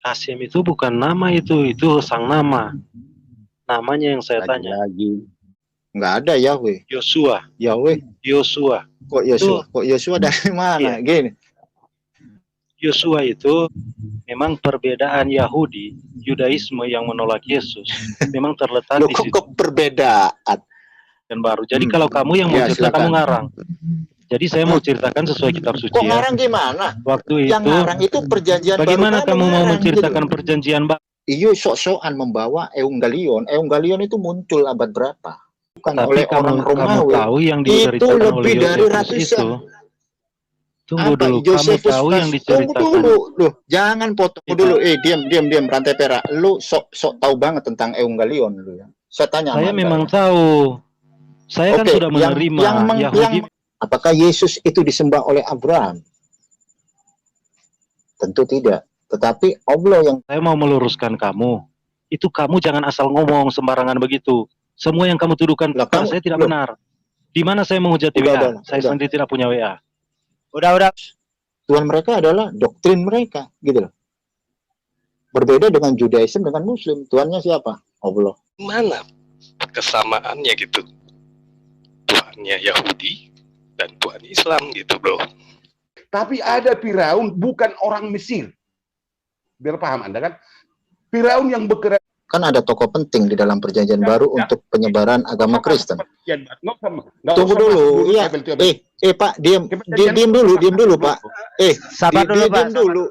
Hasyim itu bukan nama itu sang nama. Namanya yang saya tanya. Lagi-lagi nggak ada Yahweh. Yosua. Yahweh. Yosua. Kok Yosua? Kok Yosua dari mana? Iya. Gini. Yosua itu memang perbedaan Yahudi, Yudaisme yang menolak Yesus, memang terletak di situ. Kok perbedaan? Dan baru. Jadi kalau kamu yang mau cerita, kamu ngarang. Jadi saya mau ceritakan sesuai kitab suci. Kok ngarang gimana? Waktu yang itu, ngarang itu perjanjian bagaimana baru. kamu mau menceritakan gitu? Perjanjian baru? Iyo sok-sokan membawa Eungalion. Eungalion itu muncul abad berapa? Bukan tapi oleh orang Romawi. Kamu tahu yang itu lebih dari ratusan. Tunggu apa? dulu, Josephus kamu tahu yang diceritakan. Tunggu dulu, loh, jangan potong dulu. Diam, rantai perak. Lu sok tahu banget tentang Eungalion lu ya. Saya tanya. Saya memang tahu. Saya kan sudah menerima Yahudi. Apakah Yesus itu disembah oleh Abraham? Tentu tidak. Tetapi Allah yang... Saya mau meluruskan kamu. Itu kamu jangan asal ngomong sembarangan begitu. Semua yang kamu tuduhkan saya tidak benar. Di mana saya menghujati WA? Saya sendiri tidak punya WA. Udah. Tuhan mereka adalah doktrin mereka, gitu loh. Berbeda dengan Judaism dengan Muslim. Tuhannya siapa? Allah. Mana kesamaannya gitu? Tuhannya Yahudi dan Tuhan Islam gitu, bro. Tapi ada Firaun bukan orang Mesir. Biar paham Anda kan? Firaun yang bekerja. Kan ada tokoh penting di dalam perjanjian baru untuk penyebaran agama Kristen. Tunggu dulu. Iya. Pak, diam dulu, Pak. Sabar dulu, Pak. Diam dulu.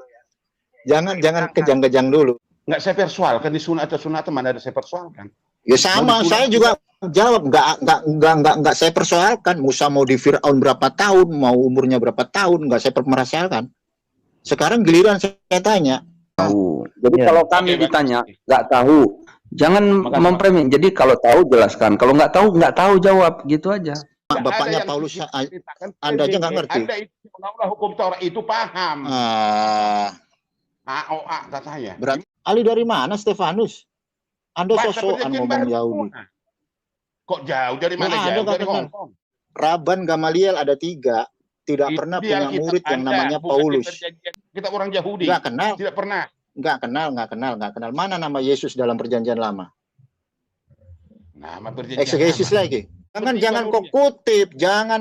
Jangan kejang-kejang dulu. Nggak saya persoalkan di sunat mana ada saya persoalkan. Ya sama, saya juga jawab nggak saya persoalkan. Musa mau di Firaun berapa tahun, mau umurnya berapa tahun, nggak saya permasalahkan. Sekarang giliran saya tanya. Tahu. Jadi kalau kami ditanya nggak tahu, jangan mempremi. Jadi kalau tahu jelaskan, kalau nggak tahu jawab, gitu aja. Bapaknya Paulus, Anda aja nggak ngerti. Anda itu hukum Taurat itu paham. AOA katanya. Berarti Ali dari mana Stefanus? Anda sosokan ngomong Yahudi. Kok jauh dari mana jauh? Dari Hongkong. Raban Gamaliel ada 3. Tidak pernah punya murid yang namanya Paulus. Kita orang Yahudi. Nggak kenal. Tidak pernah. Nggak kenal. Mana nama Yesus dalam perjanjian lama? Nama perjanjian Eksegesis lagi. Jangan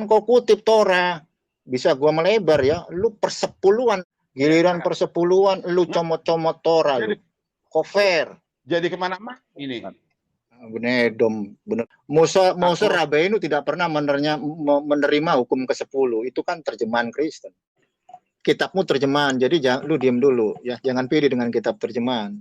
kau kutip Torah. Bisa gua melebar ya. Lu persepuluhan. Giliran persepuluhan lu comot-comot Torah lu. Kofer. Jadi kemana mah ini? Bener. Musa Rabbeinu tidak pernah menerima hukum ke-10. Itu kan terjemahan Kristen. Kitabmu terjemahan, jadi lu diam dulu ya, jangan pilih dengan kitab terjemahan.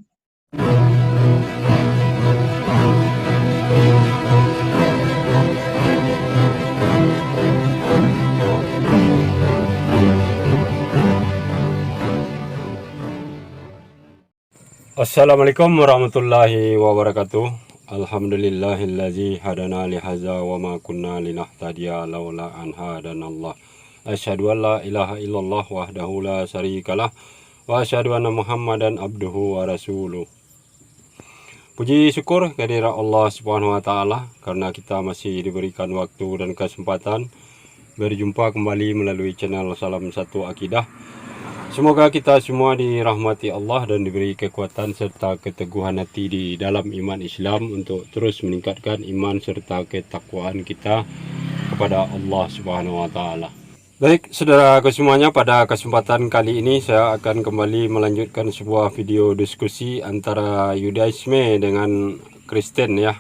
Assalamualaikum warahmatullahi wabarakatuh. Alhamdulillahillazi hadana lihaza wa ma kunna linahtadiya laula an hadanallah. Asyhadu an la ilaha illallah wahdahu la syarikalah wa asyhadu anna Muhammadan abduhu wa rasuluh. Puji syukur kehadirat Allah Subhanahu wa taala karena kita masih diberikan waktu dan kesempatan berjumpa kembali melalui channel Salam Satu Akidah. Semoga kita semua dirahmati Allah dan diberi kekuatan serta keteguhan hati di dalam iman Islam untuk terus meningkatkan iman serta ketakwaan kita kepada Allah Subhanahu wa taala. Baik, saudaraku semuanya, pada kesempatan kali ini saya akan kembali melanjutkan sebuah video diskusi antara Yudaisme dengan Kristen ya.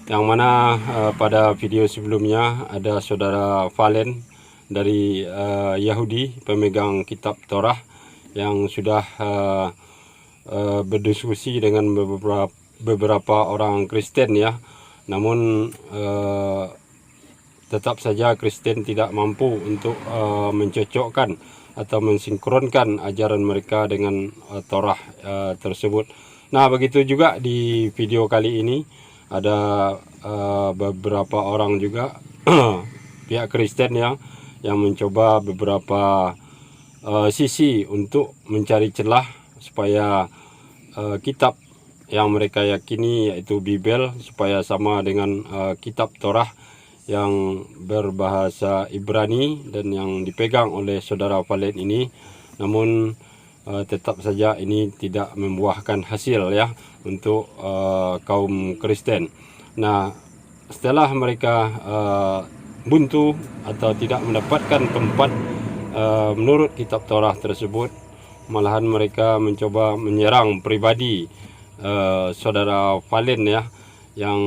Yang mana pada video sebelumnya ada saudara Valen dari Yahudi, pemegang kitab Torah, yang sudah berdiskusi dengan beberapa orang Kristen ya. Namun tetap saja Kristen tidak mampu untuk mencocokkan atau mensinkronkan ajaran mereka dengan Torah tersebut. Nah, begitu juga di video kali ini ada beberapa orang juga pihak Kristen yang mencoba beberapa sisi untuk mencari celah supaya kitab yang mereka yakini yaitu Bible supaya sama dengan kitab Torah yang berbahasa Ibrani dan yang dipegang oleh saudara Valen ini. Namun tetap saja ini tidak membuahkan hasil ya untuk kaum Kristen. Nah, setelah mereka buntu atau tidak mendapatkan tempat menurut kitab Taurat tersebut, malahan mereka mencoba menyerang pribadi saudara Valen ya, yang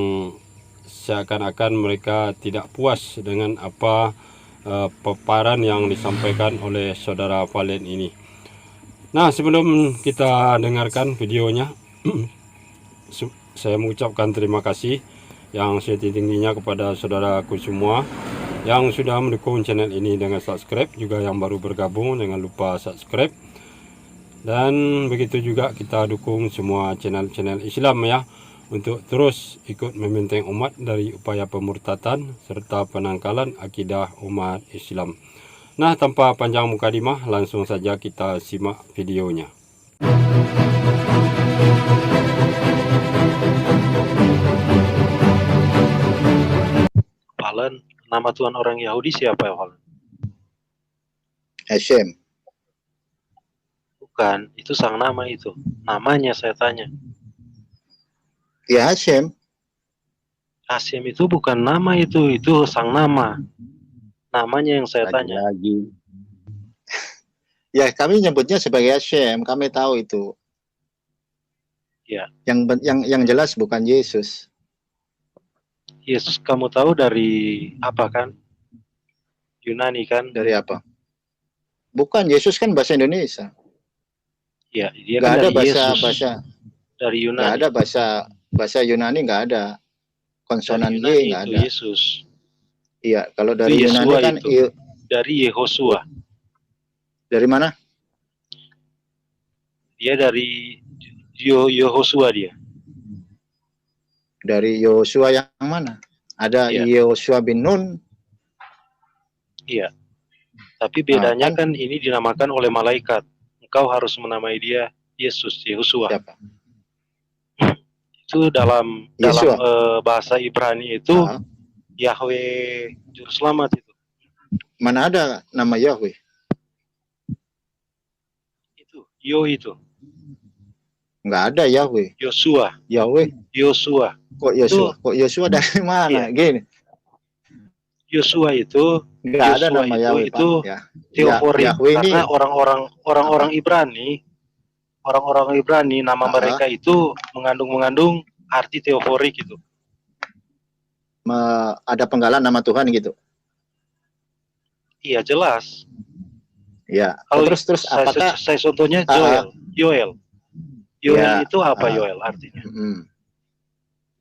seakan-akan mereka tidak puas dengan apa paparan yang disampaikan oleh saudara Valen ini. Nah, sebelum kita dengarkan videonya, saya mengucapkan terima kasih yang setinggi-tingginya kepada saudaraku semua yang sudah mendukung channel ini dengan subscribe, juga yang baru bergabung jangan lupa subscribe. Dan begitu juga kita dukung semua channel-channel Islam ya, untuk terus ikut membenteng umat dari upaya pemurtatan serta penangkalan akidah umat Islam. Nah, tanpa panjang mukadimah, langsung saja kita simak videonya. Valen, nama Tuhan orang Yahudi siapa ya, Valen? Hashem. Bukan, itu sang nama itu. Namanya saya tanya. Ya Hashem. Hashem itu bukan nama itu sang nama. Namanya yang saya tanya. Lagi. Ya, kami nyebutnya sebagai Hashem, kami tahu itu. Ya. Yang jelas bukan Yesus. Yesus kamu tahu dari apa kan? Yunani kan? Dari apa? Bukan, Yesus kan bahasa Indonesia. Ya, dia Nggak kan ada dari bahasa dari Yunani. nggak ada bahasa Yunani, nggak ada. Konsonan Y nggak ada. Yesus. Iya, kalau dari Itu Yunani Yesua kan itu. Dari Yehosua. dari mana? Dia dari Yehosua dia. Dari Yosua yang mana? Ada Iya. Yosua bin Nun. Iya. Tapi bedanya kan ini dinamakan oleh malaikat. Engkau harus menamai dia Yesus, Yehosua. Siapa? Itu dalam bahasa Ibrani itu Yahweh Juru Selamat itu. Mana ada nama Yahweh? Itu. Nggak ada Yahweh. Yosua. Yahweh. Yosua. Kok Yosua? Kok Yosua dari mana? Gini. Yosua itu Nggak ada nama Yahweh itu ya. teofori, karena ini orang-orang Ibrani nama mereka itu mengandung arti teofori gitu. Ada penggalan nama Tuhan gitu. Iya, jelas. Ya. Kalau terus apakah saya contohnya Yoel ya, itu apa Yoel artinya?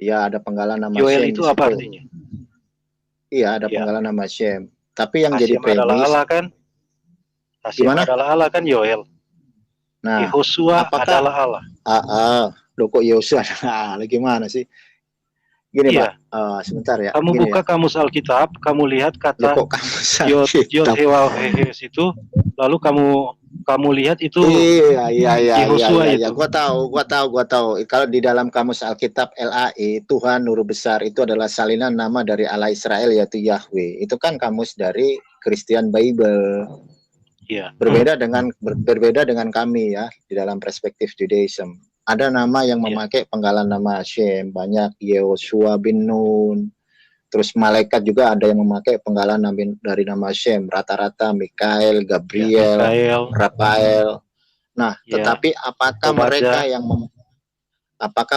Ya, ada penggalan nama Yoel Shem itu apa artinya? Iya, ada penggalan nama Shem. Tapi yang jadi premis adalah Allah kan? Hashem adalah Allah kan Yoel. Nah, Yehosua adalah Allah. Loh, kok Yosua adalah Allah? Gimana sih? Gini, Pak. Sebentar ya. Kamu buka kamus Alkitab, kamu lihat kata Yod Hewa Hehes itu, lalu kamu lihat itu Yehosua itu. Gua tahu. Kalau di dalam kamus Alkitab LAI, Tuhan Nuru Besar itu adalah salinan nama dari Allah Israel yaitu Yahweh. Itu kan kamus dari Christian Bible. Iya. Berbeda dengan kami ya di dalam perspektif Judaism. Ada nama yang memakai penggalan nama Hashem, banyak Yehosua bin Nun. Terus malaikat juga ada yang memakai penggalan dari nama Hashem, rata-rata Mikael, Gabriel, Rafael. Nah, tetapi apakah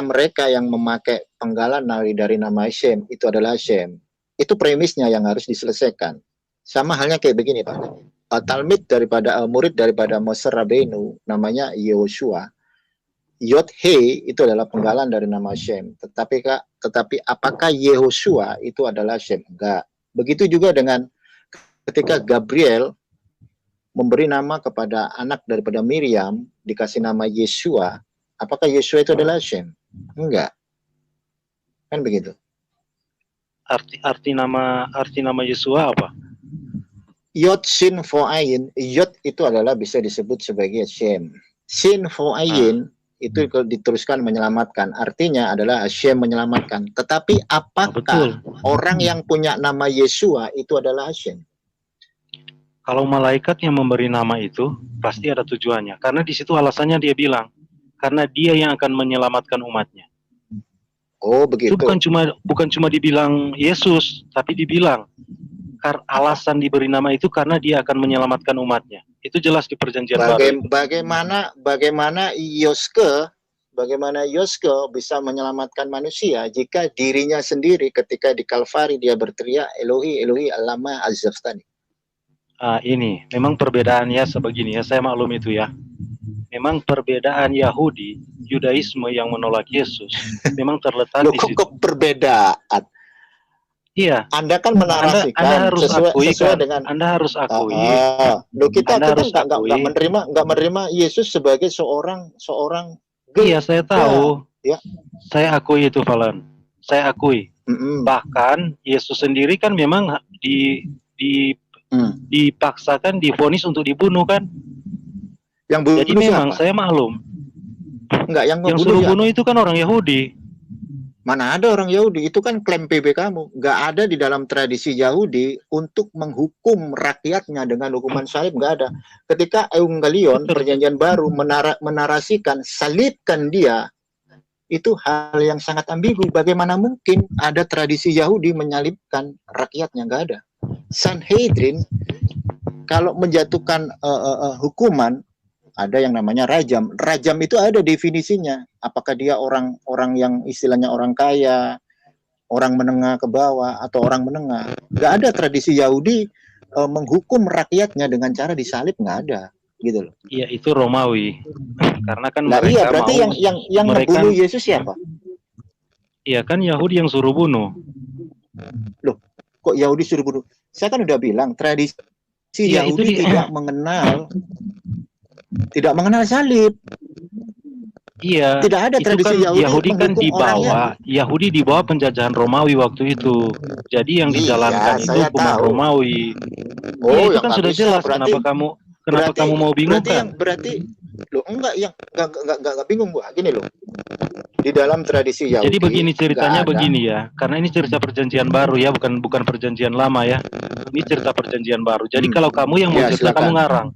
mereka yang memakai penggalan dari nama Hashem itu adalah Hashem? Itu premisnya yang harus diselesaikan. Sama halnya kayak begini, Pak. Talmid murid daripada Moses Rabbeinu namanya Yehosua. Yod He itu adalah penggalan dari nama Hashem. Tetapi apakah Yehosua itu adalah Hashem? Enggak. Begitu juga dengan ketika Gabriel memberi nama kepada anak daripada Miriam, dikasih nama Yeshua, apakah Yeshua itu adalah Hashem? Enggak. Kan begitu. Arti nama Yeshua apa? Yod Shin Fo Ayin. Yod itu adalah bisa disebut sebagai Hashem. Shin Fo Ayin itu diteruskan menyelamatkan, artinya adalah Hashem menyelamatkan. Tetapi apakah orang yang punya nama Yeshua itu adalah Hashem? Kalau malaikat yang memberi nama itu pasti ada tujuannya. Karena di situ alasannya dia bilang, karena dia yang akan menyelamatkan umatnya. Oh, Itu begitu. bukan cuma dibilang Yesus, tapi dibilang alasan diberi nama itu karena dia akan menyelamatkan umatnya. Itu jelas di perjanjian baru. Bagaimana Yoske bisa menyelamatkan manusia jika dirinya sendiri ketika di Kalvari dia berteriak Elohi Elohi lama azzaftani. Ini memang perbedaannya sebegini ya, saya maklum itu ya. Memang perbedaan Yahudi, Yudaisme yang menolak Yesus memang terletak Loh, di situ. kok perbedaan? Iya. Anda kan menarasikan Anda harus akui sesuai kan? dengan Anda harus akui. Loh, kita harus nggak menerima Yesus sebagai seorang Iya, saya tahu. Ya. Saya akui itu, Falan. Saya akui. Bahkan Yesus sendiri kan memang dipaksakan, divonis untuk dibunuh kan? Yang bunuh Jadi memang siapa? saya maklum. Enggak, yang suruh siapa? bunuh itu kan orang Yahudi. Mana ada orang Yahudi? Itu kan klaim PB kamu. Nggak ada di dalam tradisi Yahudi untuk menghukum rakyatnya dengan hukuman salib, nggak ada. Ketika Evangelion, perjanjian baru, menarasikan salibkan dia, itu hal yang sangat ambigu. Bagaimana mungkin ada tradisi Yahudi menyalibkan rakyatnya? Nggak ada. Sanhedrin, kalau menjatuhkan hukuman, ada yang namanya rajam. Rajam itu ada definisinya. Apakah dia orang yang istilahnya orang kaya, orang menengah ke bawah, atau orang menengah. Nggak ada tradisi Yahudi menghukum rakyatnya dengan cara disalib, nggak ada. Gitu loh. Iya, itu Romawi. Karena kan nah, mereka iya, berarti mau yang membunuh Yesus siapa? Iya kan Yahudi yang suruh bunuh. Loh, kok Yahudi suruh bunuh? Saya kan udah bilang tradisi Yahudi tidak mengenal salib. Iya. Tidak ada tradisi kan Yahudi kan Yahudi di bawah penjajahan Romawi waktu itu. Jadi yang dijalankan itu hukuman Romawi. Oh, itu kan sudah jelas. Berarti, kenapa kamu mau bingung kan? Berarti lo enggak bingung gua. Gini loh. Di dalam tradisi Yahudi. Jadi begini ceritanya begini ya. Karena ini cerita perjanjian baru ya, bukan perjanjian lama ya. Ini cerita perjanjian baru. Jadi kalau kamu yang mau cerita kamu ngarang.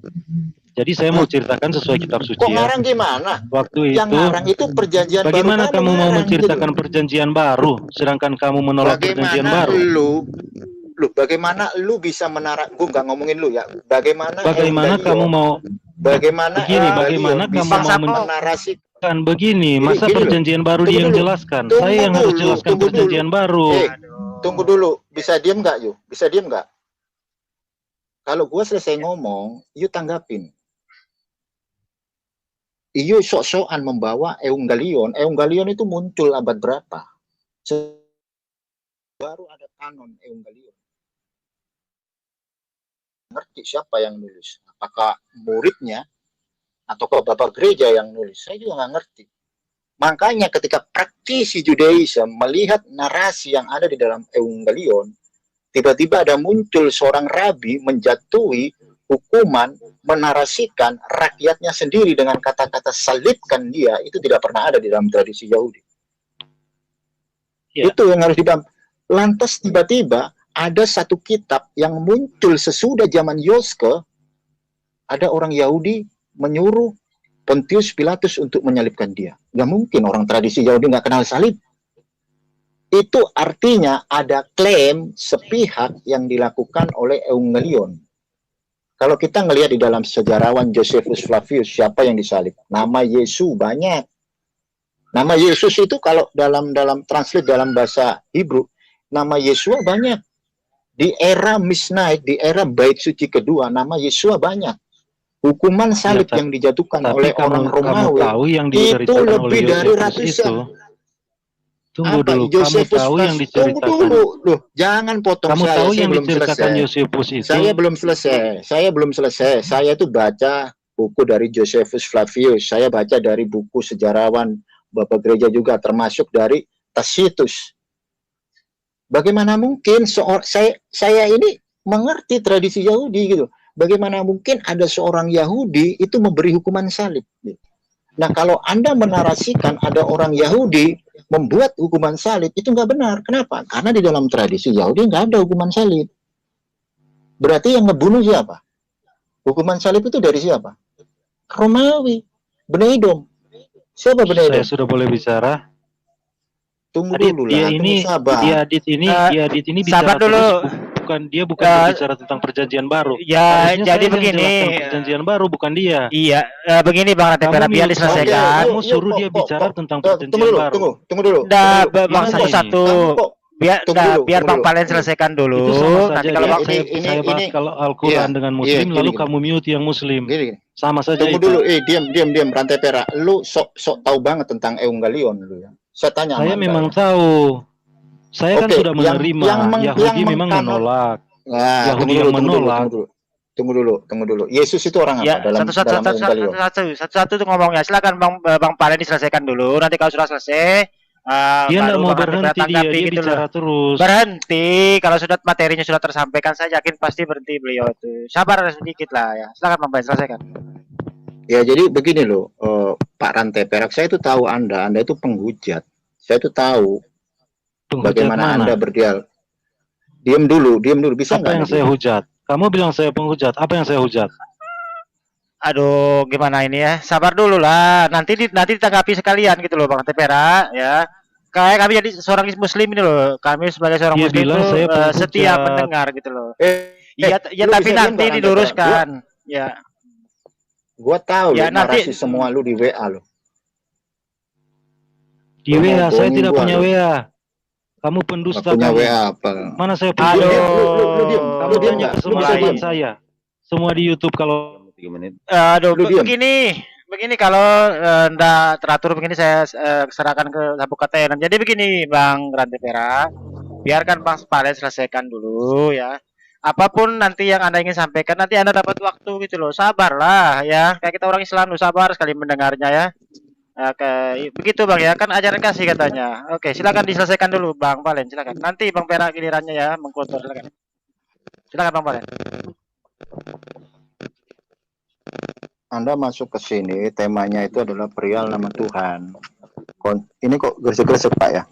Jadi saya mau ceritakan sesuai kitab suci. Kok ngarang gimana? Waktu yang ngarang itu perjanjian bagaimana baru. Kamu mau menceritakan perjanjian baru, sedangkan kamu menolak perjanjian baru? Bagaimana lu bisa gue nggak ngomongin lu ya. Bagaimana kamu mau? Bagaimana kamu mau menarasikan begini? Masa perjanjian baru dia yang jelaskan? Saya yang harus jelaskan perjanjian baru. Tunggu dulu. Bisa diem nggak, yuk? Bisa diem nggak? Kalau gue selesai ngomong, yuk tanggapin. Iyo sok-sokan membawa Evangelion. Evangelion itu muncul abad berapa? Baru ada kanon Evangelion. Ngerti siapa yang nulis? Apakah muridnya atau bapak gereja yang nulis? Saya juga nggak ngerti. Makanya ketika praktisi Judaism melihat narasi yang ada di dalam Evangelion, tiba-tiba ada muncul seorang rabi menjatuhi hukuman, menarasikan rakyatnya sendiri dengan kata-kata salibkan dia, itu tidak pernah ada di dalam tradisi Yahudi. Itu yang harus dipahami. Lantas tiba-tiba ada satu kitab yang muncul sesudah zaman Yoske, ada orang Yahudi menyuruh Pontius Pilatus untuk menyalibkan dia. Gak mungkin orang tradisi Yahudi nggak kenal salib. Itu artinya ada klaim sepihak yang dilakukan oleh Evangelion. Kalau kita ngelihat di dalam sejarawan Josephus Flavius, siapa yang disalib? Nama Yesus banyak. Nama Yesus itu kalau dalam translate dalam bahasa Hebrew, nama Yesua banyak. Di era Misnaik, di era Bait Suci kedua, nama Yesua banyak. Hukuman salib yang dijatuhkan oleh orang Romawi itu lebih dari ratusan. Tunggu dulu, kamu tahu yang diceritakan. Tunggu dulu, loh, jangan potong kamu saya. Tahu saya yang belum diceritakan selesai. Josephus itu. Saya belum selesai. Saya itu baca buku dari Josephus Flavius. Saya baca dari buku sejarawan Bapak Gereja juga, termasuk dari Tacitus. Bagaimana mungkin saya ini mengerti tradisi Yahudi gitu. Bagaimana mungkin ada seorang Yahudi itu memberi hukuman salib? Nah, kalau Anda menarasikan ada orang Yahudi membuat hukuman salib, itu nggak benar. Kenapa? Karena di dalam tradisi Yahudi nggak ada hukuman salib. Berarti yang ngebunuh siapa? Hukuman salib itu dari siapa? Romawi, Bani Edom. Siapa Bani Edom? Saya sudah boleh bicara. Tunggu Adit, dulu dia lah, tunggu ini, sabar. dia Adit ini bicara sabar dulu. terus, bukan berbicara tentang perjanjian baru. Ya, Harusnya jadi saya yang begini. menjelaskan perjanjian baru, bukan dia. Iya, begini Bang Rante Pera, biar Oke, diselesaikan. kamu suruh dia bicara tentang perjanjian baru. Tunggu dulu. Nah, Bang Gimana satu-satu. Kamu kok Biar Bang Palen selesaikan dulu. Itu sama saja Nanti kalau dia, Bang saya bahas kalau Al-Quran dengan Muslim, lalu kamu mute yang Muslim. Gini. Sama saja Tunggu itu. dulu, diam Rantai Pera. Lu sok tahu banget tentang Eungalion lu ya. Saya tanya Saya sama memang Anda, ya. tahu. Saya kan Oke, sudah menerima. Yahudi memang menolak. Nah, Yahudi yang menolak. Tunggu dulu. Yesus itu orang apa ya, dalam Eungalion? satu-satu tuh ngomongnya. Silakan Bang Palen diselesaikan dulu. Nanti kalau sudah selesai, Dia tidak baru mau Bang Rante Pera berhenti, dia tanggapi gitu bicara loh. terus. Berhenti kalau sudah materinya sudah tersampaikan, saya yakin pasti berhenti beliau itu. Sabar sedikit lah ya. Silakan Bang Palen selesaikan. Ya jadi begini loh, Pak Rantai Perak, saya itu tahu Anda itu penghujat. Saya itu tahu bagaimana Anda berdialog. Diam dulu, bisa apa yang saya hujat? Kamu bilang saya penghujat, apa yang saya hujat? Aduh, gimana ini ya? Sabar dulu lah. Nanti ditanggapi sekalian gitu loh, Bang Tepera ya. Kayak kami jadi seorang Muslim ini loh. Kami sebagai seorang Dia Muslim bilang tuh saya penghujat. setia mendengar gitu loh. Ya lu tapi bisa nanti diam, Bang diluruskan. Ya. Gua tahu Ya, lu nanti narasi semua lu di WA lo. Di Lu WA, saya ngomongin tidak gua, punya lu. WA. Kamu pendusta Nggak punya kamu. WA apa? Mana saya punya Aduh. WA? Lu diam. Kamu Lu diam tanya nggak? ke semua Lu bisa teman diam. saya. Semua di YouTube kalau 3 menit. Aduh, Lu diam. begini kalau ndak teratur begini saya serahkan ke Sabu Katenan. Jadi begini, Bang Rante Pera, biarkan Bang Palen selesaikan dulu ya. Apapun nanti yang Anda ingin sampaikan, nanti Anda dapat waktu gitu loh. Sabarlah ya. Kayak kita orang Islam loh, sabar sekali mendengarnya ya. Oke, begitu Bang ya. Kan ajaran kasih katanya. Oke, silakan diselesaikan dulu Bang Palen, silakan. Nanti Bang Pera gilirannya ya mengkotor, silakan. Silakan Bang Palen. Anda masuk ke sini, temanya itu adalah perihal nama Tuhan. Ini kok gresek-gresek Pak ya?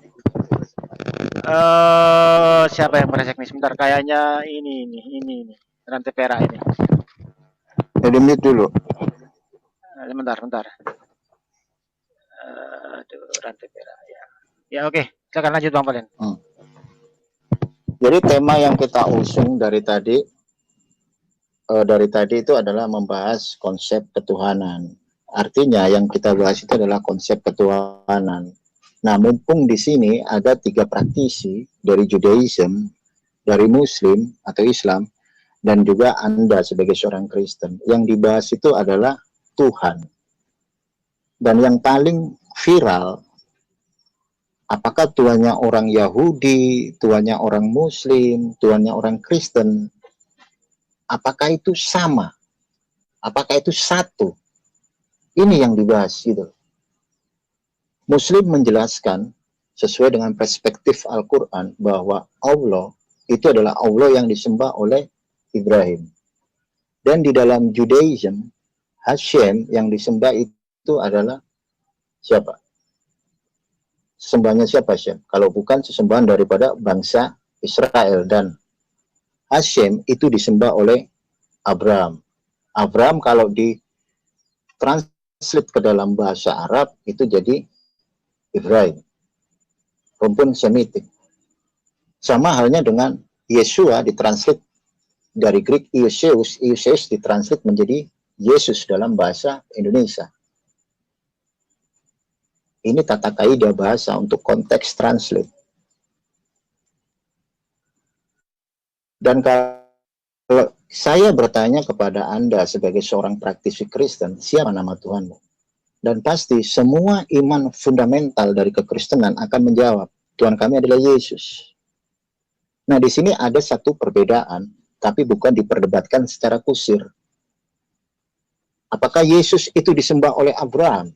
Siapa yang beresek nih? Sebentar, kayaknya ini Rante Pera ini. Jadi mute dulu. Bentar. Aduh, Rante Pera ya. Ya oke, silakan lanjut Bang Palen. Jadi tema yang kita usung dari tadi itu adalah membahas konsep ketuhanan. Artinya yang kita bahas itu adalah konsep ketuhanan. Nah, mumpung di sini ada 3 praktisi dari Judaism, dari Muslim atau Islam, dan juga Anda sebagai seorang Kristen. Yang dibahas itu adalah Tuhan. Dan yang paling viral, apakah Tuhannya orang Yahudi, Tuhannya orang Muslim, Tuhannya orang Kristen, apakah itu sama? Apakah itu satu? Ini yang dibahas gitu. Muslim menjelaskan sesuai dengan perspektif Al-Quran bahwa Allah itu adalah Allah yang disembah oleh Ibrahim. Dan di dalam Judaism, Hashem yang disembah itu adalah siapa? Sembahnya siapa Hashem? Kalau bukan sesembahan daripada bangsa Israel. Dan Hashem itu disembah oleh Abraham. Abraham kalau ditranslate ke dalam bahasa Arab itu jadi Ibrahim. Rumpun Semitik. Sama halnya dengan Yesua ditranslate dari Greek Ioseus ditranslate menjadi Yesus dalam bahasa Indonesia. Ini tata kaidah bahasa untuk konteks translate. Dan kalau saya bertanya kepada Anda sebagai seorang praktisi Kristen, siapa nama Tuhanmu? Dan pasti semua iman fundamental dari kekristenan akan menjawab, Tuhan kami adalah Yesus. Nah, di sini ada satu perbedaan, tapi bukan diperdebatkan secara kusir. Apakah Yesus itu disembah oleh Abraham?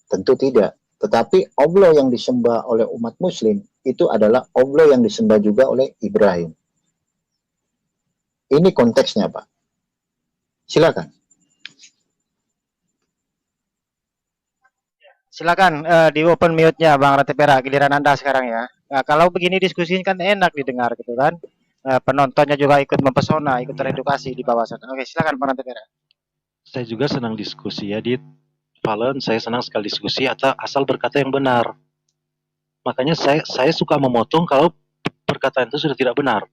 Tentu tidak. Tetapi Allah yang disembah oleh umat Muslim itu adalah Allah yang disembah juga oleh Ibrahim. Ini konteksnya, Pak. Silakan. Silakan di open mute-nya Bang Rante Pera, giliran Anda sekarang ya. Nah, kalau begini diskusi kan enak didengar gitu kan. penontonnya juga ikut mempesona, ikut teredukasi di bawah sana. Oke, silakan Bang Rante Pera. Saya juga senang diskusi ya, Dit. Valen, saya senang sekali diskusi asal berkata yang benar. Makanya saya suka memotong kalau perkataan itu sudah tidak benar.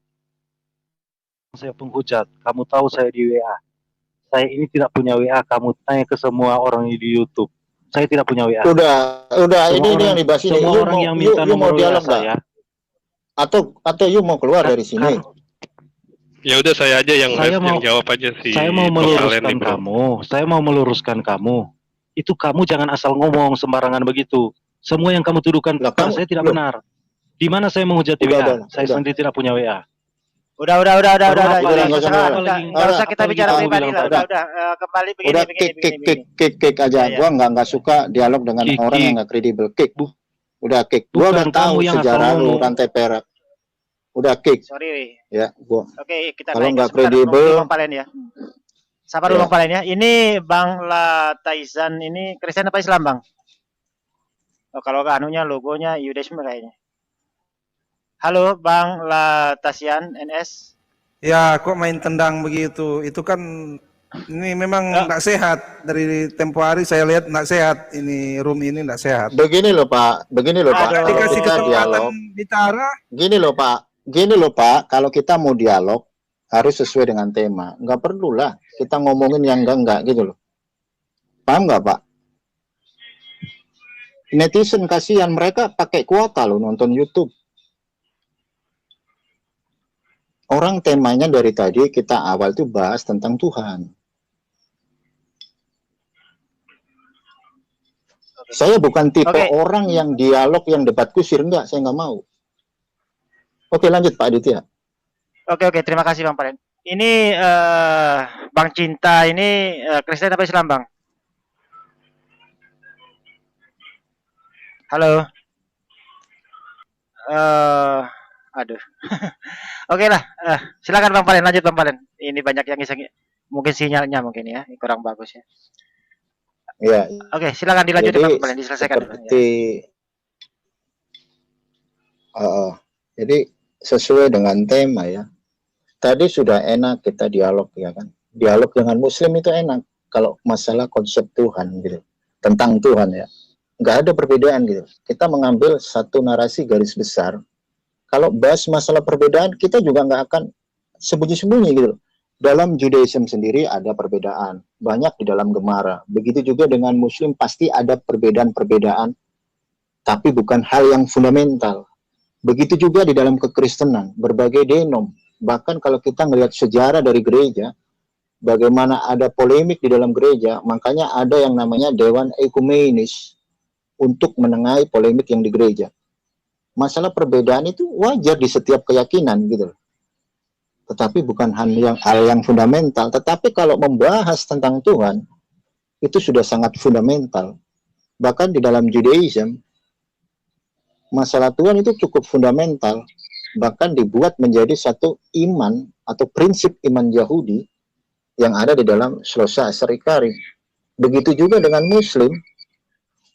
Saya penghujat, kamu tahu saya di WA. Saya ini tidak punya WA, kamu tanya ke semua orang di YouTube. Saya tidak punya WA. Udah ini yang dibahas ini. Semua orang yang minta nomor dialog saya. Atau you mau keluar dari sini? Ya udah saya aja yang jawab aja sih. Saya mau meluruskan kamu. Saya mau meluruskan kamu. Itu kamu jangan asal ngomong sembarangan begitu. Semua yang kamu tuduhkan kepada saya tidak benar. Di mana saya menghujat WA? Saya sendiri tidak punya WA. Udah. Enggak usah kita bicara pribadi lah. Udah. Kembali begini. Udah kick aja. Gua nggak suka dialog dengan orang yang nggak kredibel. Kick. Udah kick. Gua udah tahu sejarah lu Rantai Perak. Udah kick. Sorry. Ya, gua. Oke, kita kalau nggak kredibel. Ya. Sabar dulu Bang Palen ya. Ini Bang Taizan ini Kristen apa Islam Bang? Oh, kalau anunya logonya Yudisme kayaknya. Halo Bang Latasian NS. Ya, kok main tendang begitu? Itu kan ini memang nggak sehat. Dari tempo hari saya lihat nggak sehat. Ini room ini nggak sehat. Begini loh Pak. Dikasih kesempatan bicara. Gini loh Pak. Kalau kita mau dialog harus sesuai dengan tema. Nggak perlulah kita ngomongin yang enggak gitu loh. Paham nggak Pak? Netizen kasihan, mereka pakai kuota loh nonton YouTube. Orang temanya dari tadi kita awal tuh bahas tentang Tuhan. Saya bukan tipe orang yang dialog, yang debat kusir, enggak, saya nggak mau. Oke, lanjut Pak Aditya. Oke, terima kasih Bang Palen. Ini Bang Cinta ini Kristen apa Islam Bang? Halo. Aduh. Oke lah. Silakan Bang Palen, lanjut Bang Palen. Ini banyak yang iseng. Mungkin sinyalnya mungkin ya kurang bagus ya. Ya. Oke, silakan dilanjut Bang Palen, diselesaikan. Jadi sesuai dengan tema ya. Tadi sudah enak kita dialog ya kan. Dialog dengan Muslim itu enak. Kalau masalah konsep Tuhan gitu, tentang Tuhan ya, nggak ada perbedaan gitu. Kita mengambil satu narasi garis besar. Kalau bahas masalah perbedaan, kita juga nggak akan sembunyi-sembunyi gitu. Dalam Judaism sendiri ada perbedaan, banyak di dalam Gemara. Begitu juga dengan Muslim pasti ada perbedaan-perbedaan, tapi bukan hal yang fundamental. Begitu juga di dalam kekristenan, berbagai denom. Bahkan kalau kita melihat sejarah dari gereja, bagaimana ada polemik di dalam gereja, makanya ada yang namanya Dewan Ekumenis untuk menengahi polemik yang di gereja. Masalah perbedaan itu wajar di setiap keyakinan gitu. Tetapi bukan hal yang fundamental. Tetapi kalau membahas tentang Tuhan, itu sudah sangat fundamental. Bahkan di dalam Judaism, masalah Tuhan itu cukup fundamental. Bahkan dibuat menjadi satu iman atau prinsip iman Yahudi yang ada di dalam Shlosa Asarikari. Begitu juga dengan Muslim.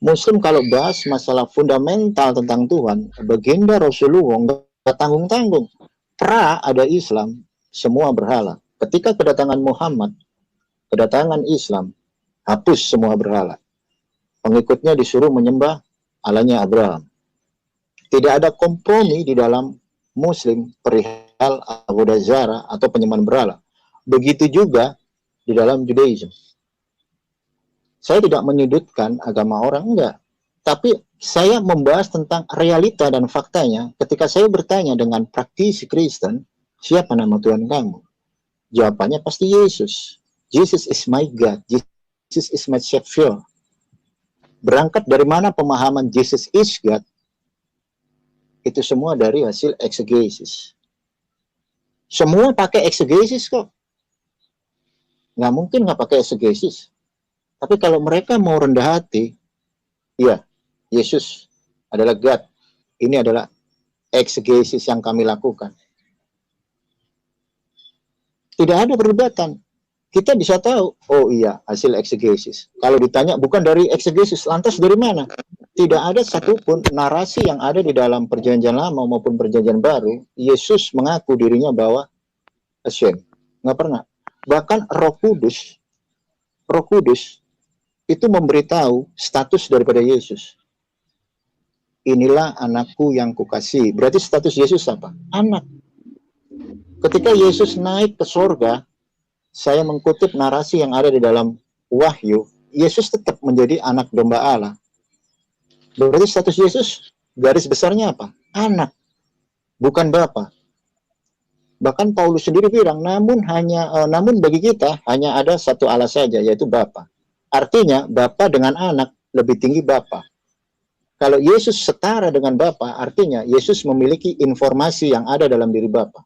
Muslim kalau bahas masalah fundamental tentang Tuhan, baginda Rasulullah nggak tanggung-tanggung. Pra ada Islam, semua berhala. Ketika kedatangan Muhammad, kedatangan Islam, hapus semua berhala. Pengikutnya disuruh menyembah Allahnya Abraham. Tidak ada kompromi di dalam Muslim perihal Avodah Zarah atau penyembahan berhala. Begitu juga di dalam Judaism. Saya tidak menyudutkan agama orang, enggak. Tapi saya membahas tentang realita dan faktanya. Ketika saya bertanya dengan praktisi Kristen, siapa nama Tuhan kamu? Jawabannya pasti Yesus. Jesus is my God. Jesus is my Savior. Berangkat dari mana pemahaman Jesus is God? Itu semua dari hasil eksegesis. Semua pakai eksegesis kok. Nggak mungkin nggak pakai eksegesis. Tapi kalau mereka mau rendah hati, ya, Yesus adalah God. Ini adalah eksegesis yang kami lakukan. Tidak ada perdebatan. Kita bisa tahu, oh iya, hasil eksegesis. Kalau ditanya, bukan dari eksegesis, lantas dari mana? Tidak ada satupun narasi yang ada di dalam perjanjian lama maupun perjanjian baru, Yesus mengaku dirinya bahwa Hashem. Nggak pernah. Bahkan Roh Kudus itu memberitahu status daripada Yesus. Inilah anakku yang kukasihi. Berarti status Yesus apa? Anak. Ketika Yesus naik ke surga, saya mengutip narasi yang ada di dalam Wahyu, Yesus tetap menjadi anak domba Allah. Berarti status Yesus garis besarnya apa? Anak, bukan Bapa. Bahkan Paulus sendiri bilang, namun bagi kita hanya ada satu Allah saja, yaitu Bapa. Artinya Bapa dengan anak lebih tinggi Bapa. Kalau Yesus setara dengan Bapa, artinya Yesus memiliki informasi yang ada dalam diri Bapa.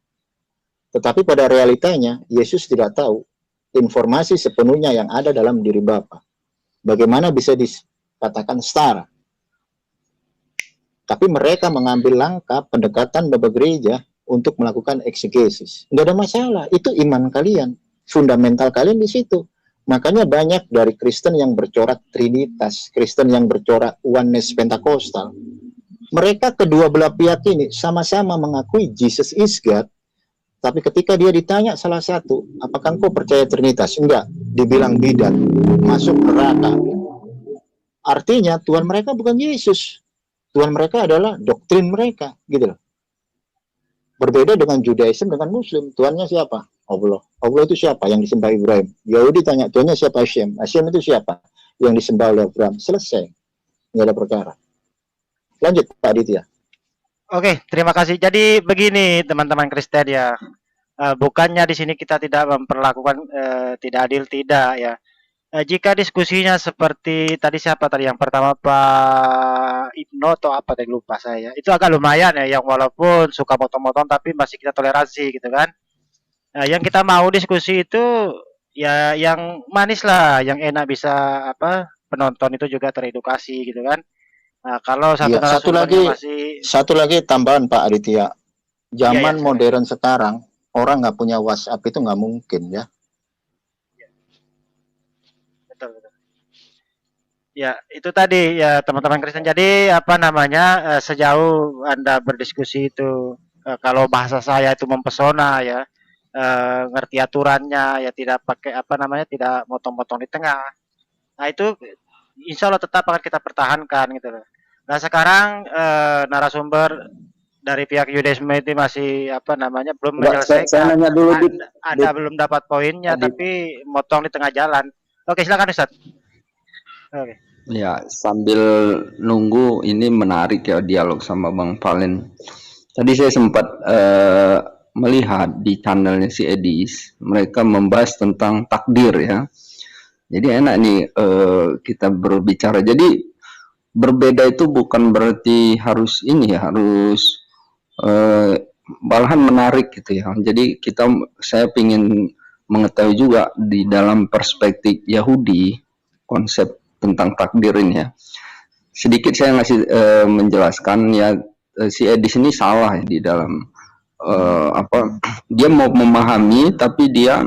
Tetapi pada realitanya Yesus tidak tahu informasi sepenuhnya yang ada dalam diri Bapa. Bagaimana bisa dikatakan setara? Tapi mereka mengambil langkah pendekatan Bapak Gereja untuk melakukan eksegesis. Nggak ada masalah, itu iman kalian, fundamental kalian di situ. Makanya banyak dari Kristen yang bercorak Trinitas, Kristen yang bercorak Oneness Pentakostal. Mereka kedua belah pihak ini sama-sama mengakui Jesus is God, tapi ketika dia ditanya salah satu, apakah engkau percaya Trinitas? Enggak, dibilang bidat, masuk neraka. Artinya Tuhan mereka bukan Yesus. Tuhan mereka adalah doktrin mereka, gitu loh. Berbeda dengan Judaism dengan Muslim. Tuhannya siapa? Allah. Allah itu siapa? Yang disembah Ibrahim. Yahudi tanya, Tuhannya siapa? Hashem. Hashem itu siapa? Yang disembah oleh Abraham. Selesai. Nggak ada perkara. Lanjut, Pak Aditya. Oke, terima kasih. Jadi begini teman-teman Kristen ya. Bukannya di sini kita tidak memperlakukan tidak adil, tidak ya. Jika diskusinya seperti tadi siapa tadi yang pertama Pak Ibno atau apa tadi lupa saya, itu agak lumayan ya, yang walaupun suka potong-potong tapi masih kita toleransi gitu kan. Yang kita mau diskusi itu ya yang manis lah, yang enak, bisa apa penonton itu juga teredukasi gitu kan. Nah, kalau satu ya, satu lagi tambahan Pak Aditya, zaman ya, modern sekarang orang nggak punya WhatsApp itu nggak mungkin ya. Ya, itu tadi ya teman-teman Kristen. Jadi apa namanya, sejauh Anda berdiskusi itu kalau bahasa saya itu mempesona ya, ngerti aturannya ya, tidak pakai apa namanya, tidak motong-motong di tengah. Nah, itu insya Allah tetap akan kita pertahankan gitu loh. Nah, sekarang narasumber dari pihak Yudaisme itu masih apa namanya belum menyelesaikan. Saya nanya dulu, Anda belum dapat poinnya, tapi motong di tengah jalan. Oke, silakan Ustaz. Oke. Ya, sambil nunggu, ini menarik ya dialog sama Bang Valen. Tadi saya sempat melihat di channelnya si Edis, mereka membahas tentang takdir ya. Jadi enak nih kita berbicara. Jadi berbeda itu bukan berarti harus ini ya, harus malahan menarik gitu ya. Jadi saya ingin mengetahui juga di dalam perspektif Yahudi konsep tentang takdir ini ya. Sedikit saya ngasih menjelaskan ya, si Edis ini salah ya di dalam dia mau memahami tapi dia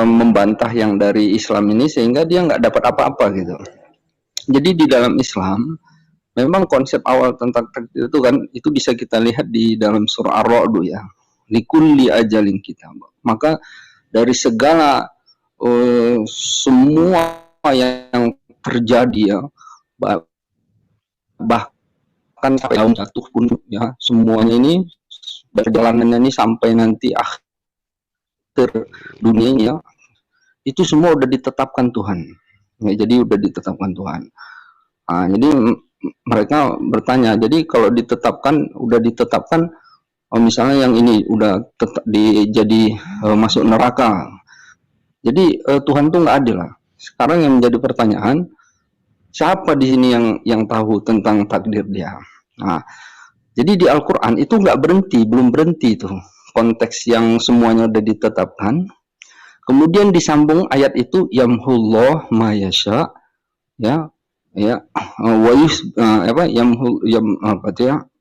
membantah yang dari Islam ini sehingga dia nggak dapat apa-apa gitu. Jadi di dalam Islam memang konsep awal tentang takdir itu kan itu bisa kita lihat di dalam surah Ar-Ra'd ya. Likulli ajalin kitab. Maka dari segala semua yang terjadi ya, bahkan sampai tahun jatuh pun ya, semuanya ini perjalanannya ini sampai nanti akhir dunianya itu semua udah ditetapkan Tuhan ya, jadi udah ditetapkan Tuhan. Nah, jadi mereka bertanya, jadi kalau udah ditetapkan misalnya yang ini udah jadi masuk neraka, jadi Tuhan tuh nggak adil lah. Sekarang yang menjadi pertanyaan, siapa di sini yang tahu tentang takdir dia? Nah, jadi di Al-Quran itu belum berhenti tuh konteks yang semuanya udah ditetapkan. Kemudian disambung ayat itu yamhullah ma yasha ya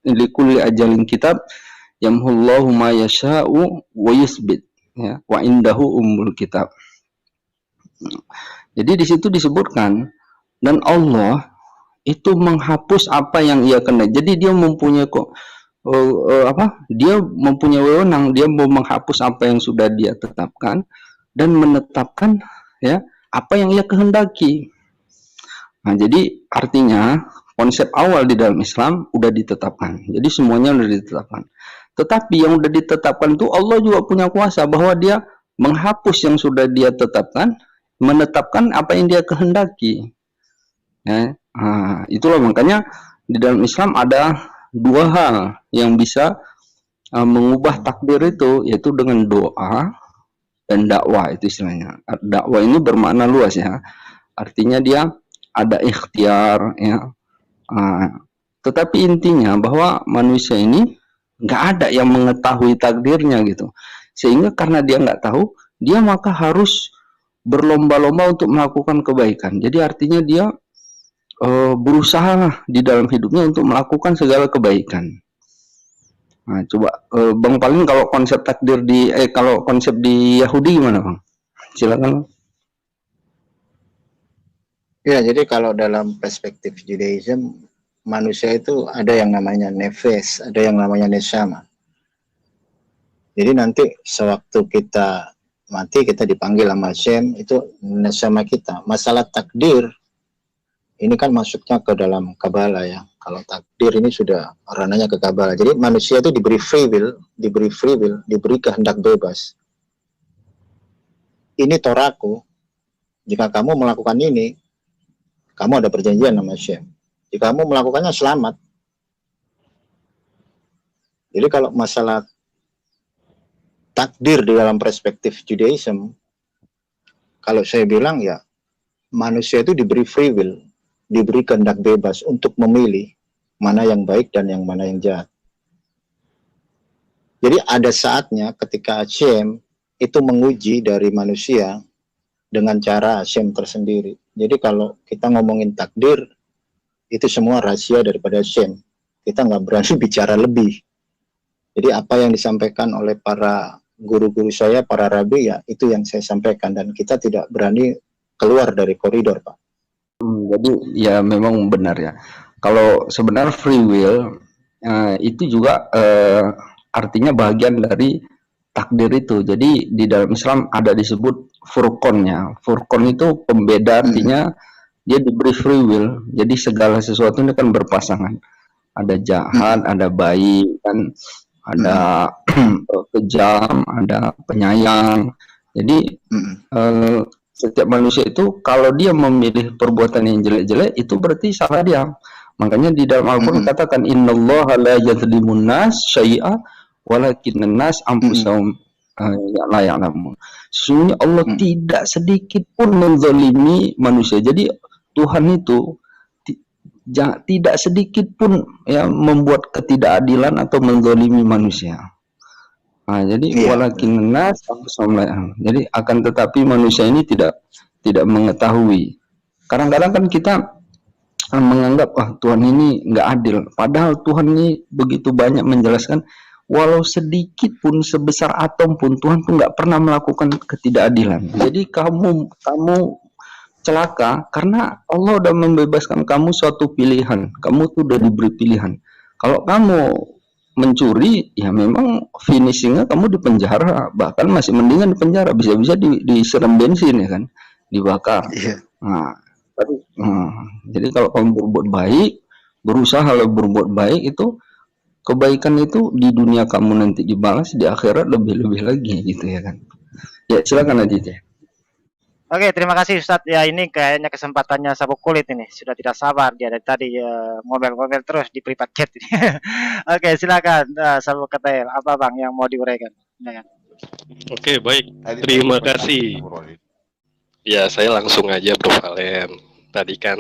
likulli ajalin kitab yamhullahu ma yasha'u wa yusbit ya wa indahu ummul kitab. Jadi di situ disebutkan, dan Allah itu menghapus apa yang ia kena. Jadi dia mempunyai dia mempunyai wewenang, dia mau menghapus apa yang sudah dia tetapkan dan menetapkan ya apa yang ia kehendaki. Nah, jadi artinya konsep awal di dalam Islam udah ditetapkan. Jadi semuanya udah ditetapkan. Tetapi yang udah ditetapkan itu Allah juga punya kuasa bahwa dia menghapus yang sudah dia tetapkan, menetapkan apa yang dia kehendaki. Ya, itulah makanya di dalam Islam ada dua hal yang bisa mengubah takdir itu, yaitu dengan doa dan dakwah. Itu istilahnya. Dakwah ini bermakna luas ya, artinya dia ada ikhtiar ya. Tetapi intinya bahwa manusia ini nggak ada yang mengetahui takdirnya gitu, sehingga karena dia nggak tahu, dia maka harus berlomba-lomba untuk melakukan kebaikan. Jadi artinya dia berusaha di dalam hidupnya untuk melakukan segala kebaikan. Nah, coba Bang Palin, kalau konsep takdir kalau konsep di Yahudi gimana, Bang? Silakan. Ya, jadi kalau dalam perspektif Judaism, manusia itu ada yang namanya nefes, ada yang namanya neshama. Jadi nanti sewaktu kita mati, kita dipanggil sama Hashem, itu neshama kita. Masalah takdir, ini kan masuknya ke dalam Kabbalah ya. Kalau takdir ini sudah ranahnya ke Kabbalah. Jadi manusia itu diberi free will, diberi kehendak bebas. Ini Torahku. Jika kamu melakukan ini, kamu ada perjanjian sama Hashem. Jika kamu melakukannya, selamat. Jadi kalau masalah takdir di dalam perspektif Judaism, kalau saya bilang ya, manusia itu diberi free will, diberi kehendak bebas untuk memilih mana yang baik dan yang mana yang jahat. Jadi ada saatnya ketika Hashem itu menguji dari manusia dengan cara Hashem tersendiri. Jadi kalau kita ngomongin takdir, itu semua rahasia daripada Hashem. Kita nggak berani bicara lebih. Jadi apa yang disampaikan oleh para guru-guru saya, para rabi, ya itu yang saya sampaikan. Dan kita tidak berani keluar dari koridor, Pak. Jadi ya memang benar ya. Kalau sebenarnya free will itu juga artinya bagian dari takdir itu. Jadi di dalam Islam ada disebut furqonnya. Furqon itu pembeda, artinya dia diberi free will. Jadi segala sesuatu ini kan berpasangan. Ada jahat, ada baik, kan ada kejam, ada penyayang. Jadi setiap manusia itu kalau dia memilih perbuatan yang jelek-jelek, itu berarti salah dia. Makanya di dalam Al-Quran katakan innallaha la yadzlimun nas syai'a walakinnan nas anfusahum la ya'lamun. Sesungguhnya Allah tidak sedikit pun menzalimi manusia. Jadi Tuhan itu tidak sedikit pun ya membuat ketidakadilan atau menzalimi manusia. Nah, jadi walakin nas, jadi akan tetapi manusia ini tidak mengetahui. Kadang-kadang kan kita menganggap Tuhan ini nggak adil. Padahal Tuhan ini begitu banyak menjelaskan, walau sedikit pun sebesar atom pun Tuhan tuh nggak pernah melakukan ketidakadilan. Jadi kamu celaka karena Allah udah membebaskan kamu suatu pilihan. Kamu tuh udah diberi pilihan. Kalau kamu mencuri, ya memang finishingnya kamu di penjara, bahkan masih mendingan di penjara, bisa-bisa disiram bensin ya kan, dibakar. Nah, jadi kalau kamu berbuat baik, berusaha berbuat baik, itu kebaikan itu di dunia kamu nanti dibalas, di akhirat lebih-lebih lagi gitu ya kan. Ya silakan Aditya. Oke, terima kasih Ustadz. Ya ini kayaknya kesempatannya sabuk kulit ini. Sudah tidak sabar dia dari tadi ngomel-ngomel terus di private chat ini. Oke, silakan sabuk ketel. Apa Bang yang mau diuraikan? Oke, baik. Terima kasih. Ya, saya langsung aja Bro Valen. Tadi kan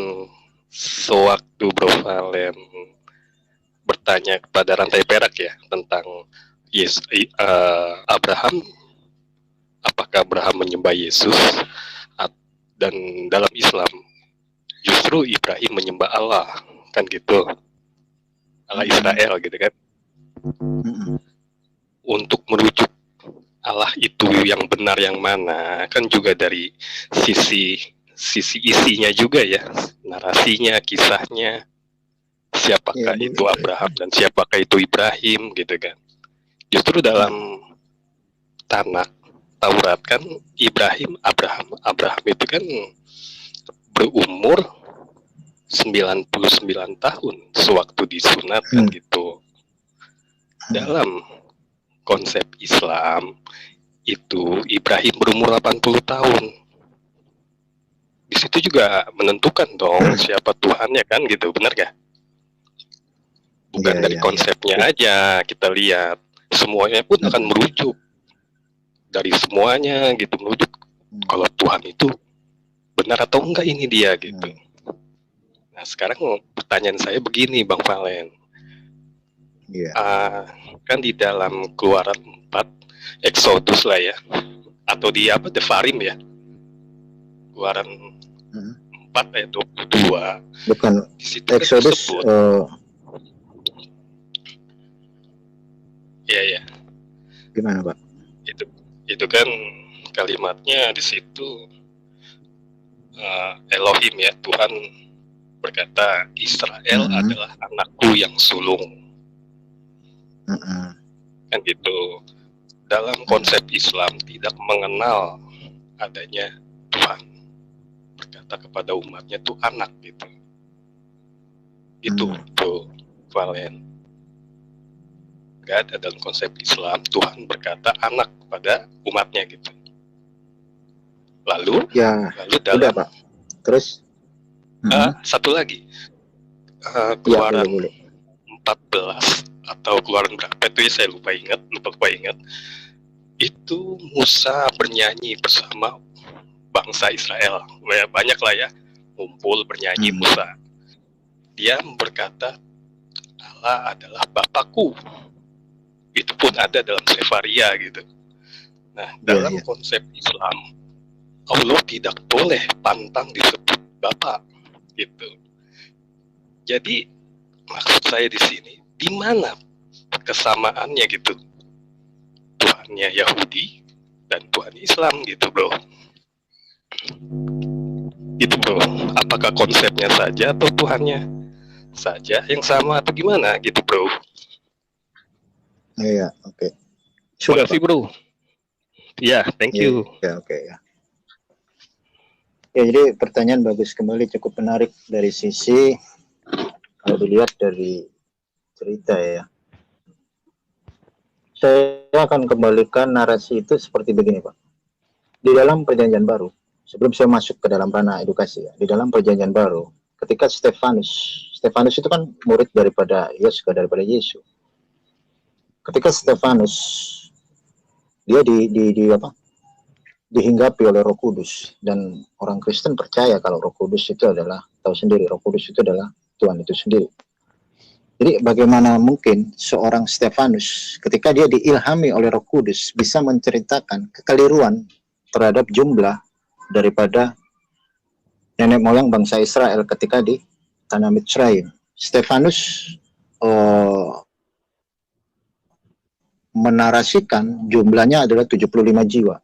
sewaktu Bro Valen bertanya kepada rantai perak ya tentang Abraham, apakah Abraham menyembah Yesus? Dan dalam Islam justru Ibrahim menyembah Allah, kan gitu, Allah Israel gitu kan. Untuk merujuk Allah itu yang benar yang mana kan juga dari sisi sisi isinya juga ya, narasinya, kisahnya, siapakah Ya, itu Abraham dan siapakah itu Ibrahim gitu kan. Justru dalam Tanakh, Taurat kan Abraham itu kan berumur 99 tahun sewaktu disunat kan gitu. Dalam konsep Islam itu Ibrahim berumur 80 tahun. Di situ juga menentukan dong siapa Tuhannya kan gitu, benar gak? Bukan dari konsepnya aja kita lihat, semuanya pun akan merujuk dari semuanya gitu, merujuk kalau Tuhan itu benar atau enggak ini dia gitu. Nah sekarang pertanyaan saya begini Bang Valen, kan di dalam Keluaran 4 Exodus lah ya, atau di apa Devarim ya, Keluaran 4 ayat 22. Bukan di situ Exodus. Iya. Gimana Pak? Itu kan kalimatnya di situ Elohim ya, Tuhan berkata Israel adalah anakku yang sulung. Kan gitu. Dalam konsep Islam tidak mengenal adanya Tuhan berkata kepada umatnya tuh anak gitu. Itu tuh Valen. Gak ada dalam konsep Islam Tuhan berkata anak kepada umatnya gitu. Lalu dalam udah, Pak. Terus satu lagi Keluaran 14 atau Keluaran berapa itu ya saya lupa ingat. Itu Musa bernyanyi bersama bangsa Israel. Banyak lah ya, ngumpul bernyanyi Musa. Dia berkata Allah adalah Bapakku. Itu pun ada dalam Sefaria gitu. Nah, dalam konsep Islam, Allah tidak boleh pantang disebut Bapak gitu. Jadi maksud saya di sini, di mana kesamaannya gitu? Tuhannya Yahudi dan Tuhan Islam gitu, bro. Gitu, bro. Apakah konsepnya saja atau Tuhannya saja yang sama atau gimana gitu, bro? Iya, oke. Terima kasih, bro. Ya, thank you. Oke. Ya, jadi pertanyaan bagus kembali, cukup menarik dari sisi kalau dilihat dari cerita ya. Saya akan kembalikan narasi itu seperti begini, Pak. Di dalam Perjanjian Baru, sebelum saya masuk ke dalam ranah edukasi ya, di dalam Perjanjian Baru, ketika Stefanus itu kan murid daripada Yesus. Ketika Stefanus dia dihinggapi oleh Roh Kudus, dan orang Kristen percaya kalau Roh Kudus itu adalah, tahu sendiri Roh Kudus itu adalah Tuhan itu sendiri. Jadi bagaimana mungkin seorang Stefanus ketika dia diilhami oleh Roh Kudus bisa menceritakan kekeliruan terhadap jumlah daripada nenek moyang bangsa Israel ketika di tanah Mitzrayim. Stefanus menarasikan jumlahnya adalah 75 jiwa.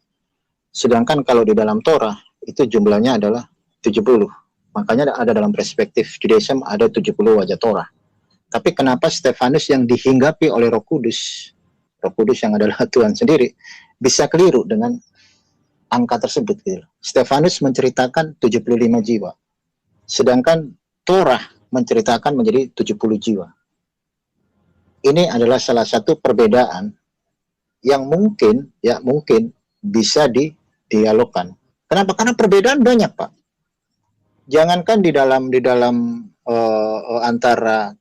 Sedangkan kalau di dalam Torah itu jumlahnya adalah 70. Makanya ada dalam perspektif Judaism ada 70 wajah Torah. Tapi kenapa Stefanus yang dihinggapi oleh Roh Kudus yang adalah Tuhan sendiri, bisa keliru dengan angka tersebut gitu. Stefanus menceritakan 75 jiwa. Sedangkan Torah menceritakan menjadi 70 jiwa. Ini adalah salah satu perbedaan yang mungkin bisa didialogkan. Kenapa? Karena perbedaan banyak, Pak. Jangankan di dalam antara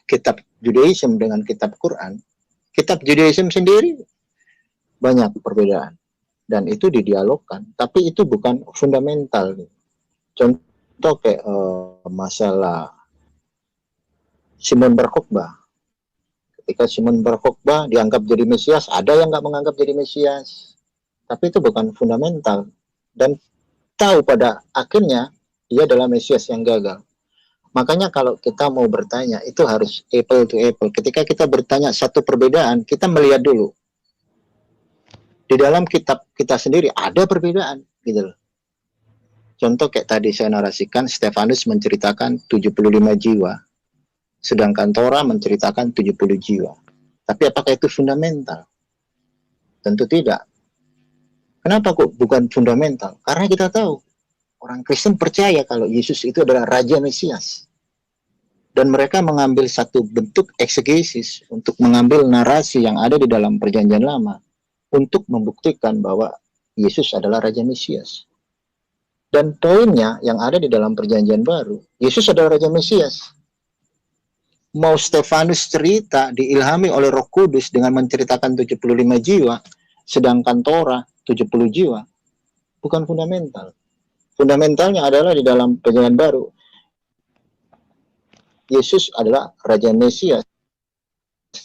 kitab Judaism dengan kitab Quran, kitab Judaism sendiri banyak perbedaan dan itu didialogkan. Tapi itu bukan fundamental. Contoh kayak masalah Simon Bar-Kokhba. Ketika Simon Bar-Kokhba dianggap jadi Mesias, ada yang nggak menganggap jadi Mesias. Tapi itu bukan fundamental. Dan tahu pada akhirnya dia adalah Mesias yang gagal. Makanya kalau kita mau bertanya, itu harus apple to apple. Ketika kita bertanya satu perbedaan, kita melihat dulu. Di dalam kitab kita sendiri ada perbedaan. Gitu loh. Contoh kayak tadi saya narasikan, Stefanus menceritakan 75 jiwa, sedangkan Torah menceritakan 70 jiwa. Tapi apakah itu fundamental? Tentu tidak. Kenapa kok bukan fundamental? Karena kita tahu, orang Kristen percaya kalau Yesus itu adalah Raja Mesias. Dan mereka mengambil satu bentuk eksegesis untuk mengambil narasi yang ada di dalam Perjanjian Lama untuk membuktikan bahwa Yesus adalah Raja Mesias. Dan poinnya yang ada di dalam Perjanjian Baru, Yesus adalah Raja Mesias. Mau Stefanus cerita diilhami oleh Roh Kudus dengan menceritakan 75 jiwa, sedangkan Torah 70 jiwa, bukan fundamental. Fundamentalnya adalah di dalam Perjanjian Baru, Yesus adalah Raja Mesias.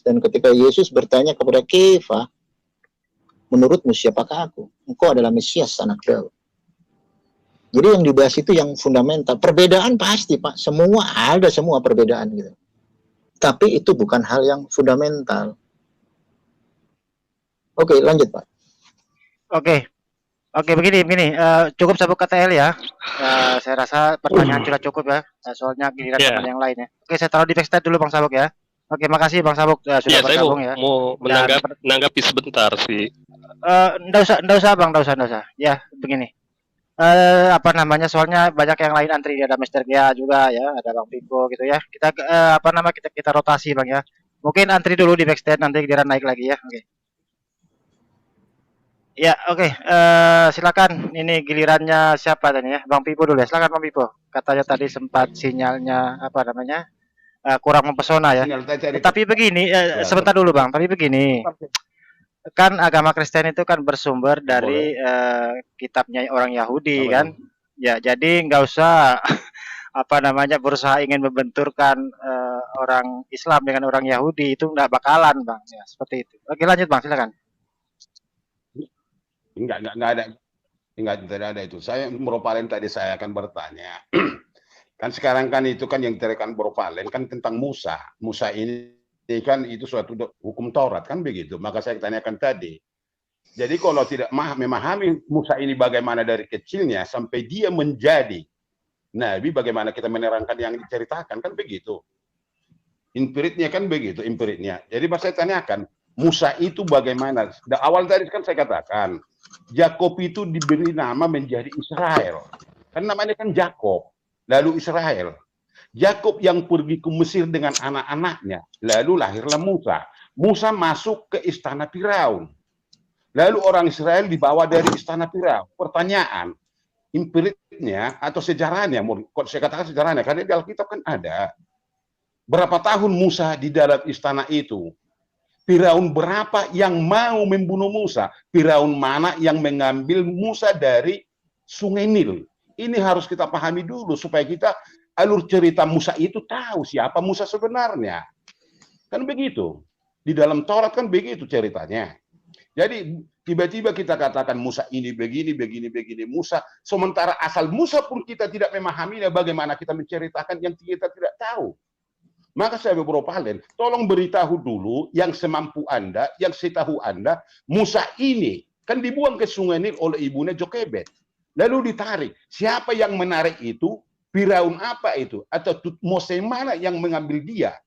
Dan ketika Yesus bertanya kepada Kefa, menurutmu siapakah aku? Engkau adalah Mesias, anak Daud. Jadi yang dibahas itu yang fundamental. Perbedaan pasti, Pak. Semua ada, semua perbedaan gitu. Tapi itu bukan hal yang fundamental. Oke, lanjut, Pak. Oke, begini. Cukup sabuk KTL ya. Saya rasa pertanyaan sudah cukup ya. Soalnya giliran teman yang lain ya. Oke, saya taruh di backstage dulu Bang Sabuk ya. Oke, makasih Bang Sabuk sudah bergabung ya. Saya mau menanggapi sebentar sih. Nggak usah Bang, nggak usah. Ya, begini. Soalnya banyak yang lain antri, ada Mr. Gia juga ya, ada Bang Pipo gitu ya. Kita kita rotasi Bang ya. Mungkin antri dulu di backstage, nanti giliran naik lagi ya. Oke. Ya, oke. Silakan. Ini gilirannya siapa tadi ya? Bang Pipo dulu ya. Silakan Bang Pipo. Katanya tadi sempat sinyalnya kurang mempesona ya. Tapi begini, sebentar dulu Bang. Tapi begini. Kan agama Kristen itu kan bersumber dari kitabnya orang Yahudi kan. Ya, jadi nggak usah berusaha ingin membenturkan orang Islam dengan orang Yahudi, itu nggak bakalan Bang ya, seperti itu. Oke, lanjut Bang, silakan. Tidak ada itu. Saya Bro Valen tadi saya akan bertanya. Kan sekarang kan itu kan yang diterangkan Bro Valen kan tentang Musa. Musa ini kan itu suatu hukum Taurat kan begitu. Maka saya tanyakan tadi. Jadi kalau tidak memahami Musa ini bagaimana dari kecilnya sampai dia menjadi nabi, bagaimana kita menerangkan yang diceritakan kan begitu. Impiritnya kan begitu, impiritnya. Jadi saya tanyakan, Musa itu bagaimana? Awal tadi kan saya katakan, Yakob itu diberi nama menjadi Israel. Kan namanya kan Yakob, lalu Israel. Yakob yang pergi ke Mesir dengan anak-anaknya, lalu lahirlah Musa. Musa masuk ke istana Firaun. Lalu orang Israel dibawa dari istana Firaun. Pertanyaan, impiritnya atau sejarahnya, kalau saya katakan sejarahnya, karena di Alkitab kan ada. Berapa tahun Musa di dalam istana itu? Firaun berapa yang mau membunuh Musa? Firaun mana yang mengambil Musa dari Sungai Nil? Ini harus kita pahami dulu supaya kita alur cerita Musa itu tahu siapa Musa sebenarnya. Kan begitu. Di dalam Taurat kan begitu ceritanya. Jadi tiba-tiba kita katakan Musa ini begini. Musa. Sementara asal Musa pun kita tidak memahaminya, bagaimana kita menceritakan yang kita tidak tahu. Maka saya Bro Valen, tolong beritahu dulu yang semampu Anda, yang setahu Anda, Musa ini kan dibuang ke Sungai Nil oleh ibunya Jokebed. Lalu ditarik. Siapa yang menarik itu? Firaun apa itu? Atau Tutmose mana yang mengambil dia?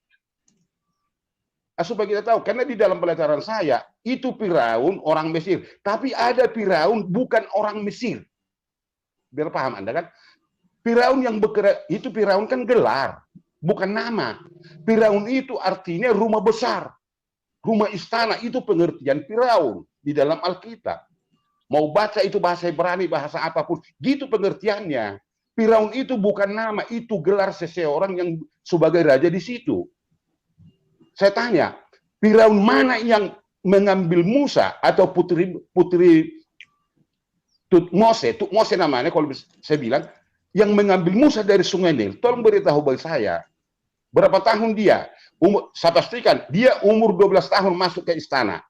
Supaya kita tahu, karena di dalam pelajaran saya, itu Firaun orang Mesir. Tapi ada Firaun bukan orang Mesir. Biar paham Anda kan? Firaun yang bekerja, itu Firaun kan gelar, bukan nama. Firaun itu artinya rumah besar. Rumah istana, itu pengertian Firaun di dalam Alkitab. Mau baca itu bahasa Ibrani, bahasa apapun, gitu pengertiannya. Firaun itu bukan nama, itu gelar seseorang yang sebagai raja di situ. Saya tanya, Firaun mana yang mengambil Musa atau putri Tutmose namanya kalau saya bilang, yang mengambil Musa dari Sungai Nil? Tolong beritahu bagi saya, berapa tahun dia? Saya pastikan dia umur 12 tahun masuk ke istana.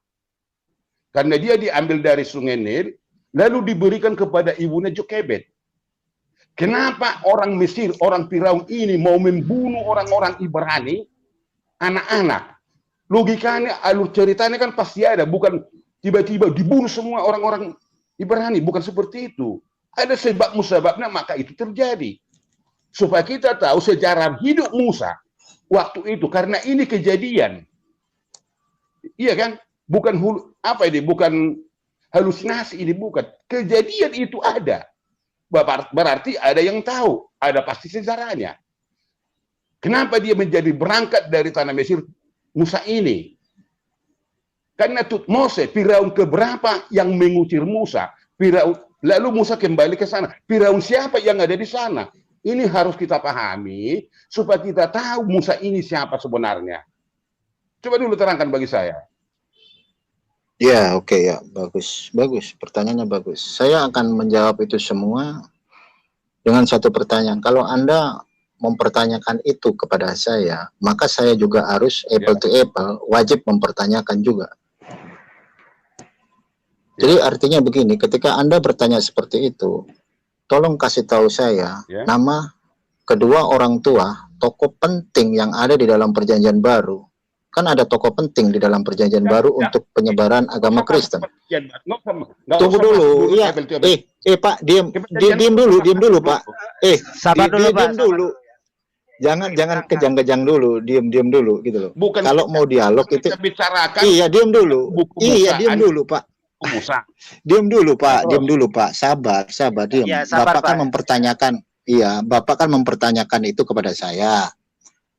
Karena dia diambil dari Sungai Nil, lalu diberikan kepada ibunya Jokebed. Kenapa orang Mesir, orang Firaun ini mau membunuh orang-orang Ibrani, anak-anak? Logikanya, alur ceritanya kan pasti ada, bukan tiba-tiba dibunuh semua orang-orang Ibrani, bukan seperti itu. Ada sebab musababnya, maka itu terjadi. Supaya kita tahu sejarah hidup Musa waktu itu, karena ini kejadian. Iya kan? Bukan bukan halusinasi, ini bukan. Kejadian itu ada. Berarti ada yang tahu, ada pasti sejarahnya. Kenapa dia menjadi berangkat dari tanah Mesir, Musa ini? Karena Tutmose, Firaun keberapa yang mengusir Musa? Firaun, lalu Musa kembali ke sana. Firaun siapa yang ada di sana? Ini harus kita pahami supaya kita tahu Musa ini siapa sebenarnya. Coba dulu terangkan bagi saya. Ya, oke, ya, bagus, bagus. Pertanyaannya bagus. Saya akan menjawab itu semua dengan satu pertanyaan. Kalau Anda mempertanyakan itu kepada saya, maka saya juga harus apple to apple, wajib mempertanyakan juga. Jadi artinya begini, ketika Anda bertanya seperti itu, tolong kasih tahu saya nama kedua orang tua, tokoh penting yang ada di dalam Perjanjian Baru. Kan ada tokoh penting di dalam Perjanjian Baru untuk penyebaran agama Kristen. Tunggu dulu, iya. Pak, diam dulu, Pak. Sabar dulu, Pak. Diam dulu. Jangan kejang-kejang dulu, diam dulu gitu loh. Bukan kalau mau dialog itu bicarakan. Iya, diam dulu. Iya, diam dulu, Pak. Musa. Diam dulu, Pak. Sabar, diam. Ya, sabar, Bapak kan Pak. mempertanyakan, Bapak kan mempertanyakan itu kepada saya.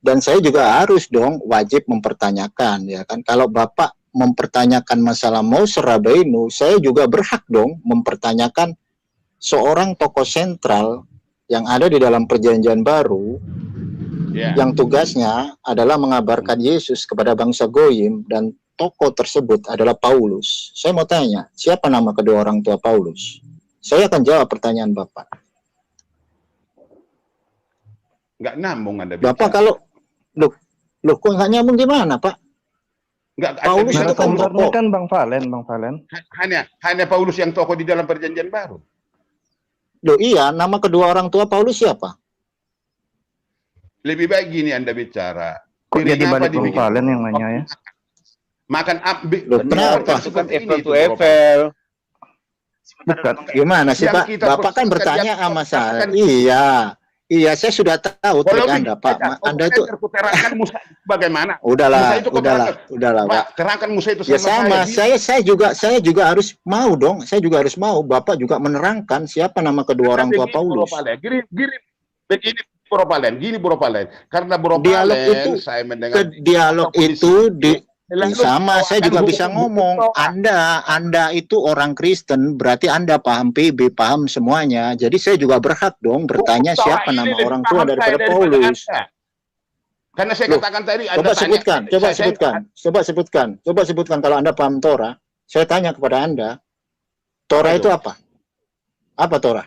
Dan saya juga harus dong wajib mempertanyakan, ya kan. Kalau Bapak mempertanyakan masalah Moses Rabbeinu, saya juga berhak dong mempertanyakan seorang tokoh sentral yang ada di dalam Perjanjian Baru, yang tugasnya adalah mengabarkan Yesus kepada bangsa Goyim, dan tokoh tersebut adalah Paulus. Saya mau tanya, siapa nama kedua orang tua Paulus? Saya akan jawab pertanyaan Bapak. Nggak nyambung Anda bicara. Bapak kalau loh kok nggak nyambung gimana, Pak? Nggak, Paulus itu kan tokoh. Kan Bang Valen. Hanya Paulus yang tokoh di dalam Perjanjian Baru. Loh iya, nama kedua orang tua Paulus siapa? Lebih baik gini Anda bicara. Kok jadi balik Bang Valen yang nanya ya? Makan Loh, kenapa? Bukan apple to apple. Bukan. Gimana sih, Yang Pak? kita Bapak kan proses bertanya kerja- sama saya. kan- Iya, saya sudah tahu trik Anda, Pak. Anda itu terangkan Musa bagaimana? udahlah, Musa itu udahlah, Pak. Terangkan Musa itu Ya sama sama, saya juga harus mau dong. Saya juga harus mau. Bapak juga menerangkan siapa nama kedua orang tua Paulus. Gini Bro Palen. Karena Bro Dialog Palen, itu, saya mendengar dialog itu sama, saya juga bisa hukum ngomong. Anda itu orang Kristen, berarti Anda paham PB, paham semuanya. Jadi saya juga berhak dong bertanya siapa nama orang tua daripada Paulus. Karena saya katakan tadi Coba sebutkan kalau Anda paham Torah. Saya tanya kepada Anda, Torah itu apa? Apa Torah?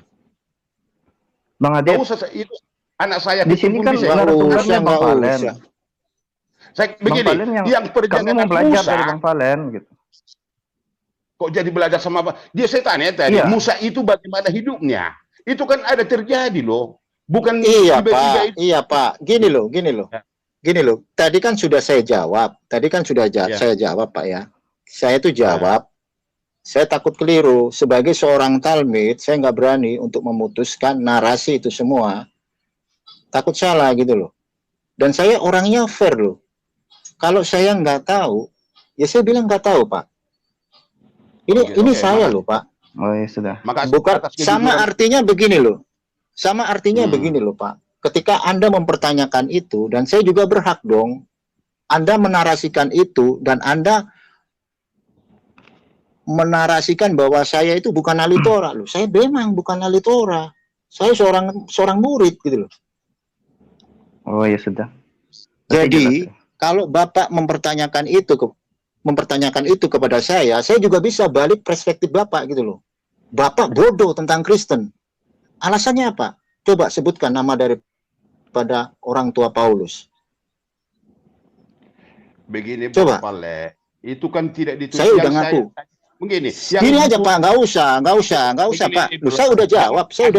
Bang Nggak Adit, usah itu anak saya di sini kan bisa. narasumbernya Bang Valen. Saya Bang begini, Valen yang kami perjalanan mau belajar Musa, dari Bang Valen gitu. kok jadi belajar sama apa? Dia saya tanya tadi, Iya. Musa itu bagaimana hidupnya? Itu kan ada terjadi loh. Bukan Iya tiba-tiba Pak, itu. iya Pak. Gini loh. Tadi kan sudah saya jawab. Saya jawab Pak ya. Saya itu jawab. Saya takut keliru. Sebagai seorang talmid, saya nggak berani untuk memutuskan narasi itu semua. Takut salah gitu loh. Dan saya orangnya fair loh. Kalau saya nggak tahu, ya saya bilang nggak tahu Pak. Ini saya loh Pak. Oh ya sudah. Makasih Bukan atas sama kejujuran. artinya begini loh. Sama artinya begini loh Pak. Ketika Anda mempertanyakan itu, dan saya juga berhak dong, Anda menarasikan itu, dan Anda menarasikan bahwa saya itu bukan ahli Torah loh. Saya memang bukan ahli Torah. Saya seorang murid gitu loh. Oh ya sudah. Jadi kalau Bapak mempertanyakan itu kepada saya juga bisa balik perspektif Bapak gitu loh. Bapak bodoh tentang Kristen. Alasannya apa? Coba sebutkan nama daripada orang tua Paulus. Begini Coba. Bro Palen, itu kan tidak ditulis. Saya udah ngaku. Begini. Gini aja Pak, nggak usah Pak. Begini, Saya udah jawab. Saya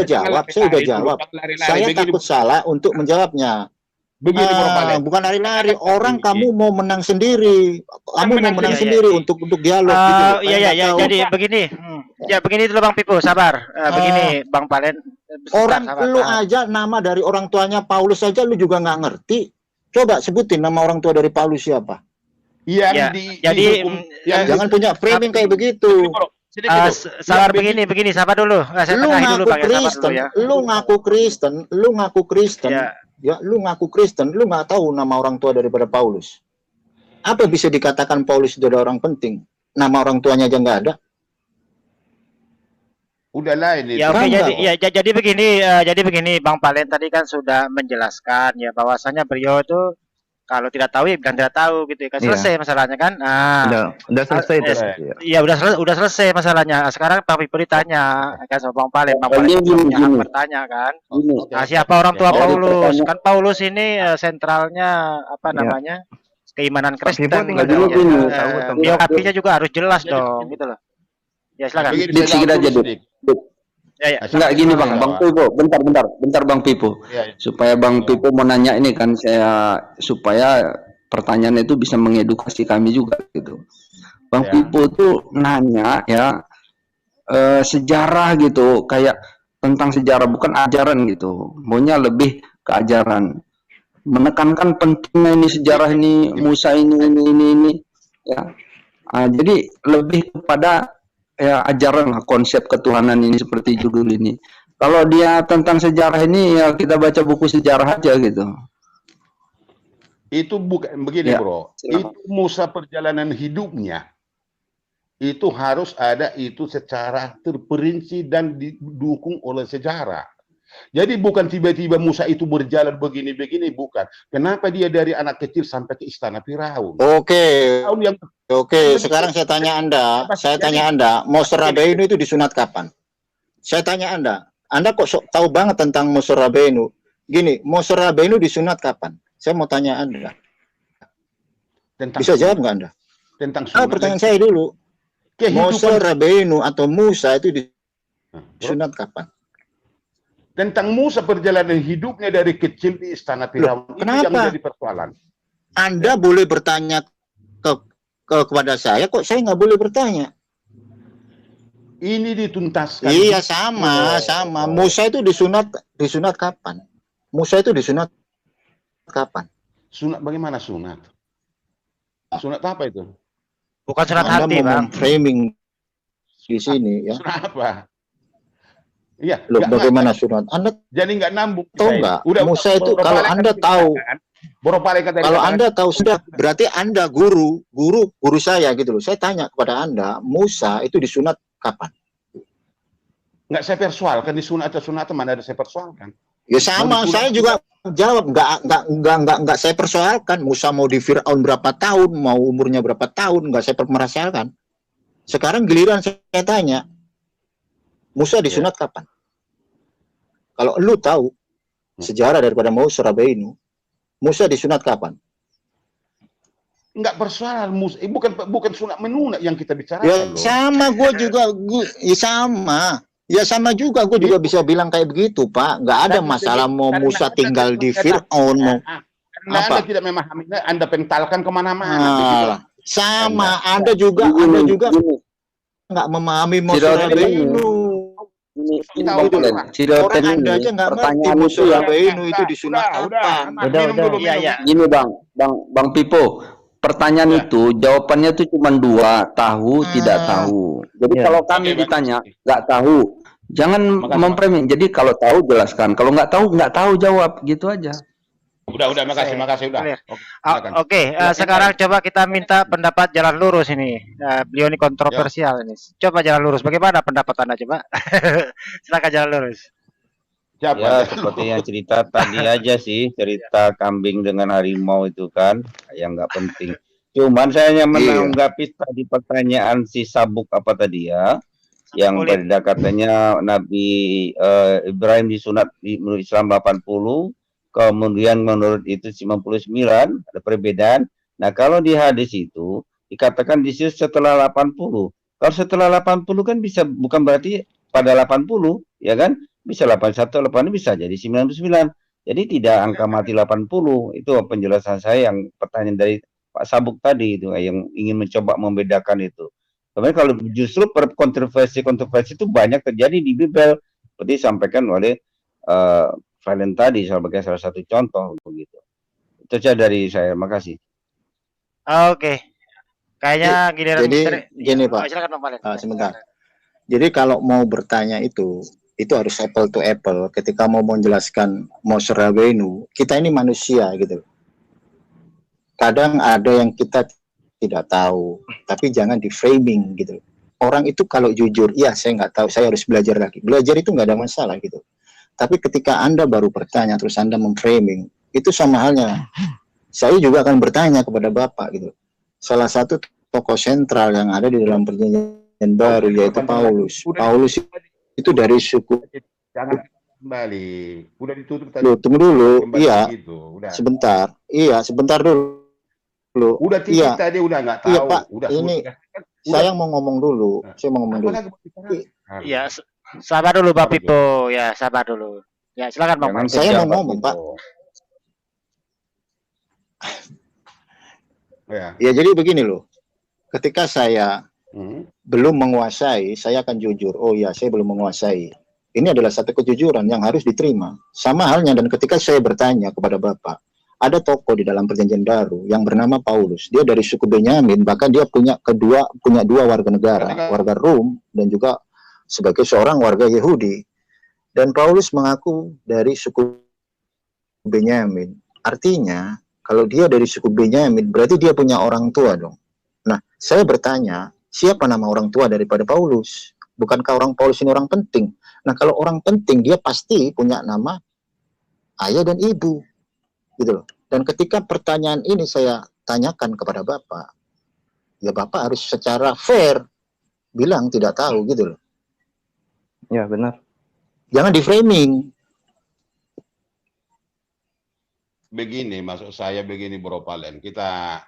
Saya takut salah untuk menjawabnya. Begini Bro Palen. Bukan lari-lari. Orang Ini. kamu mau menang sendiri. Kamu mau menang Iya, sendiri untuk dialog gitu. loh. Iya, Kayak iya, nggak ya, tahu. jadi begini. Ya, begini dulu Bang Pipo, sabar. Begini, Bang Palen. Sebentar, Orang sabar, lu tahan. aja nama dari orang tuanya Paulus saja lu juga nggak ngerti. Coba sebutin nama orang tua dari Paulus siapa? Yang Ya, di jadi, dihukum, yang Jangan punya framing kayak begitu. Sabar begini, sabar dulu. Saya Lu tengahi dulu ngaku Bang, ya, sabar dulu Kristen, ya. lu ngaku Kristen, lu ngaku Kristen. Ya. Ya, lu ngaku Kristen, lu nggak tahu nama orang tua daripada Paulus. Apa bisa dikatakan Paulus itu adalah orang penting? Nama orang tuanya aja nggak ada. udah lain itu. Ya oke, Bangga jadi begini Bang Palen tadi kan sudah menjelaskan ya bahwasanya beliau itu kalau tidak tahu ya bilang tidak tahu gitu ya kan, Iya. selesai masalahnya kan. Udah selesai itu. Iya udah selesai masalahnya. Sekarang Pak Pipo ditanya kan sama Bang Palen. Bang Palen Gini, punya hak gini. bertanya kan. Gini, Nah, siapa orang tua Dari Paulus? pertanyaan- Kan Paulus ini sentralnya apa Iya. namanya? Keimanan Kristen. Pipo tinggal dulu, gitu. gini. tahu atau enggak. Biografinya juga harus jelas dong gitu loh. Ya silakan. Begini, Dik, saya sedikit jawab aja, dulu, Dik. Dik. Ya. Enggak gini Bang Pipo, bentar Bang Pipo. Ya, Supaya Bang Pipo mau nanya ini kan supaya pertanyaan itu bisa mengedukasi kami juga gitu. Bang Ya. Pipo tuh nanya ya sejarah gitu, kayak tentang sejarah bukan ajaran gitu. Maunya lebih ke ajaran. Menekankan pentingnya ini sejarah ini, Musa ini ya. Jadi lebih kepada ya ajaran lah, konsep ketuhanan ini seperti judul ini. Kalau dia tentang sejarah ini ya kita baca buku sejarah aja gitu. Itu bukan begini Ya, Bro. silakan. Itu Musa perjalanan hidupnya. Itu harus ada itu secara terperinci dan didukung oleh sejarah. Jadi bukan tiba-tiba Musa itu berjalan begini-begini, bukan. Kenapa dia dari anak kecil sampai ke istana Firaun? Oke, Firaun yang sekarang saya tanya Anda, Moses Rabeinu itu disunat kapan? Saya tanya Anda kok sok tahu banget tentang Moses Rabeinu? Gini, Moses Rabeinu disunat kapan? Saya mau tanya Anda. tentang Bisa jawab nggak Anda? tentang sunat Pertanyaan dan saya dulu. Moses kehidupan Rabeinu atau Musa itu disunat kapan? tentang Musa perjalanan hidupnya dari kecil di istana Firaun. Itu yang kenapa? jadi persoalan. Anda boleh bertanya kepada saya, kok saya nggak boleh bertanya? Ini dituntaskan. Iya sama. Musa itu disunat kapan? Musa itu disunat kapan? Sunat bagaimana sunat? Sunat apa itu? Bukan sunat Anda hati, mau Bang. framing di sini ya? Sunat apa? Iya. Loh, nggak- bagaimana nggak- sunat? Anda Jadi nggak nambung. tahu kita ini. nggak? Udah, Musa itu Bro kalau Palen Anda kan tahu, dikatakan, Bro Palen kan tadi kalau katakan, Anda tahu sudah, berarti Anda guru saya gitu loh. Saya tanya kepada Anda, Musa itu disunat kapan? nggak saya persoalkan di sunat atau sunat mana ada saya persoalkan. Ya sama, Mau disunat saya juga jawab nggak saya persoalkan. Musa mau di Firaun berapa tahun, mau umurnya berapa tahun, nggak saya permasalahkan. Sekarang giliran saya tanya, Musa disunat kapan? Kalau lu tahu sejarah daripada Moses Rabeinu, Musa disunat kapan? Nggak persoalan Musa, bukan sunat menunat yang kita bicarakan Ya loh. sama, ya sama juga, gue juga bisa bilang kayak begitu, Pak. Nggak ada Tapi masalah mau karena Musa Anda tinggal di tidak- Firaun, mau Karena apa? Anda tidak memahami, Anda pentalkan kemana-mana. Nah, sama. Anda juga nggak memahami Moses Siroten Rabeinu. ini Tahu Bang Palen, Orang Siroten Anda ini aja nggak ngerti pertanyaan itu Moses yang Rabeinu itu disunat kapan. Minum dulu, Iya, minum. iya. gini Bang Pipo, pertanyaan Ya. itu jawabannya tuh cuma dua, tahu tidak tahu. Jadi Ya. kalau kami Oke, ditanya nggak tahu, jangan Makasih, memframing. Jadi kalau tahu jelaskan, kalau nggak tahu jawab, gitu aja. Udah, makasih, udah. Clear. Oke, silakan. Oke, sekarang coba kita minta pendapat jalan lurus ini. Beliau ini kontroversial ini. Coba jalan lurus. Bagaimana pendapat Anda coba? Silakan jalan lurus. Siapa? Ya, seperti yang cerita tadi aja sih, cerita kambing dengan harimau itu kan, yang nggak penting. Cuman saya hanya menanggapi tadi pertanyaan si Sabuk apa tadi ya, yang pada katanya Nabi Ibrahim disunat menurut Islam 80, kemudian menurut itu 99, ada perbedaan. Nah, kalau di hadis itu dikatakan di situ setelah 80. Kalau setelah 80 kan bisa, bukan berarti pada 80, ya kan? Bisa 81, 80 bisa jadi 99. Jadi tidak angka mati 80. Itu penjelasan saya yang pertanyaan dari Pak Sabuk tadi itu yang ingin mencoba membedakan itu. Sebenarnya kalau justru kontroversi itu banyak terjadi di Bible seperti disampaikan oleh Valen tadi sebagai salah satu contoh begitu. Itu saja dari saya. Makasih. Oke. Kayaknya giliran Jadi Mister. gini Pak, Silakan Bang Valen. sebentar. Jadi kalau mau bertanya itu harus apple to apple. Ketika mau menjelaskan Moshe Rabbeinu, kita ini manusia gitu. Kadang ada yang kita tidak tahu, tapi jangan di framing gitu. Orang itu kalau jujur, iya saya nggak tahu, saya harus belajar lagi. Belajar itu nggak ada masalah gitu. Tapi ketika Anda baru bertanya, terus Anda memframing, itu sama halnya. Saya juga akan bertanya kepada Bapak gitu. Salah satu tokoh sentral yang ada di dalam perjanjian baru yaitu Paulus. Paulus itu dari suku. Jangan kembali. Udah ditutup tadi. Loh, tunggu dulu. Iya. Gitu. Udah. Sebentar. Iya, sebentar dulu. Udah iya. tadi udah nggak tahu. Iya, Pak. Udah, ini saya mau ngomong dulu. Saya mau ngomong dulu. Iya, sabar dulu Pak Pipo. Ya, sabar dulu. Ya, silakan Bang. Saya mau ngomong, Pak. Ya, jadi begini loh. Ketika saya belum menguasai, saya akan jujur. Oh ya, saya belum menguasai. Ini adalah satu kejujuran yang harus diterima. Sama halnya dan ketika saya bertanya kepada Bapak, ada tokoh di dalam perjanjian baru yang bernama Paulus. Dia dari suku Benyamin, bahkan dia punya dua warga negara, warga Rom dan juga sebagai seorang warga Yahudi. Dan Paulus mengaku dari suku Benyamin. Artinya, kalau dia dari suku Benyamin, berarti dia punya orang tua dong. Nah, saya bertanya, siapa nama orang tua daripada Paulus? Bukankah orang Paulus ini orang penting? Nah, kalau orang penting, dia pasti punya nama ayah dan ibu. Gitu loh. Dan ketika pertanyaan ini saya tanyakan kepada Bapak, ya Bapak harus secara fair bilang tidak tahu gitu loh. Ya, benar. Jangan di framing. Begini, maksud saya begini Bro Valen, kita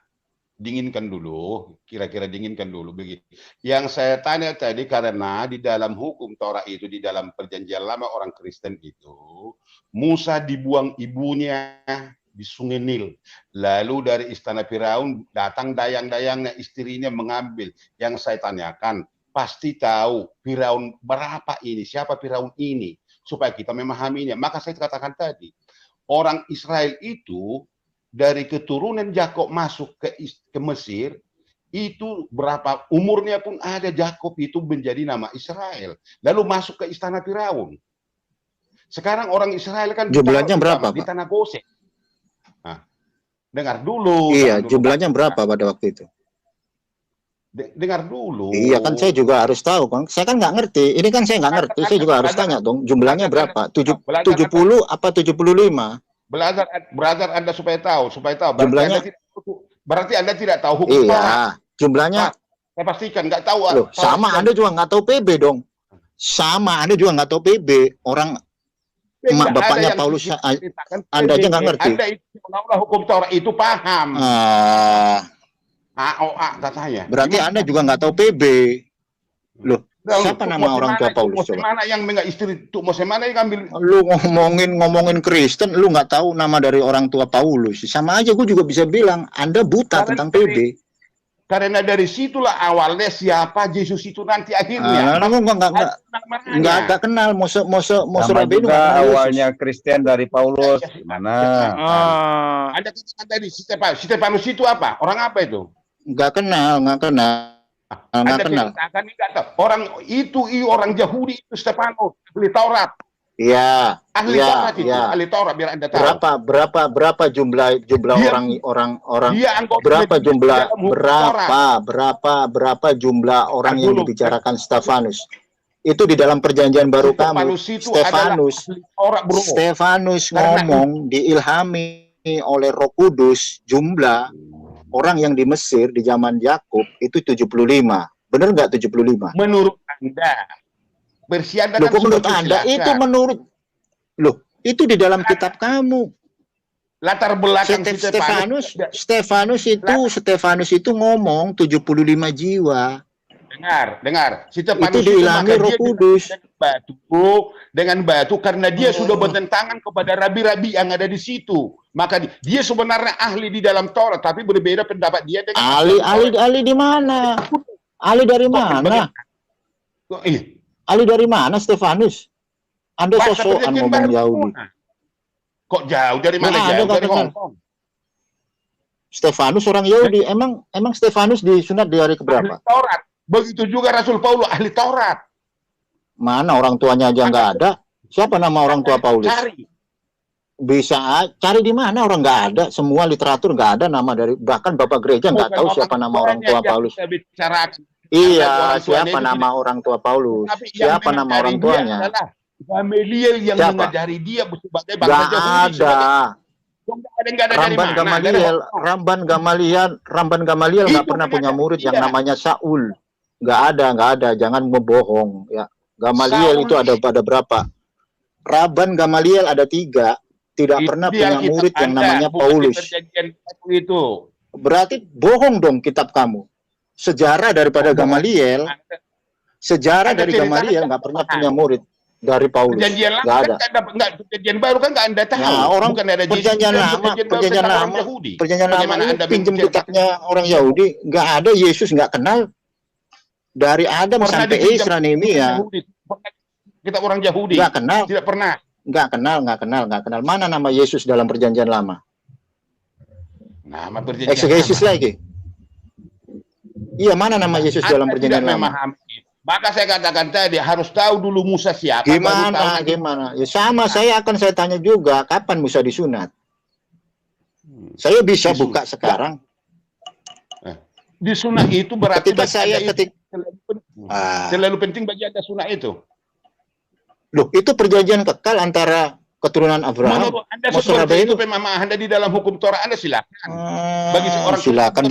dinginkan dulu, kira-kira dinginkan dulu begini. Yang saya tanya tadi karena di dalam hukum Taurat itu, di dalam perjanjian lama orang Kristen itu, Musa dibuang ibunya di Sungai Nil. Lalu dari istana Firaun datang dayang-dayangnya, istrinya mengambil. Yang saya tanyakan, pasti tahu Firaun berapa ini, siapa Firaun ini, supaya kita memahaminya. Maka saya katakan tadi, orang Israel itu dari keturunan Yakub masuk ke Mesir, itu berapa umurnya pun ada, Yakub itu menjadi nama Israel. Lalu masuk ke istana Firaun. Sekarang orang Israel kan jumlahnya berapa, di Pak? tanah Goshen. Nah, dengar dulu. Iya, jumlahnya berapa pada waktu itu? Dengar dulu. Iya kan saya juga harus tahu kan. Saya kan nggak ngerti. Ini kan saya nggak ngerti. Saya juga harus tanya dong. Jumlahnya berapa? 70 apa 75? Belajar Anda supaya tahu. Jumlahnya. Berarti Anda tidak tahu hukum. Iya. Jumlahnya. Saya pastikan nggak tahu. Loh, sama Anda juga nggak tahu PB dong. Sama Anda juga nggak tahu PB. Orang emak bapaknya Paulus, Anda aja nggak ngerti. Anda itu hukum Taurat itu paham. AOA katanya. Berarti Anda juga nggak tahu PB. Loh, siapa nama orang tua Paulus? Mose mana yang menggak istri itu? Mose mana yang ambil? Lu ngomongin Kristen, lu nggak tahu nama dari orang tua Paulus. Sama aja gue juga bisa bilang Anda buta tentang PB. Karena dari situlah awalnya siapa Yesus itu nanti akhirnya. Nggak kenal Mose Rabbeinu. Awalnya Kristen dari Paulus. Gimana? Ada katakan tadi Stefanus itu apa? Orang apa itu? Nggak kenal. Orang itu orang Yahudi itu Stefanus, ahli Taurat. Iya. Ahli Taurat itu, ahli Taurat biar Anda tahu. Berapa jumlah orang berapa jumlah orang yang dibicarakan Stefanus? Itu di dalam perjanjian baru kamu. Stefanus ngomong diilhami oleh Roh Kudus, jumlah orang yang di Mesir di zaman Yakub itu 75. Benar nggak 75? Menurut Anda. Versi Anda kan menurut Anda itu menurut itu di dalam kitab kamu. Latar belakang Stefanus itu ngomong 75 jiwa. Dengar. Itu diilhami Roh Kudus. batu karena dia sudah bertentangan kepada rabi-rabi yang ada di situ. Maka dia sebenarnya ahli di dalam Taurat, tapi berbeda pendapat dia dengan ahli di mana? Ahli dari mana? Ahli dari mana, Stefanus? Anda sosokan ngomong Yahudi. Kok jauh dari mana? Jauh dari Hongkong. Stefanus orang Yahudi. Emang Stefanus disunat di hari keberapa? Ahli Taurat. Begitu juga Rasul Paulus ahli Taurat. Mana orang tuanya aja nggak ada? Siapa nama orang tua Paulus? Cari. Bisa cari di mana, orang nggak ada. Semua literatur nggak ada nama dari, bahkan Bapak Gereja nggak tahu siapa nama orang tua Paulus. Iya, siapa nama orang tua Paulus? Siapa nama orang tuanya? Gamaliel yang mengajari dia sebagai bangsa Yahudi. Nggak ada. Ramban Gamaliel nggak pernah punya murid yang namanya Saul. Nggak ada. Jangan membohong ya. Gamaliel itu ada berapa? Ramban Gamaliel ada 3. Tidak pernah punya murid yang namanya Paulus. Berarti bohong dong kitab kamu. Sejarah daripada Gamaliel, sejarah dari Gamaliel nggak pernah punya murid dari Paulus. Perjanjian lama nggak ada. Perjanjian baru kan nggak Anda tahu. Nah, orang bukan ada perjanjian lama itu pinjam kitabnya orang Yahudi. Nggak ada, Yesus nggak kenal. Dari Adam sampai Isra Nehemia. Kita orang Yahudi. Nggak kenal. Tidak pernah. Nggak kenal. Mana nama Yesus dalam perjanjian lama? Nama perjanjian Eksegesis lagi. Iya, mana nama Yesus dalam perjanjian lama? Maka saya katakan tadi harus tahu dulu Musa siapa. Gimana? Ya sama, saya tanya juga kapan Musa disunat. Saya bisa buka sekarang. Disunat itu berarti selalu penting bagi Anda sunat itu. Loh, itu perjanjian kekal antara keturunan Abraham. Menurut Anda seperti itu memang Anda di dalam hukum Torah Anda silakan. Bagi seorang silakan.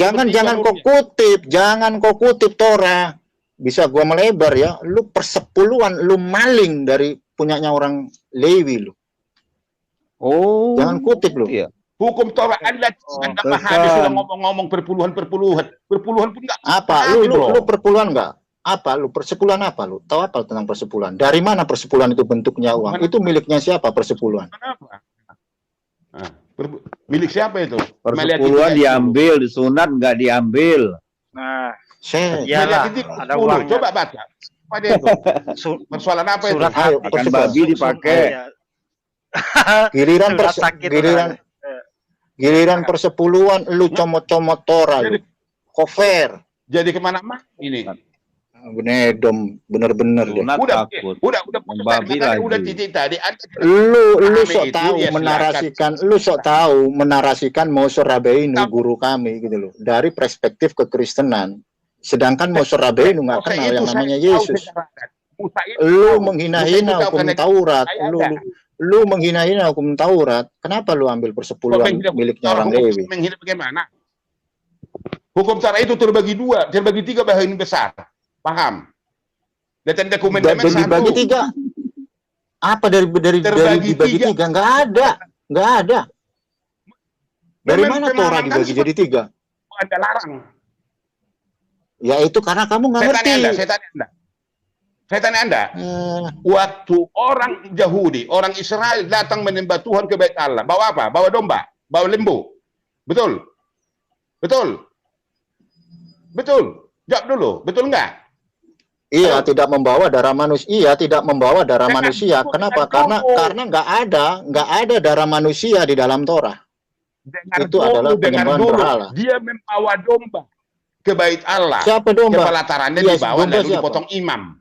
Jangan kau kutip Torah. Bisa gua melebar ya. Lu persepuluhan, lu maling dari punyanya orang Lewi lu. Oh. Jangan kutip lu. Iya. Hukum Torah Anda pahami sudah ngomong perpuluhan pun enggak. Apa? Lu perpuluhan enggak? Apa lu persepuluhan apa lu? Tahu apa tentang persepuluhan? Dari mana persepuluhan itu bentuknya uang? Itu miliknya siapa persepuluhan? Kenapa? Milik siapa itu? Persepuluhan diambil, disunat enggak diambil. Nah, ada uang. Coba baca. Apa dia itu? Persoalan apa itu? Akan babi dipakai. Giliran persepuluhan lu comot-comot Torah lu. Cover. Jadi kemana-mana ini? Bener-bener deh. Udah titik tadi. Lu sok tahu menarasikan Moshe Rabbeinu guru kami gitu loh, dari perspektif kekristenan. Sedangkan Moshe Rabbeinu nggak kenal yang namanya Yesus. Lu menghina-hina hukum Taurat. Lu menghina-hina hukum Taurat. Kenapa lu ambil persepuluhan miliknya orang Lewi? Menghina bagaimana? Hukum Taurat itu terbagi 2, terbagi 3 bagian besar. Paham? Dan dokumen dibagi 3. Apa dari dibagi 3? Nggak ada. Dari mana Torah dibagi jadi 3? Anda larang. Ya itu karena kamu nggak ngerti. Saya tanya Anda. Waktu orang Yahudi, orang Israel datang menyembah Tuhan ke Bait Allah, bawa apa? Bawa domba, bawa lembu. Betul? Jawab dulu, betul nggak? Iya, tidak membawa darah manusia. Kenapa? Karena nggak ada darah manusia di dalam Torah. Itu adalah penyembahan berhala. Dia membawa domba ke Bait Allah. Siapa domba? Kepelatarannya dibawa lalu dipotong imam.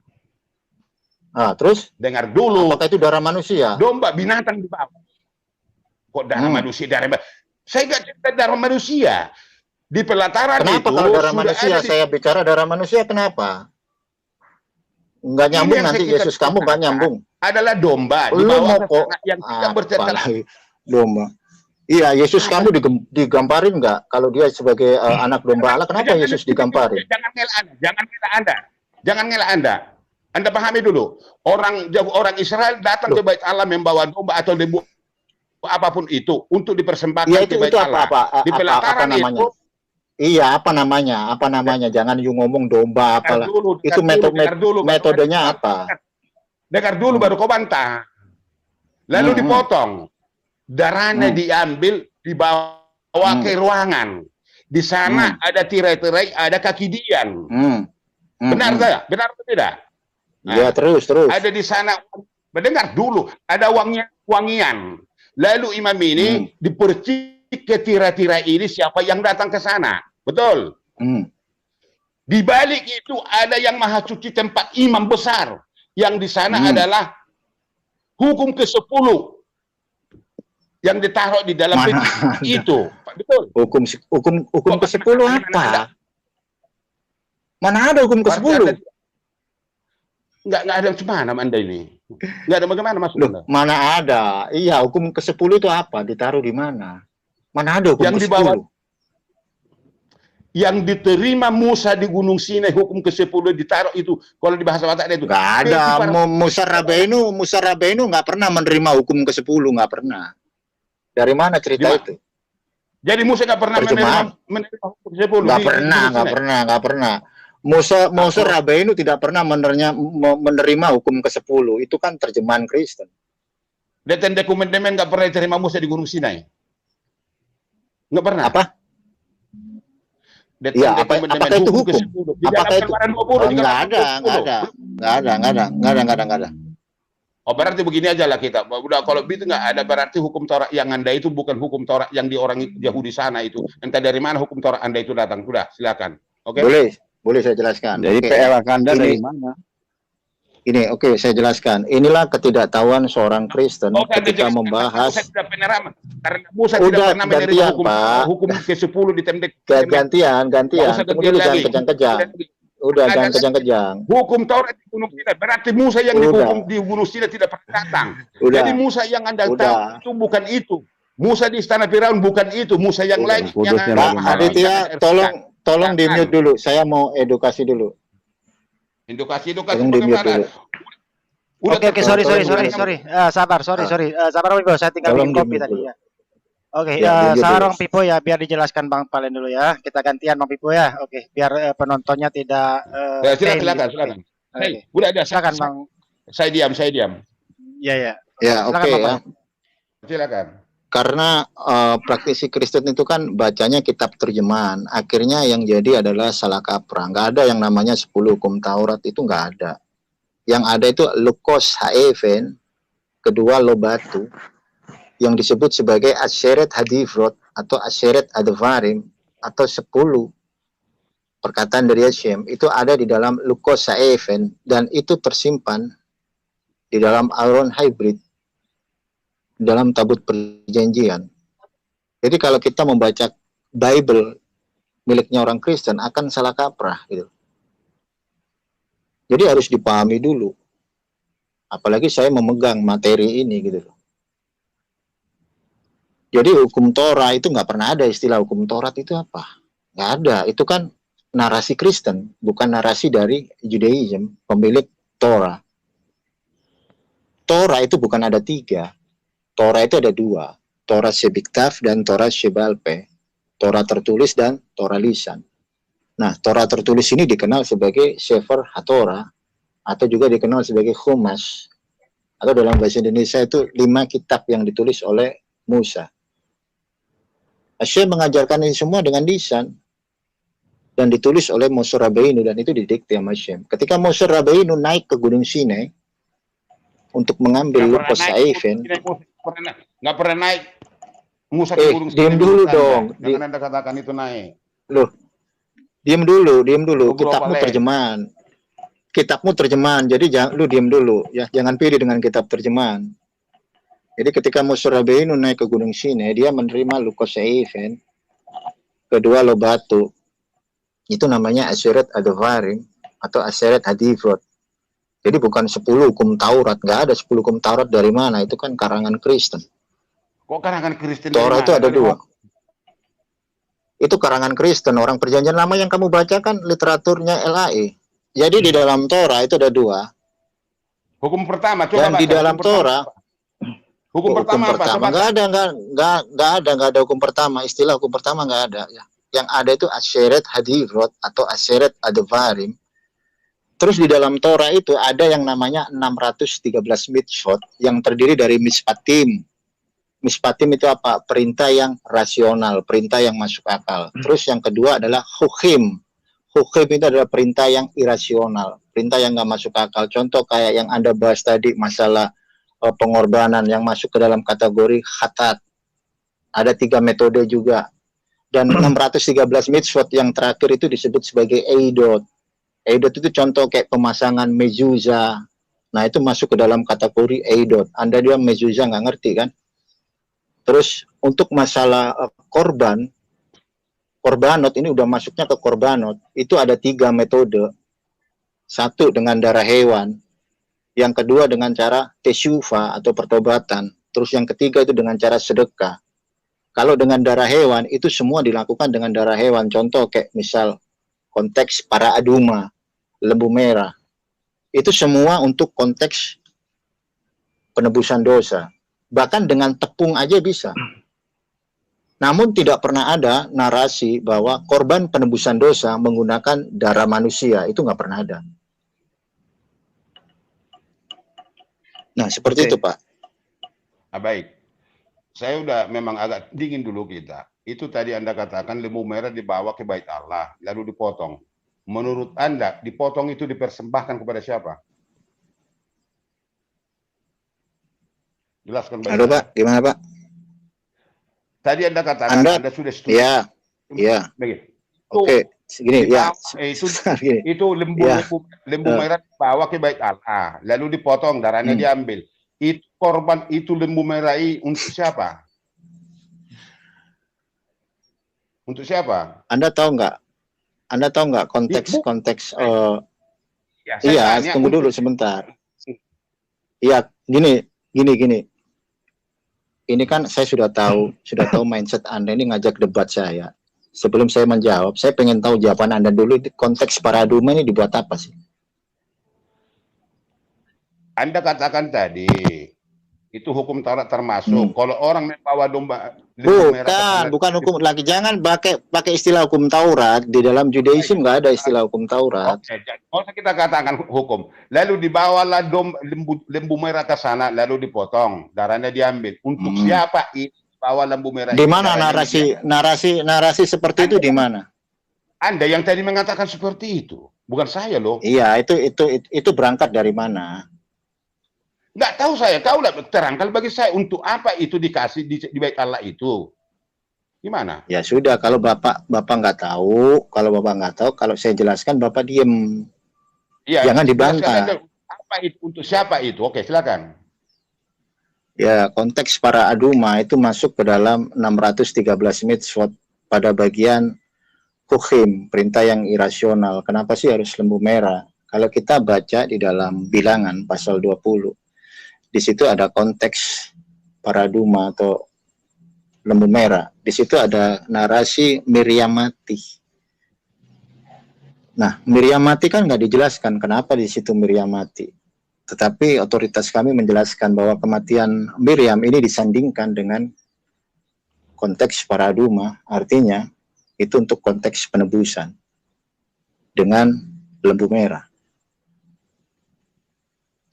Terus? Dengar dulu. Apakah itu darah manusia? Domba binatang dibawa. Kok darah manusia? Saya nggak cerita darah manusia. Di pelataran kenapa itu. Kalau darah manusia? Saya bicara darah manusia. Kenapa? Nggak nyambung nanti Yesus kamu nggak nyambung. Adalah domba. Yang tidak bercakap. Domba. Iya, Yesus kamu digamparin nggak? Kalau dia sebagai anak domba Allah, kenapa Yesus digamparin? Jangan ngelak Anda. Anda pahami dulu. Orang Israel datang ke Bait Allah membawa domba atau lembu apapun itu untuk dipersembahkan ke Bait Allah. Di pelataran itu. Iya, apa namanya? Jangan you ngomong domba apalah. Itu metodenya apa? Dengar dulu baru kau bantah. Lalu dipotong. Darahnya diambil, dibawa ke ruangan. Di sana ada tirai-tirai, ada kaki Dian. Benar tidak? Benar atau tidak? Ya, terus. Ada di sana, mendengar dulu, ada wangian. Lalu imam ini dipercik ke tirai-tirai ini siapa yang datang ke sana. Betul? Di balik itu ada yang maha suci tempat imam besar. Yang di sana adalah hukum ke-10 yang ditaruh di dalam peti itu. Betul? Hukum ke-10 apa? Mana ada hukum ke-10? Enggak ada gimana Anda ini? Enggak ada bagaimana maksudnya? Mana ada? Iya, hukum ke-10 itu apa? Ditaruh di mana? Mana ada hukum yang ke-10? Dibawa, yang diterima Musa di Gunung Sinai, hukum ke-10 ditaruh itu. Kalau di bahasa Batak itu. Enggak ada. Musa Rabbeinu enggak pernah menerima hukum ke-10, enggak pernah. Dari mana cerita itu? Jadi Musa enggak pernah menerima hukum ke-10? Enggak pernah. Musa Rabbeinu tidak pernah menerima hukum ke-10. Itu kan terjemahan Kristen. Dan dokumen enggak pernah diterima Musa di Gunung Sinai. Enggak pernah. Apa? Ya, apakah itu hukum? Apakah itu? Enggak ada. Oh, berarti begini aja lah kita. Udah kalau begitu nggak ada, berarti hukum Taurat yang Anda itu bukan hukum Taurat yang di orang Yahudi sana itu. Entah dari mana hukum Taurat Anda itu datang. Sudah, silakan. Oke. Boleh saya jelaskan. Jadi PLK Anda dari mana? Ini saya jelaskan. Inilah ketidaktahuan seorang Kristen ketika membahas. Musa tidak pernah, karena Musa tidak pernah menerima hukum ke-10 di tempat. Gantian. Tunggu dulu, jangan kejang-kejang. Udah, jangan kejang-kejang. Hukum Taurat di Gunung Sinai, berarti Musa yang dihukum di Gunung Sinai tidak pernah datang. Jadi Musa yang Anda tahu itu bukan itu. Musa di istana Firaun bukan itu. Musa yang lain. Pak Aditya, tolong di-mute dulu. Saya mau edukasi dulu. Edukasi bagaimana? Oke, sorry. Sabar, Bang. Saya tinggal bikin kopi tadi ya. Oke, Sarong Pipo ya, biar dijelaskan Bang Palen dulu ya. Kita gantian Bang Pipo ya. Oke, biar penontonnya tidak silakan. Hei, udah ada. Silakan Bang. Saya diam. Ya. Ya, oke ya. Silakan. Karena praktisi Kristen itu kan bacanya kitab terjemahan. Akhirnya yang jadi adalah salah kaprah. Nggak ada yang namanya 10 hukum Taurat, itu nggak ada. Yang ada itu Lukos Haeven, kedua Lobatu, yang disebut sebagai Asyeret Hadifrot atau Asyeret Advarim atau 10 perkataan dari Hashem. Itu ada di dalam Lukos Haeven dan itu tersimpan di dalam Aaron Hybrid, dalam tabut perjanjian. Jadi kalau kita membaca Bible miliknya orang Kristen akan salah kaprah gitu. Jadi harus dipahami dulu. Apalagi saya memegang materi ini gitu. Jadi hukum Torah itu nggak pernah ada istilah hukum Taurat itu apa? Nggak ada. Itu kan narasi Kristen, bukan narasi dari Judaism, pemilik Torah. Torah itu bukan ada 3. Torah itu ada 2, Torah Shebiktaf dan Torah Shebalpe, Torah tertulis dan Torah lisan. Nah, Torah tertulis ini dikenal sebagai Sefer HaTorah atau juga dikenal sebagai Chumash, atau dalam bahasa Indonesia itu 5 kitab yang ditulis oleh Musa. Hashem mengajarkan ini semua dengan lisan dan ditulis oleh Moshe Rabbeinu dan itu didikte sama Hashem. Ketika Moshe Rabbeinu naik ke Gunung Sinai untuk mengambil Lukos Haeven, nggak pernah naik Musa ke Gunung Sinai. Diam dulu dong. Jangan Anda katakan itu naik. Loh, diam dulu. Kitabmu terjemahan. Jadi lu diam dulu ya. Jangan pilih dengan kitab terjemahan. Jadi ketika Moshe Rabbeinu naik ke Gunung Sinai, dia menerima Lukos Haeven, kedua Lobatu. Itu namanya Asyeret Advarim atau Asyeret Hadifrot. Jadi bukan 10 hukum Taurat, nggak ada 10 hukum Taurat dari mana? Itu kan karangan Kristen. Kok karangan Kristen? Torah itu ada 2. Itu karangan Kristen, orang Perjanjian Lama yang kamu bacakan literaturnya LAE. Jadi di dalam Torah itu ada 2. Hukum pertama, coba dan di dalam Torah hukum pertama apa? Nggak ada hukum pertama. Istilah hukum pertama nggak ada. Ya. Yang ada itu Asyeret Hadifrot atau Asyeret Advarim. Terus di dalam Torah itu ada yang namanya 613 mitzvot yang terdiri dari mispatim. Mispatim itu apa? Perintah yang rasional, perintah yang masuk akal. Terus yang kedua adalah hukim. Hukim itu adalah perintah yang irasional, perintah yang nggak masuk akal. Contoh kayak yang Anda bahas tadi, masalah pengorbanan yang masuk ke dalam kategori khatat. Ada 3 metode juga. Dan 613 mitzvot yang terakhir itu disebut sebagai eidot. Eidot itu contoh kayak pemasangan mezuzah. Nah, itu masuk ke dalam kategori eidot. Anda dia mezuzah nggak ngerti kan? Terus untuk masalah korbanot ini udah masuknya ke korbanot. Itu ada 3 metode. Satu dengan darah hewan. Yang kedua dengan cara tesyufa atau pertobatan. Terus yang ketiga itu dengan cara sedekah. Kalau dengan darah hewan, itu semua dilakukan dengan darah hewan. Contoh kayak misal konteks para aduma, lembu merah. Itu semua untuk konteks penebusan dosa. Bahkan dengan tepung aja bisa. Namun tidak pernah ada narasi bahwa korban penebusan dosa menggunakan darah manusia. Itu nggak pernah ada. Nah, seperti itu, Pak. Baik. Saya udah memang agak dingin dulu kita. Itu tadi Anda katakan lembu merah dibawa ke bait Allah, lalu dipotong. Menurut Anda, dipotong itu dipersembahkan kepada siapa? Jelaskan baik. Halo, Pak. Gimana, Pak? Tadi Anda katakan Anda sudah setuju. Iya. Iya. Oke, segini ya. Itu lembu merah dibawa ke bait Allah, lalu dipotong, darahnya diambil. Itu korban itu lembu merah untuk siapa? Untuk siapa? Anda tahu nggak konteks iya, tunggu dulu sebentar. Iya, gini. Ini kan saya sudah tahu mindset Anda ini ngajak debat saya. Sebelum saya menjawab, saya pengen tahu jawaban Anda dulu. Konteks paraduma ini dibuat apa sih? Anda katakan tadi itu hukum Taurat termasuk. Kalau orang membawa domba bukan hukum lagi. Jangan pakai istilah hukum Taurat. Di dalam Judaism nggak ada istilah hukum Taurat. Kalau kita katakan hukum, lalu dibawalah lembu merah ke sana, lalu dipotong, darahnya diambil. Untuk siapa itu bawa lembu merah? Di mana narasi seperti itu di mana? Anda yang tadi mengatakan seperti itu, bukan saya loh. Iya, itu berangkat dari mana? Nggak tahu saya, kau lah terangkan bagi saya untuk apa itu dikasih di bait Allah itu. Gimana? Ya sudah, kalau Bapak nggak tahu, kalau saya jelaskan Bapak diem. Ya, jangan dibantah. Apa itu untuk siapa itu? Oke, silakan. Ya, konteks para aduma itu masuk ke dalam 613 mitzvot pada bagian hukim, perintah yang irasional. Kenapa sih harus lembu merah? Kalau kita baca di dalam Bilangan pasal 20, di situ ada konteks paraduma atau lembu merah. Di situ ada narasi Miriam mati. Nah, Miriam mati kan nggak dijelaskan kenapa di situ Miriam mati. Tetapi otoritas kami menjelaskan bahwa kematian Miriam ini disandingkan dengan konteks paraduma. Artinya, itu untuk konteks penebusan dengan lembu merah.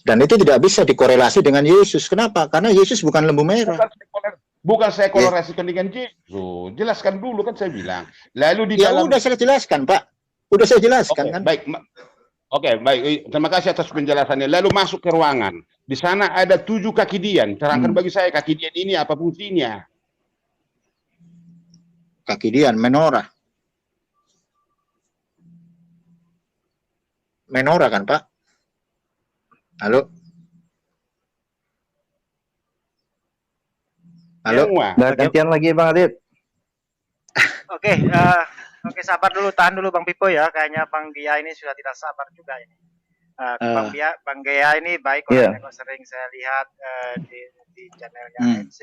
Dan itu tidak bisa dikorelasi dengan Yesus. Kenapa? Karena Yesus bukan lembu merah. Bukan saya korelasikan dengan Yesus. Jelaskan dulu kan saya bilang. Lalu di dalam... udah saya jelaskan, Pak. Udah saya jelaskan kan. Baik. Baik. Terima kasih atas penjelasannya. Lalu masuk ke ruangan. Di sana ada 7 kaki dian. Terangkan bagi saya kaki dian ini apa fungsinya? Kaki dian, menorah. Menorah kan, Pak? Halo? Udah gantian lagi Bang Adit. Oke, sabar dulu, tahan dulu Bang Pipo ya. Kayaknya Bang Gia ini sudah tidak sabar juga ini. Bang Gia ini baik orangnya, kok sering saya lihat di channelnya MC,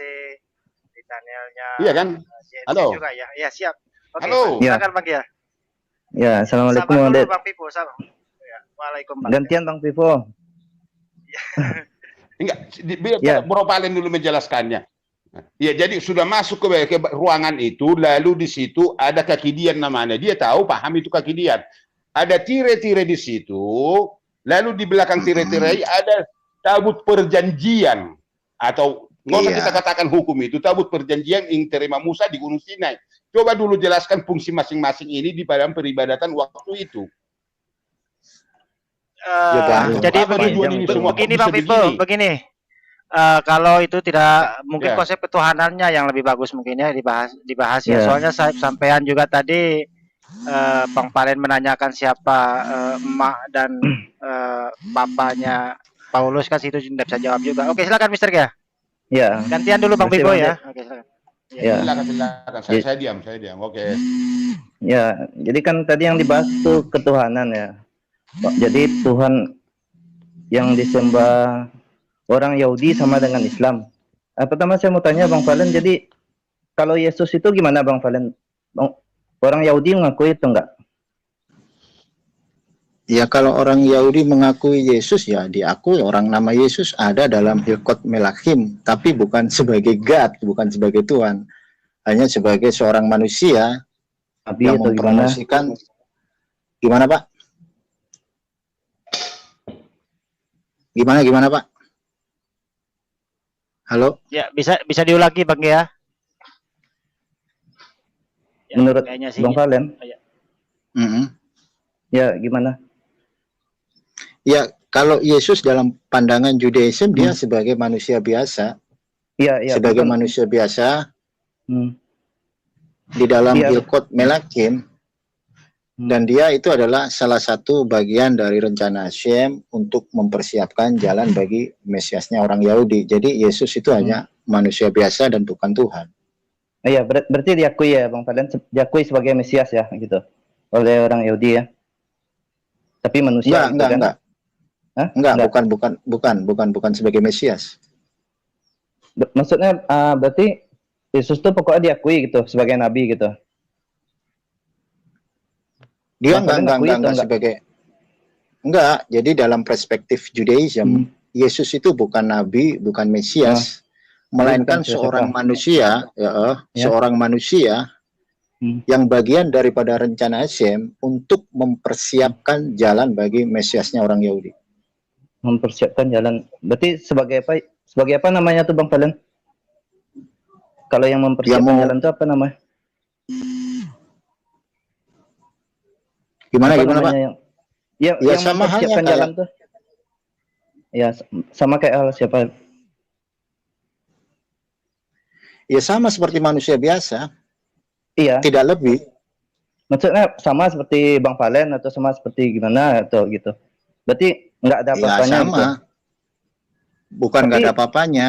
di channelnya Halo. juga ya. Ya, siap. Oke, halo. Silakan Bang Gia. Ya, assalamualaikum Bang Adit. Bang Pipo, sabar. Ya, waalaikumsalam. Gantian Bang Pipo. Enggak, Bro Palen dulu menjelaskannya. Ya, jadi sudah masuk ke ruangan itu, lalu di situ ada kaki dian namanya. Dia tahu, paham itu kaki dian. ada tire-tire di situ, lalu di belakang tire-tire ada tabut perjanjian, atau nggak usah kita katakan hukum itu, tabut perjanjian yang diterima Musa di Gunung Sinai. Coba dulu jelaskan fungsi masing-masing ini di dalam peribadatan waktu itu. Jadi begini Bang Pipo, begini. Kalau itu tidak mungkin konsep ketuhanannya yang lebih bagus mungkin ya dibahas ya. Soalnya saya sampaian juga tadi Bang Palen menanyakan siapa emak dan bapaknya Paulus, kan situ tidak bisa jawab juga. Oke, silakan Mister ya. Ya. Gantian dulu Bang Pipo ya. Oke, silakan. Ya. Silakan. Saya diam. Oke. Ya, jadi kan tadi yang dibahas itu ketuhanan ya. Jadi Tuhan yang disembah orang Yahudi sama dengan Islam. Pertama saya mau tanya Bang Valen, jadi kalau Yesus itu gimana Bang Valen? Orang Yahudi mengakui itu enggak? Ya kalau orang Yahudi mengakui Yesus ya diakui, orang nama Yesus ada dalam Hilkot Melachim, tapi bukan sebagai God, bukan sebagai Tuhan, hanya sebagai seorang manusia yang mempromosikan. Gimana Pak? Gimana Pak? Halo? Ya, bisa diulangi Bang ya. Menurut sih, Bang Valen? Ya, gimana? Ya, kalau Yesus dalam pandangan Judaism dia sebagai manusia biasa. Iya, sebagai manusia biasa. Di dalam Hilkot Melachim, dan dia itu adalah salah satu bagian dari rencana Hashem untuk mempersiapkan jalan bagi Mesiasnya orang Yahudi. Jadi Yesus itu hanya manusia biasa dan bukan Tuhan. Iya, berarti diakui ya Bang Valen, diakui sebagai Mesias ya gitu oleh orang Yahudi ya. Tapi manusia enggak. Bukan sebagai Mesias. Maksudnya berarti Yesus tuh pokoknya diakui gitu sebagai nabi gitu. Dia enggak sebagai jadi dalam perspektif Judaism Yesus itu bukan nabi, bukan Mesias, melainkan seorang manusia, seorang manusia yang bagian daripada rencana Hashem untuk mempersiapkan jalan bagi Mesiasnya orang Yahudi. Mempersiapkan jalan. Berarti sebagai apa? Sebagai apa namanya tuh Bang Valen? Kalau yang mempersiapkan jalan itu apa namanya? Gimana Pak? Yang sama mempersiapkan jalan tuh. Ya, sama kayak siapa? Ya sama seperti manusia biasa. Iya. Tidak lebih. Maksudnya sama seperti Bang Valen atau sama seperti gimana atau gitu. Berarti nggak ada apa-apanya sama. gitu. Bukan nggak ada apa-apanya.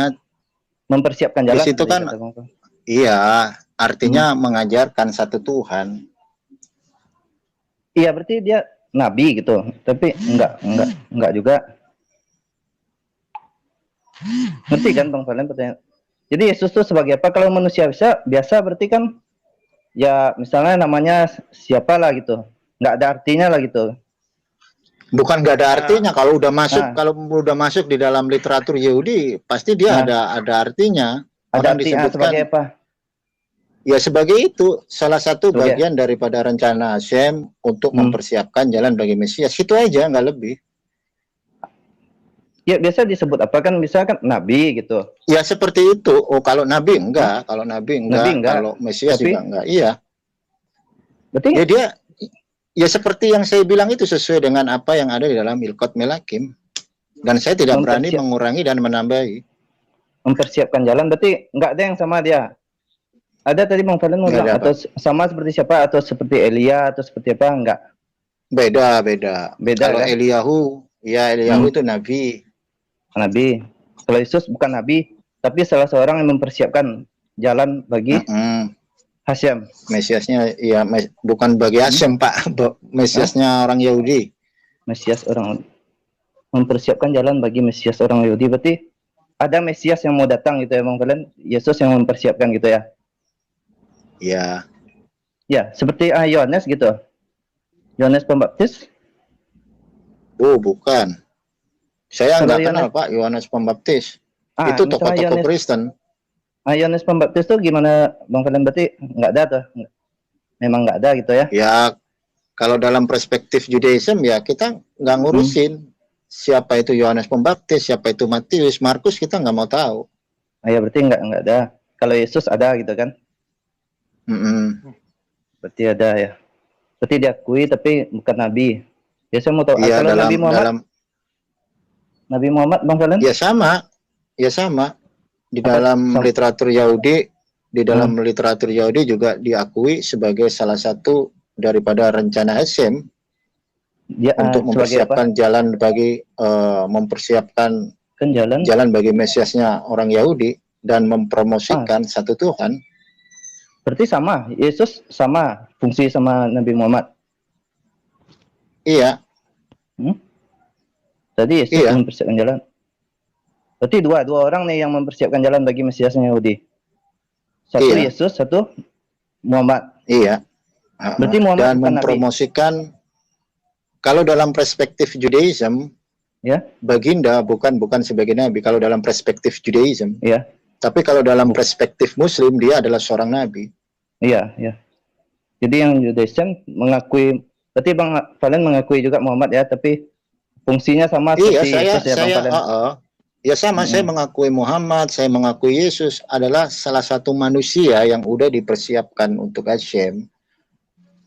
Mempersiapkan jalan. Di situ kan iya, artinya mengajarkan satu Tuhan. Iya, berarti dia nabi gitu. Tapi enggak juga. Ngerti kan Bang Valen pertanyaan? Jadi Yesus itu sebagai apa? Kalau manusia biasa berarti kan ya misalnya namanya siapa lah gitu. Nggak ada artinya lah gitu. Bukan nggak ada artinya, kalau udah masuk di dalam literatur Yahudi pasti dia ada artinya. Ada artinya sebagai apa? Ya sebagai itu salah satu bagian daripada rencana Hashem untuk mempersiapkan jalan bagi Mesias. Itu aja, nggak lebih. Ya biasa disebut apa kan, misalkan nabi gitu. Ya seperti itu. Oh kalau nabi enggak, kalau nabi enggak, kalau Mesias juga enggak. Iya. Berarti ya dia ya seperti yang saya bilang itu sesuai dengan apa yang ada di dalam Hilkot Melachim. Dan saya tidak berani mengurangi dan menambahi. Mempersiapkan jalan berarti enggak ada yang sama dia. Ada tadi Bang Valen bilang atau sama seperti siapa, atau seperti Elia atau seperti apa? Enggak. Beda. Kalau kan? Eliyahu itu nabi. Kalau Yesus bukan nabi, tapi salah seorang yang mempersiapkan jalan bagi Hashem. Mesiasnya ya bukan bagi Hashem Pak, Mesiasnya orang Yahudi. Mesias orang mempersiapkan jalan bagi Mesias orang Yahudi, berarti ada Mesias yang mau datang gitu ya Bang Valen, Yesus yang mempersiapkan gitu ya. Ya. Ya, seperti Yohanes gitu. Yohanes Pembaptis. Oh, bukan. Saya nggak kenal Pak Yohanes Pembaptis. Itu tokoh-tokoh Kristen. Yohanes Pembaptis tuh gimana Bang Valen, berarti nggak ada tuh? Memang nggak ada gitu ya? Ya, Kalau dalam perspektif Judaism ya kita nggak ngurusin siapa itu Yohanes Pembaptis, siapa itu Matius, Markus, kita nggak mau tahu. Ya berarti nggak ada. Kalau Yesus ada gitu kan? Berarti ada ya. Berarti diakui tapi bukan nabi. Ya saya mau tahu. Iya, Kalau Nabi Muhammad, Nabi Muhammad Bang Valen? Ya sama. Di dalam literatur Yahudi, literatur Yahudi juga diakui sebagai salah satu daripada rencana Hashem untuk mempersiapkan jalan bagi jalan bagi Mesiasnya orang Yahudi dan mempromosikan satu Tuhan. Berarti sama, Yesus sama fungsi sama Nabi Muhammad. Iya. Tadi Yesus mempersiapkan jalan. Berarti dua orang nih yang mempersiapkan jalan bagi Mesiasnya Yahudi. Satu Yesus, satu Muhammad. Iya. Berarti Muhammad dan mempromosikan nabi. Kalau dalam perspektif Judaism, baginda bukan sebagai nabi kalau dalam perspektif Judaism. Tapi kalau dalam perspektif Muslim dia adalah seorang nabi. Iya. Jadi yang Judaism mengakui, berarti Bang Valen mengakui juga Muhammad ya, tapi fungsinya sama seperti Yesus ya Bang Valen. Ya sama, saya mengakui Muhammad, saya mengakui Yesus adalah salah satu manusia yang udah dipersiapkan untuk Hashem,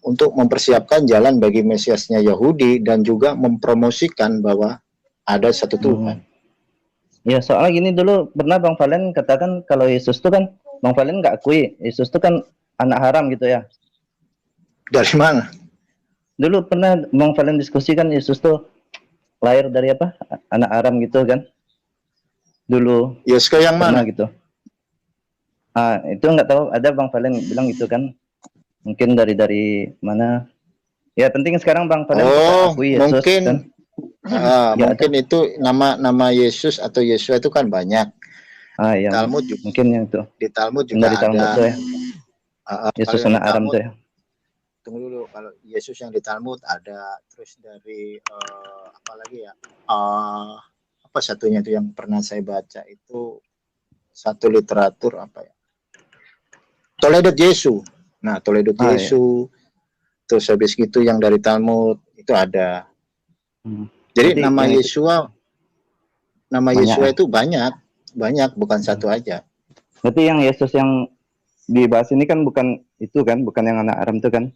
untuk mempersiapkan jalan bagi Mesiasnya Yahudi dan juga mempromosikan bahwa ada satu Tuhan. Ya soalnya gini, dulu pernah Bang Valen katakan kalau Yesus itu kan, Bang Valen nggak akui, Yesus itu kan anak haram gitu ya. Dari mana? Dulu pernah Bang Valen diskusikan Yesus tuh lahir dari apa? Anak haram gitu kan. Dulu. Yesus yang mana gitu? Itu nggak tahu, ada Bang Valen bilang gitu kan. Mungkin dari mana? Ya penting sekarang Bang Valen akui Yesus mungkin kan. Mungkin itu nama Yesus atau Yesua itu kan banyak. Talmud juga. Mungkin yang itu. Di Talmud juga dari Talmud ada. Tuh ya. Yesus anak Aram tuh ya. Tunggu dulu, kalau Yesus yang di Talmud ada, terus dari apa lagi ya? Apa satunya itu yang pernah saya baca itu satu literatur apa ya? Toledat Yesu. Nah, Toledat Yesu. Terus habis gitu yang dari Talmud itu ada. Jadi nama Yesua itu banyak, bukan satu aja. Berarti yang Yesus yang dibahas ini kan bukan itu kan, bukan yang anak Aram itu kan?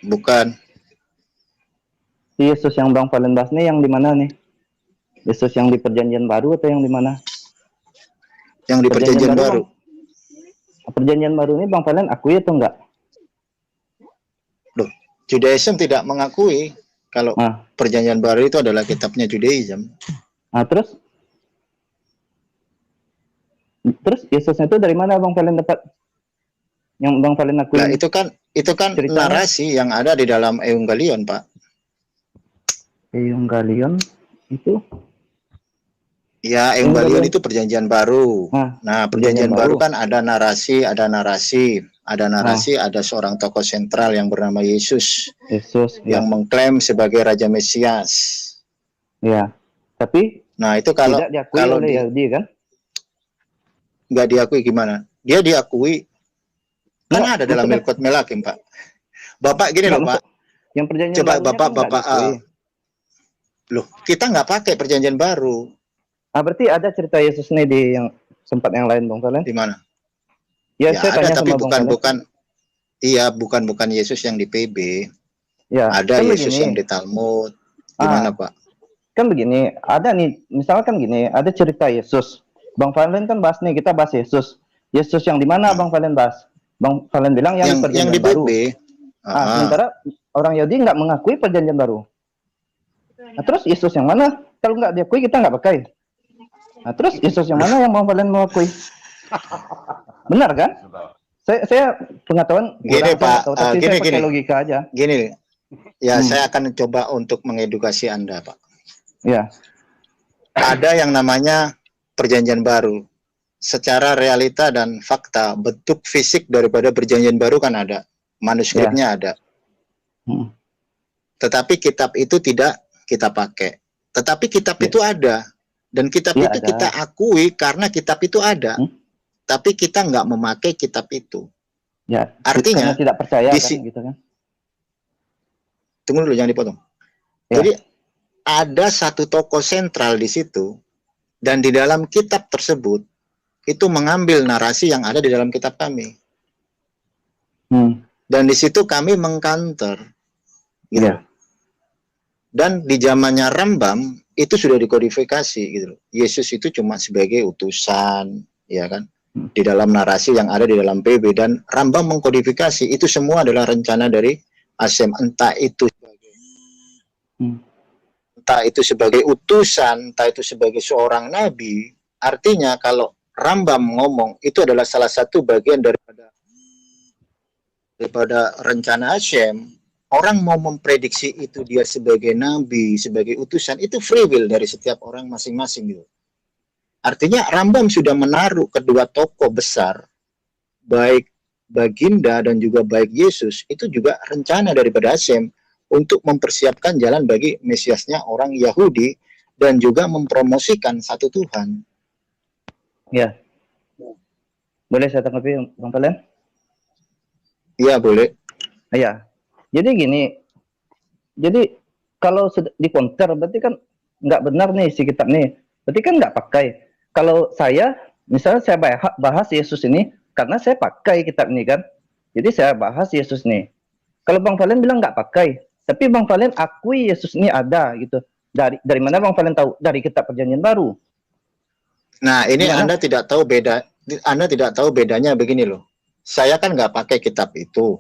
Bukan. Yesus yang Bang Valen bahas nih yang di mana nih? Yesus yang di Perjanjian Baru atau yang di mana? Yang di Perjanjian Baru. Perjanjian Baru ini Bang Valen akui atau enggak? Loh, Judaism tidak mengakui kalau Perjanjian Baru itu adalah kitabnya Judaism. Terus Yesusnya itu dari mana Bang Valen dapat? Yang Bang Valen akui? Nah, itu kan ceritanya? Narasi yang ada di dalam Evangelion, Pak. Evangelion itu? Ya, Evangelion itu Perjanjian Baru. Nah, Perjanjian Baru kan ada narasi, ada seorang tokoh sentral yang bernama Yesus yang mengklaim sebagai Raja Mesias. Ya, tapi itu kalau tidak diakui oleh Yahudi kan? Nggak diakui gimana? Dia diakui. Kan ada dalam Melkot Melakim, Pak. Bapak gini loh, Pak. Yang Perjanjian Coba Bapak loh, kita nggak pakai Perjanjian Baru. Berarti ada cerita Yesus nih di yang sempat yang lain Bang Valen? Di mana? Ya, ada, saya tanya tapi bukan Yesus yang di PB. Ya, ada kan Yesus begini. yang di Talmud. Gimana, Pak? Kan begini, ada nih, misalkan gini, ada cerita Yesus. Bang Valen kan bahas nih, kita bahas Yesus. Yesus yang di mana Bang Valen bahas? Bang Valen bilang yang Perjanjian di Baru. PB. Sementara orang Yahudi nggak mengakui Perjanjian Baru. Nah, terus Yesus yang mana? Kalau nggak diakui kita nggak pakai. Nah, terus Yesus yang mana yang Bang Valen mengakui? Benar kan? Saya pengetahuan gini Pak, tapi saya pakai logika aja. Gini, ya saya akan coba untuk mengedukasi Anda, Pak. Ya. Ada yang namanya Perjanjian Baru. Secara realita dan fakta, bentuk fisik daripada Perjanjian Baru kan ada, manuskripnya ada. Tetapi kitab itu tidak kita pakai. Tetapi kitab itu ada. Dan kitab itu ada. kita akui karena kitab itu ada. Tapi kita nggak memakai kitab itu. Ya, artinya tidak percaya kan, gitu kan? tunggu dulu, jangan dipotong. Ya. Jadi ada satu tokoh sentral di situ, dan di dalam kitab tersebut itu mengambil narasi yang ada di dalam kitab kami. Dan di situ kami mengcounter, gitu. Ya. Dan di zamannya Rambam itu sudah dikodifikasi, gitu. Yesus itu cuma sebagai utusan, ya kan? Di dalam narasi yang ada di dalam PB, dan Rambam mengkodifikasi itu semua adalah rencana dari Hashem, entah itu sebagai utusan, entah itu sebagai seorang nabi. Artinya kalau Rambam ngomong itu adalah salah satu bagian daripada rencana Hashem, orang mau memprediksi itu dia sebagai nabi, sebagai utusan, itu free will dari setiap orang masing-masing gitu. Artinya Rambam sudah menaruh kedua tokoh besar, baik Baginda dan juga baik Yesus, itu juga rencana daripada Hashem untuk mempersiapkan jalan bagi Mesiasnya orang Yahudi dan juga mempromosikan satu Tuhan. Ya. Boleh saya tanggapi, Bang Valen? Iya, boleh. Iya. Jadi gini, jadi kalau di counter berarti kan nggak benar nih si kitab nih. Berarti kan nggak pakai. Kalau saya, misalnya saya bahas Yesus ini, karena saya pakai kitab ini kan. Jadi saya bahas Yesus nih. Kalau Bang Valen bilang nggak pakai, tapi Bang Valen akui Yesus ini ada gitu. Dari mana Bang Valen tahu? Dari kitab Perjanjian Baru. Nah, ini Gimana? Anda tidak tahu bedanya begini loh. Saya kan nggak pakai kitab itu.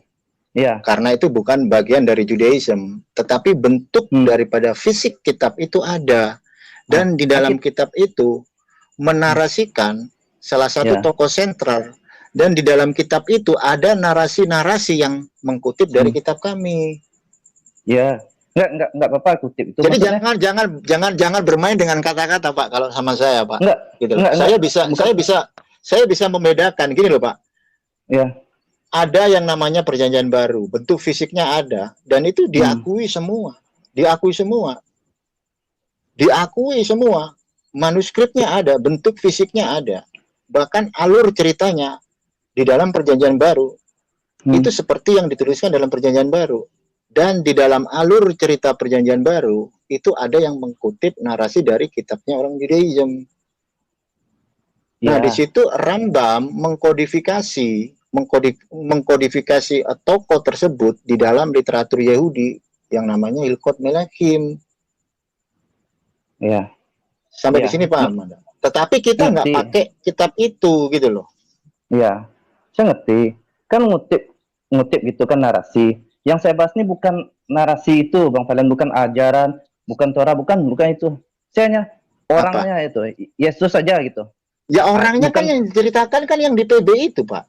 Iya. Karena itu bukan bagian dari Judaism, tetapi bentuk daripada fisik kitab itu ada. Dan di dalam kitab itu menarasikan salah satu tokoh sentral, dan di dalam kitab itu ada narasi-narasi yang mengkutip dari kitab kami. Ya, nggak apa-apa kutip itu. Jadi maksudnya, jangan bermain dengan kata-kata, Pak, kalau sama saya, Pak. Enggak, Gitu. enggak, Saya bisa membedakan gini loh, Pak. Ya. Ada yang namanya Perjanjian Baru, bentuk fisiknya ada, dan itu diakui semua. Diakui semua. Manuskripnya ada, bentuk fisiknya ada. Bahkan alur ceritanya di dalam Perjanjian Baru itu seperti yang dituliskan dalam Perjanjian Baru. Dan di dalam alur cerita Perjanjian Baru itu ada yang mengkutip narasi dari kitabnya orang Judaism. Nah, di situ Rambam mengkodifikasi tokoh tersebut di dalam literatur Yahudi yang namanya Hilkot Melachim. Ya. Sampai di sini paham Anda? Tetapi kita nggak pakai kitab itu gitu loh. Iya, saya ngerti. Kan ngutip gitu kan narasi. Yang saya bahas ini bukan narasi itu, Bang Valen, bukan ajaran, bukan Torah, bukan itu. Saya hanya orangnya itu, Yesus saja gitu. Ya orangnya kan yang diceritakan kan yang di PB itu, Pak.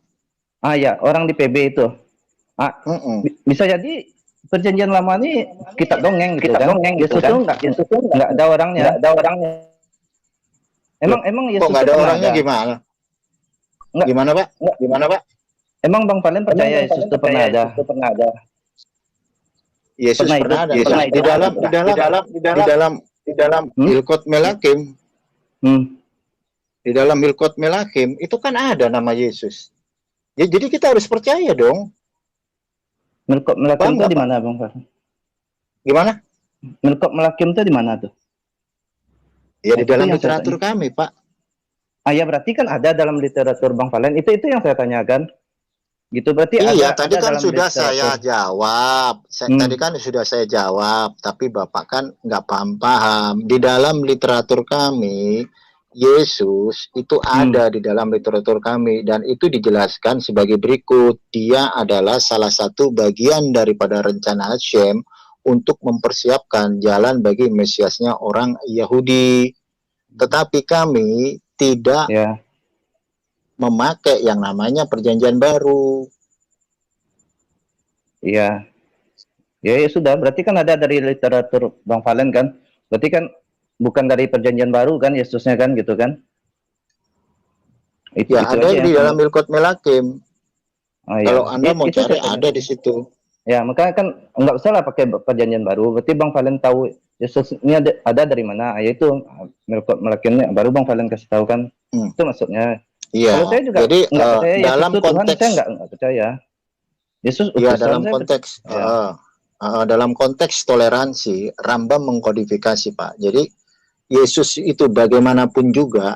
Ah ya, orang di PB itu. Bisa jadi Perjanjian Lama ini kitab dongeng gitu kan. Yesus itu nggak ada orangnya. Emang Yesus nggak ada orangnya gimana? Gimana, Pak? Emang Bang Valen percaya Yesus itu pernah ada? Yesus pernah ada. Di dalam Hilkot Melachim. Di dalam Hilkot Melachim itu kan ada nama Yesus. Ya, jadi kita harus percaya dong. Hilkot Melachim itu di mana, Bang Valen? Gimana? Hilkot Melachim itu di mana tuh? Ya di dalam literatur kami, Pak. Ah ya, berarti kan ada dalam literatur Bang Valen. Itu yang saya tanyakan. Gitu berarti iya, ada. Tadi kan dalam sudah literatur. saya jawab. Tadi kan sudah saya jawab, tapi Bapak kan nggak paham. Di dalam literatur kami, Yesus itu ada di dalam literatur kami, dan itu dijelaskan sebagai berikut. Dia adalah salah satu bagian daripada rencana Hashem untuk mempersiapkan jalan bagi Mesiasnya orang Yahudi. Tetapi kami tidak memakai yang namanya Perjanjian Baru. Iya. Ya sudah, berarti kan ada dari literatur Bang Valen kan? Berarti kan bukan dari Perjanjian Baru kan Yesusnya kan gitu kan? Itu ada di dalam Hilkot Melachim. Kalau Anda mau cari ada di situ. Ya, makanya kan nggak usah lah pakai Perjanjian Baru. Berarti Bang Valen tahu Yesus ini ada dari mana? Yaitu Hilkot Melachimnya baru Bang Valen kasih tahu kan? Itu maksudnya. Iya. Kalau saya juga jadi percaya dalam Yesus konteks Tuhan, saya nggak percaya. Yesus ya dalam konteks dalam konteks toleransi, Rambam mengkodifikasi, Pak. Jadi Yesus itu bagaimanapun juga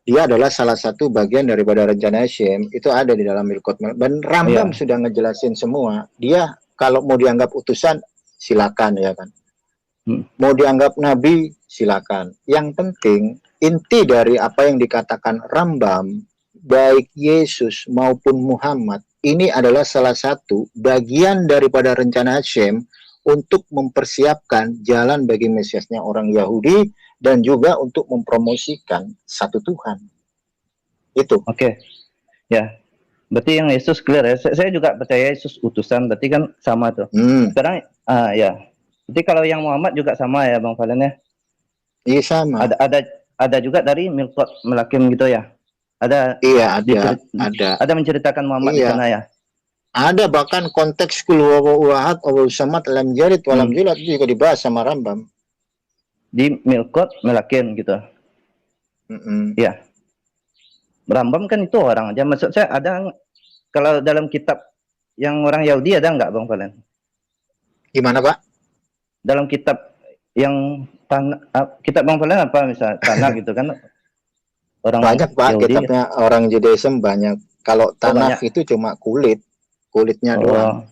dia adalah salah satu bagian daripada rencana Hashem. Itu ada di dalam Milkot. Dan Rambam sudah ngejelasin semua. Dia kalau mau dianggap utusan, silakan ya kan. Mau dianggap nabi, silakan. Yang penting inti dari apa yang dikatakan Rambam, baik Yesus maupun Muhammad, ini adalah salah satu bagian daripada rencana Hashem untuk mempersiapkan jalan bagi Mesiasnya orang Yahudi dan juga untuk mempromosikan satu Tuhan. Itu. Oke. Ya. Berarti yang Yesus clear ya. Saya juga percaya Yesus utusan, berarti kan sama tuh. Sekarang ya. Jadi kalau yang Muhammad juga sama ya Bang Valen ya? Iya sama. Ada juga dari Milkot Melakim gitu ya? Ada. Iya, ada. Ada menceritakan Muhammad di sana ya? Ada, bahkan konteks kul huwallahu ahad Allahus samad lam yalid wa lam yulad itu juga dibahas sama Rambam. Di Milkot Melakim gitu. Iya. Rambam kan itu orang aja. Maksud saya ada kalau dalam kitab yang orang Yahudi ada nggak Bang Valen? Gimana Pak? Dalam kitab yang kitab Bang Valen apa misal Tanakh gitu kan? Orang banyak Pak, Yahudi, kitabnya orang Judaism banyak. Kalau Tanakh itu cuma kulitnya doang.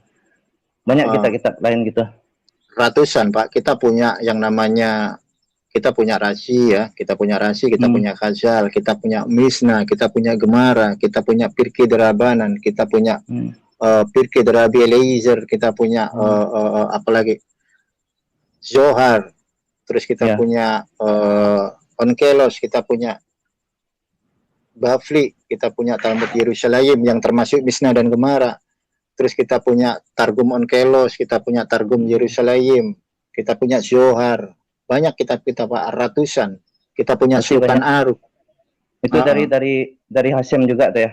Banyak kitab-kitab lain gitu. Ratusan Pak. Kita punya yang namanya kita punya Rashi ya, kita punya Khazal, kita punya Misna, kita punya Gemara, kita punya Pirkei Derabanan, kita punya Pirkei Derabi Eliezer, kita punya apa lagi? Zohar. Terus kita punya Onkelos, kita punya Bavli, kita punya Talmud Yerusalem yang termasuk Misna dan Gemara. Terus kita punya Targum Onkelos, kita punya Targum Yerusalem, kita punya Zohar. Banyak kitab-kitab ratusan. Kita punya Sultan Aruk. Itu dari Hasyim juga tuh ya.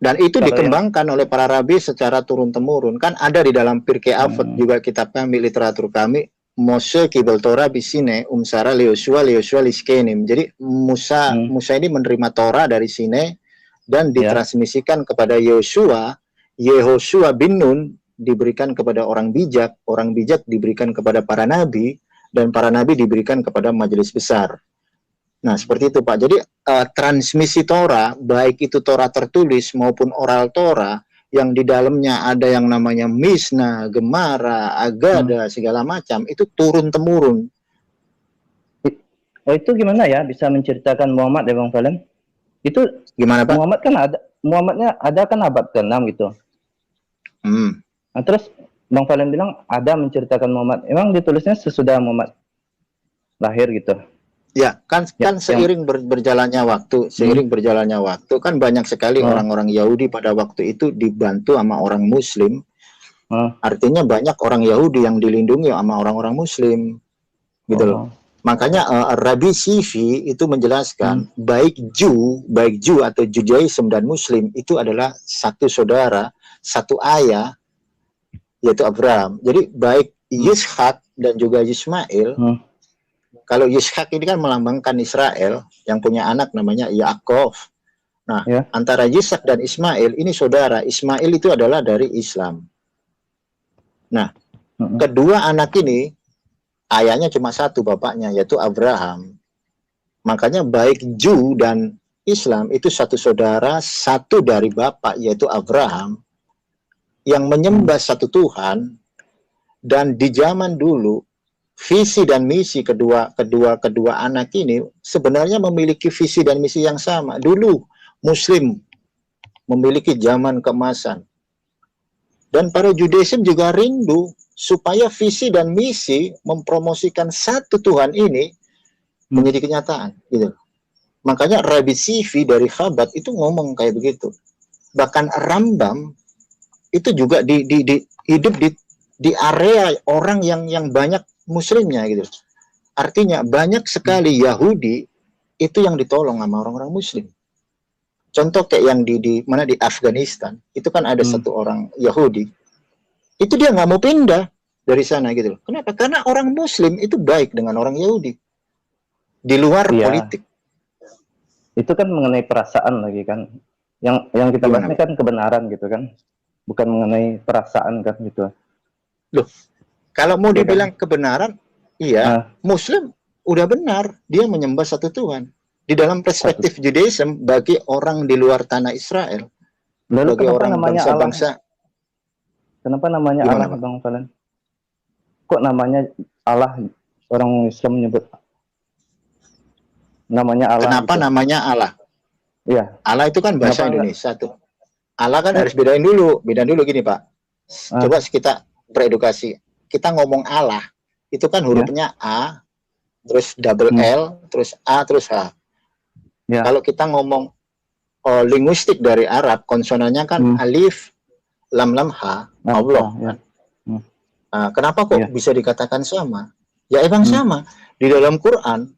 Dan itu dikembangkan oleh para rabi secara turun-temurun. Kan ada di dalam Pirkei Avot juga kitab kami, literatur kami. Moshe kibel Torah bisine umsara Leosua liskenim. Jadi Musa ini menerima Torah dari Sine dan ditransmisikan kepada Yosua bin Nun diberikan kepada orang bijak diberikan kepada para nabi, dan para nabi diberikan kepada majelis besar. Nah, seperti itu Pak. Jadi transmisi Torah, baik itu Torah tertulis maupun oral Torah, yang di dalamnya ada yang namanya Misna, Gemara, Agada, segala macam, itu turun-temurun. Oh, itu gimana ya bisa menceritakan Muhammad ya Bang Valen? Itu gimana Pak? Muhammadnya ada kan abad ke-6 gitu. Nah, terus Bang Valen bilang ada menceritakan Muhammad. Emang ditulisnya sesudah Muhammad lahir gitu? Ya, kan seiring berjalannya waktu, kan banyak sekali orang-orang Yahudi pada waktu itu dibantu sama orang Muslim. Artinya banyak orang Yahudi yang dilindungi sama orang-orang Muslim, gitu loh. Makanya Rabbi Sifi itu menjelaskan baik Jew atau Judaism dan Muslim itu adalah satu saudara, satu ayah, yaitu Abraham. Jadi baik Yishak dan juga Ismail. Kalau Yishak ini kan melambangkan Israel yang punya anak namanya Yaakov. Nah, antara Yishak dan Ismail ini saudara. Ismail itu adalah dari Islam. Nah, kedua anak ini ayahnya cuma satu, bapaknya yaitu Abraham. Makanya baik Jew dan Islam itu satu saudara, satu dari bapak yaitu Abraham yang menyembah satu Tuhan. Dan di zaman dulu visi dan misi kedua anak ini sebenarnya memiliki visi dan misi yang sama. Dulu Muslim memiliki zaman keemasan, dan para Judaism juga rindu supaya visi dan misi mempromosikan satu Tuhan ini menjadi kenyataan, gitu. Makanya Rabbi Sifi dari Chabad itu ngomong kayak begitu. Bahkan Rambam itu juga hidup di area orang yang banyak Muslimnya, gitu. Artinya banyak sekali Yahudi itu yang ditolong sama orang-orang Muslim. Contoh kayak yang di Afghanistan itu kan ada satu orang Yahudi, itu dia nggak mau pindah dari sana, gitu. Kenapa? Karena orang Muslim itu baik dengan orang Yahudi di luar politik. Itu kan mengenai perasaan lagi kan. Yang kita bahas ini kan kebenaran gitu kan. bukan mengenai perasaan kan gitu. Loh, kalau mau Ya kan? dibilang kebenaran, iya, Muslim udah benar, dia menyembah satu Tuhan. Di dalam perspektif Judaism, bagi orang di luar tanah Israel, Lalu bagi kenapa orang namanya bangsa-bangsa, Kenapa namanya gimana, Allah, Pak? Bang Valen? Kok namanya Allah, orang Islam menyebut namanya Allah Kenapa gitu? namanya Allah? Iya. Allah itu kan bahasa Kenapa enggak? Indonesia tuh. Allah kan harus bedain dulu gini Pak. Coba kita beredukasi. Kita ngomong Allah, itu kan hurufnya A, terus double L, terus A, terus H. Ya. Kalau kita ngomong linguistik dari Arab, konsonannya kan alif, lam H, Allah. Ya. Nah, kenapa kok bisa dikatakan sama? Ya emang sama. Di dalam Quran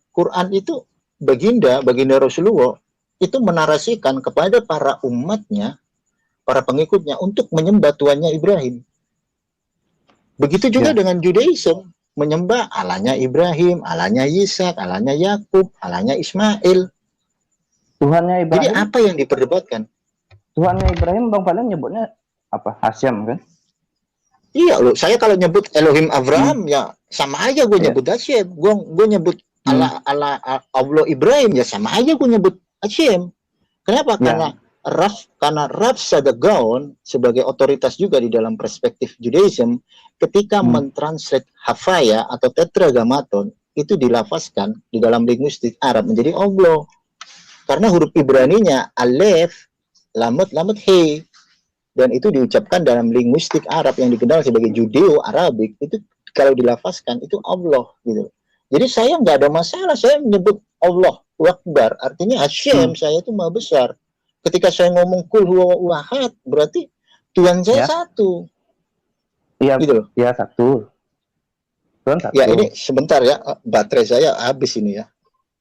itu baginda Rasulullah itu menarasikan kepada para umatnya, para pengikutnya untuk menyembah Tuhannya Ibrahim. Begitu juga dengan Judaism, menyembah Allahnya Ibrahim, Allahnya Ishak, Allahnya Yakub, Allahnya Ismail. Tuhannya Ibrahim. Jadi apa yang diperdebatkan? Tuhannya Ibrahim, Bang Valen nyebutnya apa? Hashem kan? Iya loh, saya kalau nyebut Elohim Abraham ya sama aja gue nyebut Hashem. Gue nyebut Allah Ibrahim ya sama aja gue nyebut Hashem. Kenapa? Karena Rav Sadagaon sebagai otoritas juga di dalam perspektif Judaism, ketika mentranslate Havaya atau Tetragrammaton itu dilafazkan di dalam linguistik Arab menjadi Allah. Karena huruf Ibraninya Alef, Lamet, He. Dan itu diucapkan dalam linguistik Arab yang dikenal sebagai Judeo-Arabik, itu kalau dilafazkan itu Allah gitu. Jadi saya nggak ada masalah, saya menyebut Allah Akbar, artinya Hashem, saya itu maha besar. Ketika saya ngomong kul huwa ahad, berarti Tuhan saya satu. Iya, gitu loh. Iya, satu. Tuhan satu. Ya ini sebentar ya, baterai saya habis ini ya.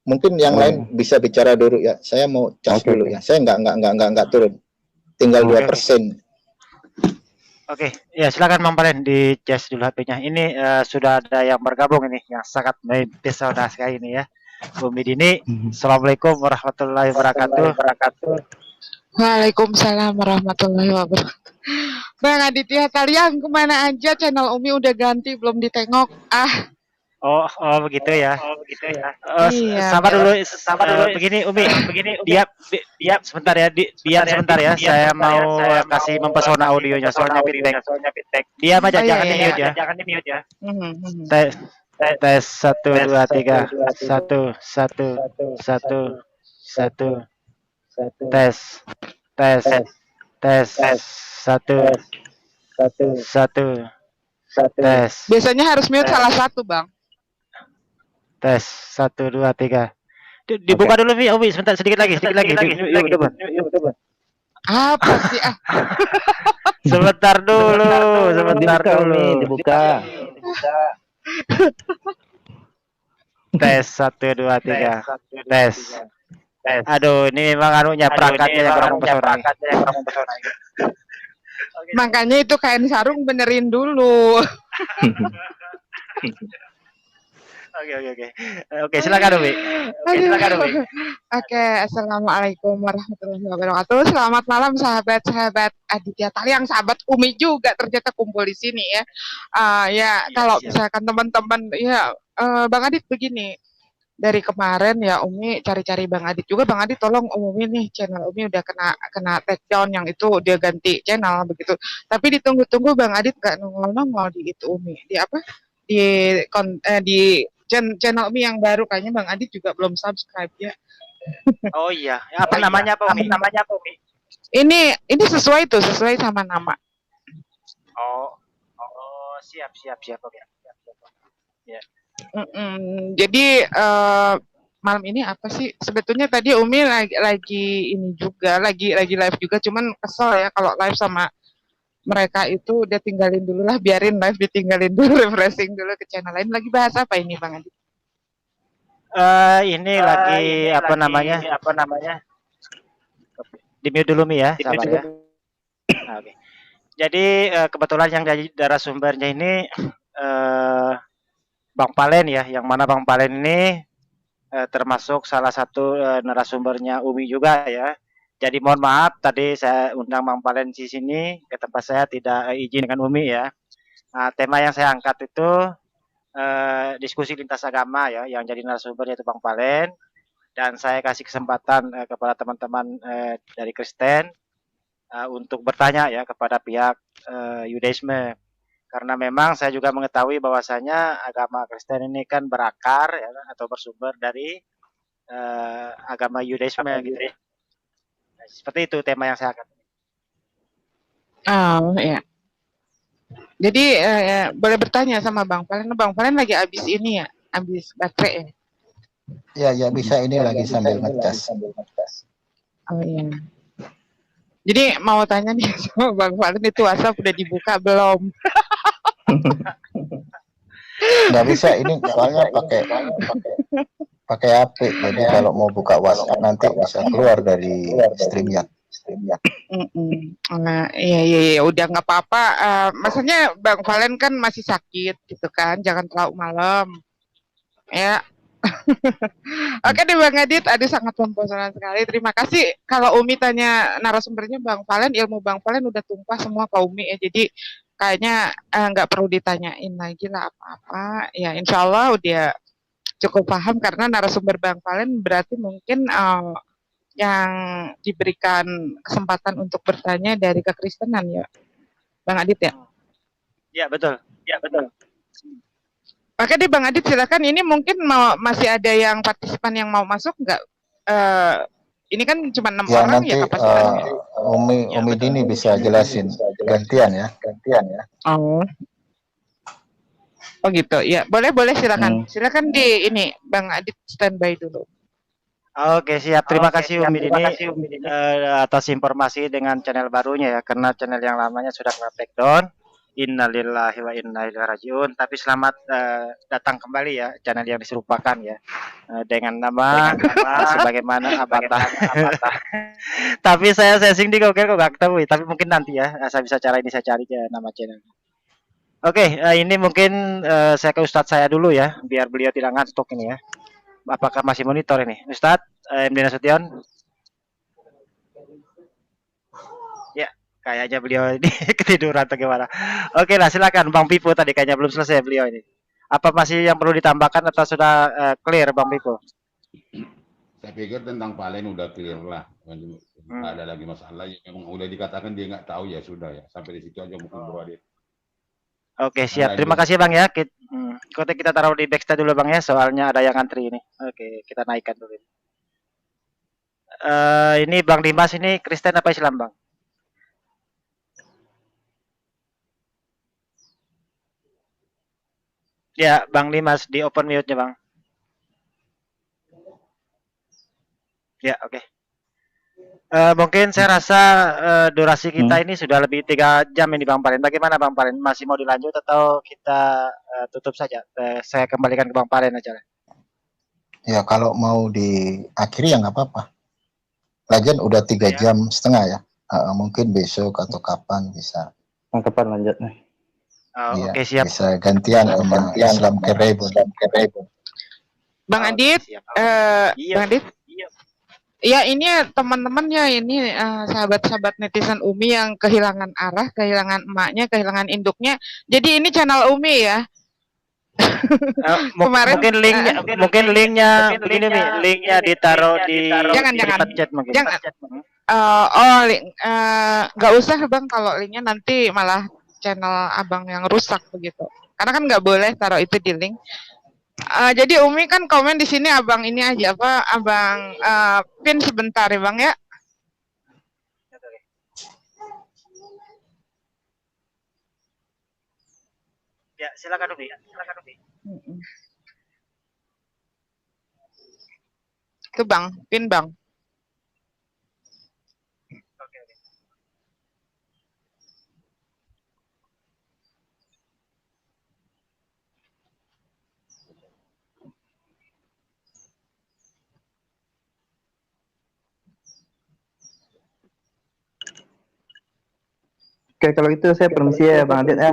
Mungkin yang lain bisa bicara dulu ya. Saya mau cas dulu ya. Saya nggak turun. Tinggal 2%. Oke, ya silakan Bang Valen di cas dulu HP-nya. Ini sudah ada yang bergabung ini yang sangat mempesona sekali ini ya. Bumi Dini, Assalamualaikum warahmatullahi wabarakatuh. Waalaikumsalam warahmatullahi wabarakatuh. Bang Aditya Taliang kemana aja? Channel Umi udah ganti belum ditengok. Oh begitu ya. Iya. Sabar dulu. Begini Umi, dia sebentar ya. Biar sebentar ya. Saya mau kasih mempesona audionya soalnya feedback. Diam aja, jangan di-mute ya. Tes 1 2 3 1 tes 1 tes. Biasanya harus mute salah satu, Bang. Tes 1 2 3. Dibuka dulu Umi, sebentar sedikit lagi. Yuk, coba. Apa sih Sebentar dulu. Dibuka. Tes 1 2 3. Tes. Aduh, ini memang anunya perangkatnya yang kurang mempesona. Makanya itu kain sarung benerin dulu. Oke, silakan Umi. Oke, assalamualaikum warahmatullahi wabarakatuh. Selamat malam sahabat-sahabat Aditya Taliang, sahabat Umi juga ternyata kumpul di sini ya. Kalau misalkan teman-teman Bang Adit begini. Dari kemarin ya Umi cari-cari Bang Adit juga. Bang Adit tolong umumin nih channel Umi udah kena take down, yang itu dia ganti channel begitu. Tapi ditunggu-tunggu Bang Adit gak nongol-nongol di itu Umi. Di channel Umi yang baru, kayaknya Bang Adit juga belum subscribe ya. Oh iya, apa namanya Umi? Ini sesuai sama nama. Oh, siap. Oke. Ya. Jadi malam ini apa sih sebetulnya tadi Umi lagi ini juga lagi live juga, cuman kesel ya kalau live sama mereka itu udah tinggalin dulu lah, biarin live ditinggalin dulu, refreshing dulu ke channel lain. Lagi bahas apa ini Bang Adi? Ini lagi apa namanya? Di mute dulu Mi ya, sabar ya. Oke. Jadi kebetulan yang dari narasumbernya ini Bang Valen ya, yang mana Bang Valen ini termasuk salah satu narasumbernya Umi juga ya. Jadi mohon maaf tadi saya undang Bang Palen di sini ke tempat saya tidak izin dengan Umi ya. Nah, tema yang saya angkat itu diskusi lintas agama ya, yang jadi narasumber yaitu Bang Palen, dan saya kasih kesempatan kepada teman-teman dari Kristen untuk bertanya ya kepada pihak Yudaisme, karena memang saya juga mengetahui bahwasanya agama Kristen ini kan berakar ya, atau bersumber dari agama Yudaisme gitu ya. Seperti itu tema yang saya angkat. Oh ya. Jadi boleh bertanya sama Bang Palen. Bang Palen lagi habis ini ya, habis baterai ya. Ya bisa ini lagi sambil ngecas. Oh iya. Jadi mau tanya nih sama Bang Palen, itu WhatsApp udah dibuka belum? Nggak bisa ini soalnya pakai HP. Jadi kalau mau buka WhatsApp nanti bisa keluar dari StreamYard. Nah, iya, udah nggak apa-apa. Maksudnya Bang Valen kan masih sakit gitu kan, jangan terlalu malam. Ya. Oke deh Bang Adit, ada sangat membosankan sekali. Terima kasih. Kalau Umi tanya narasumbernya Bang Valen, ilmu Bang Valen udah tumpah semua ke Umi ya. Jadi kayaknya nggak perlu ditanyain lagi lah apa-apa. Ya insya Allah udah cukup paham karena narasumber Bang Valen berarti mungkin yang diberikan kesempatan untuk bertanya dari kekristenan ya, Bang Adit ya? Iya betul. Oke deh Bang Adit, silakan. Ini mungkin masih ada yang partisipan yang mau masuk nggak? Ini kan cuma 6 Ya orang nanti ya kapasitasnya. Umi Dini bisa jelasin gantian ya. Oh gitu. Ya boleh silakan. Silakan di ini Bang Adit standby dulu. Oke siap, terima kasih Umi Dini atas informasi dengan channel barunya ya, karena channel yang lamanya sudah kena take down. Innalillahi wa inna ilaihi rajiun. Tapi selamat datang kembali ya channel yang diserupakan ya, dengan nama sebagaimana Avatar. Tapi saya searching di Google kok gak ketemu, tapi mungkin nanti ya saya bisa cari nama channel. Oke, ini mungkin saya ke Ustadz saya dulu ya, biar beliau tidak ngantuk ini ya. Apakah masih monitor ini, Ustadz MD Nasution? Ya, kayaknya beliau ini ketiduran atau gimana. Oke lah, silakan Bang Pipo, tadi kayaknya belum selesai beliau ini. Apa masih yang perlu ditambahkan atau sudah clear Bang Pipo? Saya pikir tentang Palen udah clear lah. Nggak ada lagi masalah. Memang udah dikatakan dia nggak tahu ya sudah ya. Sampai di situ aja mungkin Bro Adit. Oke siap, terima kasih Bang ya. Kita taruh di backstage dulu Bang ya, soalnya ada yang antri ini. Oke, kita naikkan dulu. Ini Bang Dimas ini Kristen apa Islam Bang? Ya Bang Dimas di open mute-nya Bang. Ya oke. Mungkin saya rasa durasi kita ini sudah lebih 3 jam ini Bang Palen. Bagaimana Bang Palen? Masih mau dilanjut atau kita tutup saja? Saya kembalikan ke Bang Palen aja. Ya kalau mau diakhiri ya nggak apa-apa. Lagian udah 3,5 jam ya. Mungkin besok atau kapan bisa. Kapan lanjut nih? Iya, Oke siap. bisa gantian sama Islam Kerebon. Bang Adit, Bang Adit. Ya ini teman-teman ya, ini sahabat-sahabat netizen Umi yang kehilangan arah, kehilangan emaknya, kehilangan induknya. Jadi ini channel Umi ya. Kemarin mungkin linknya begini nih, linknya ditaruh di chat mungkin. Jangan. Nggak usah Bang, kalau linknya nanti malah channel Abang yang rusak begitu. Karena kan nggak boleh taruh itu di link. Jadi Umi kan komen di sini Abang ini aja apa, Abang pin sebentar ya Bang ya. Ya silakan Umi. Itu Bang, pin Bang. Oke, kalau itu saya permisi ya Bang Adit ya.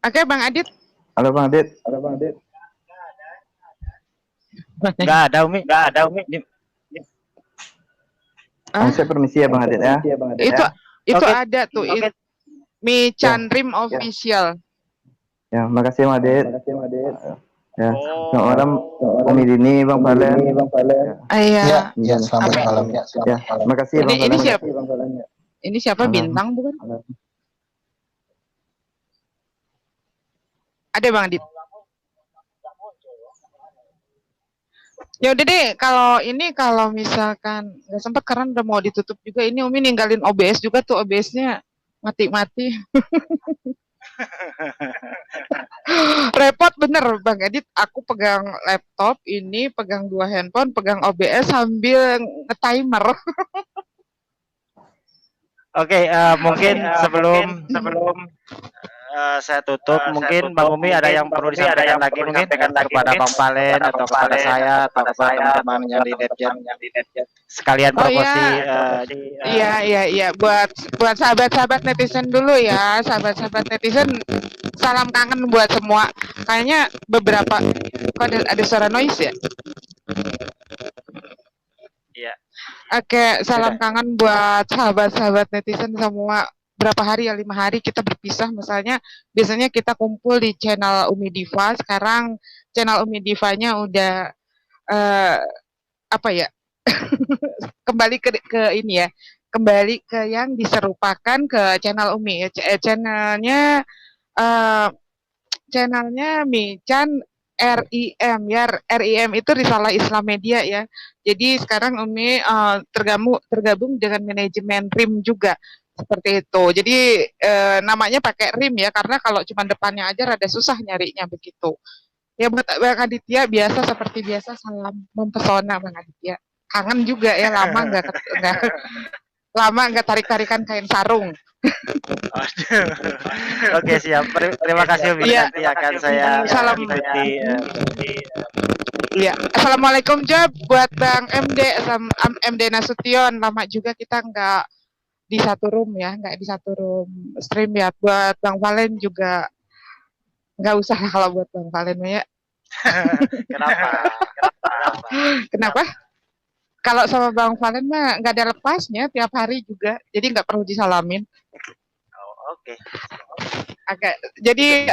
Oke Bang Adit. Halo Bang Adit. Nggak ada Umi. Saya permisi ya Bang Adit ya. Itu Oke. ada tuh Mi Chandrim Official. Ya, makasih Bang Adit. Ya, selamat malam Umi Dini, Bang Valen. Iya. Ya, selamat malam. Ya, makasih Bang Ini Valen. siapa? Ini siapa, Bintang bukan? Ada Bang Adit. Ya udah deh, kalau misalkan nggak sempat karena udah mau ditutup juga, ini Umi ninggalin OBS juga tuh, OBS-nya mati-mati. Repot bener Bang Adit, aku pegang laptop ini, pegang 2 handphone, pegang OBS sambil nge-timer. Oke, mungkin sebelum saya tutup, mungkin Bang Umi ada yang perlu disampaikan lagi mungkin kepada Bang Valen atau kepada saya atau kepada teman-teman yang di Deadjet sekalian promosi. Iya. Buat sahabat-sahabat netizen dulu ya, sahabat-sahabat netizen, salam kangen buat semua. Kayaknya beberapa, kok ada suara noise ya? Iya. Oke, salam kangen buat sahabat-sahabat netizen semua. Berapa hari ya, 5 hari kita berpisah. Misalnya biasanya kita kumpul di channel Umi Diva, sekarang channel Umi Divanya udah kembali ke ini ya, kembali ke yang diserupakan ke channel Umi ya. Channelnya Michan RIM ya. RIM itu Risalah Islam Media ya. Jadi sekarang Umi tergabung dengan manajemen RIM juga. Seperti itu. Jadi namanya pakai RIM ya, karena kalau cuma depannya aja rada susah nyarinya begitu. Ya buat Bang Aditya, seperti biasa salam mempesona Bang Aditya. Kangen juga ya, lama nggak tarik-tarikan kain sarung. Oke, siap. Terima kasih Umi. Iya. Nanti akan saya Salam. ikuti. Iya, assalamualaikum Job buat Bang MD, MD Nasution. Lama juga kita nggak di satu room ya, nggak di satu room stream ya. Buat Bang Valen juga nggak usah kalau buat Bang Valen ya. Kenapa? Kalau sama Bang Valen mah nggak ada lepasnya, tiap hari juga, jadi nggak perlu disalamin. Oke. Jadi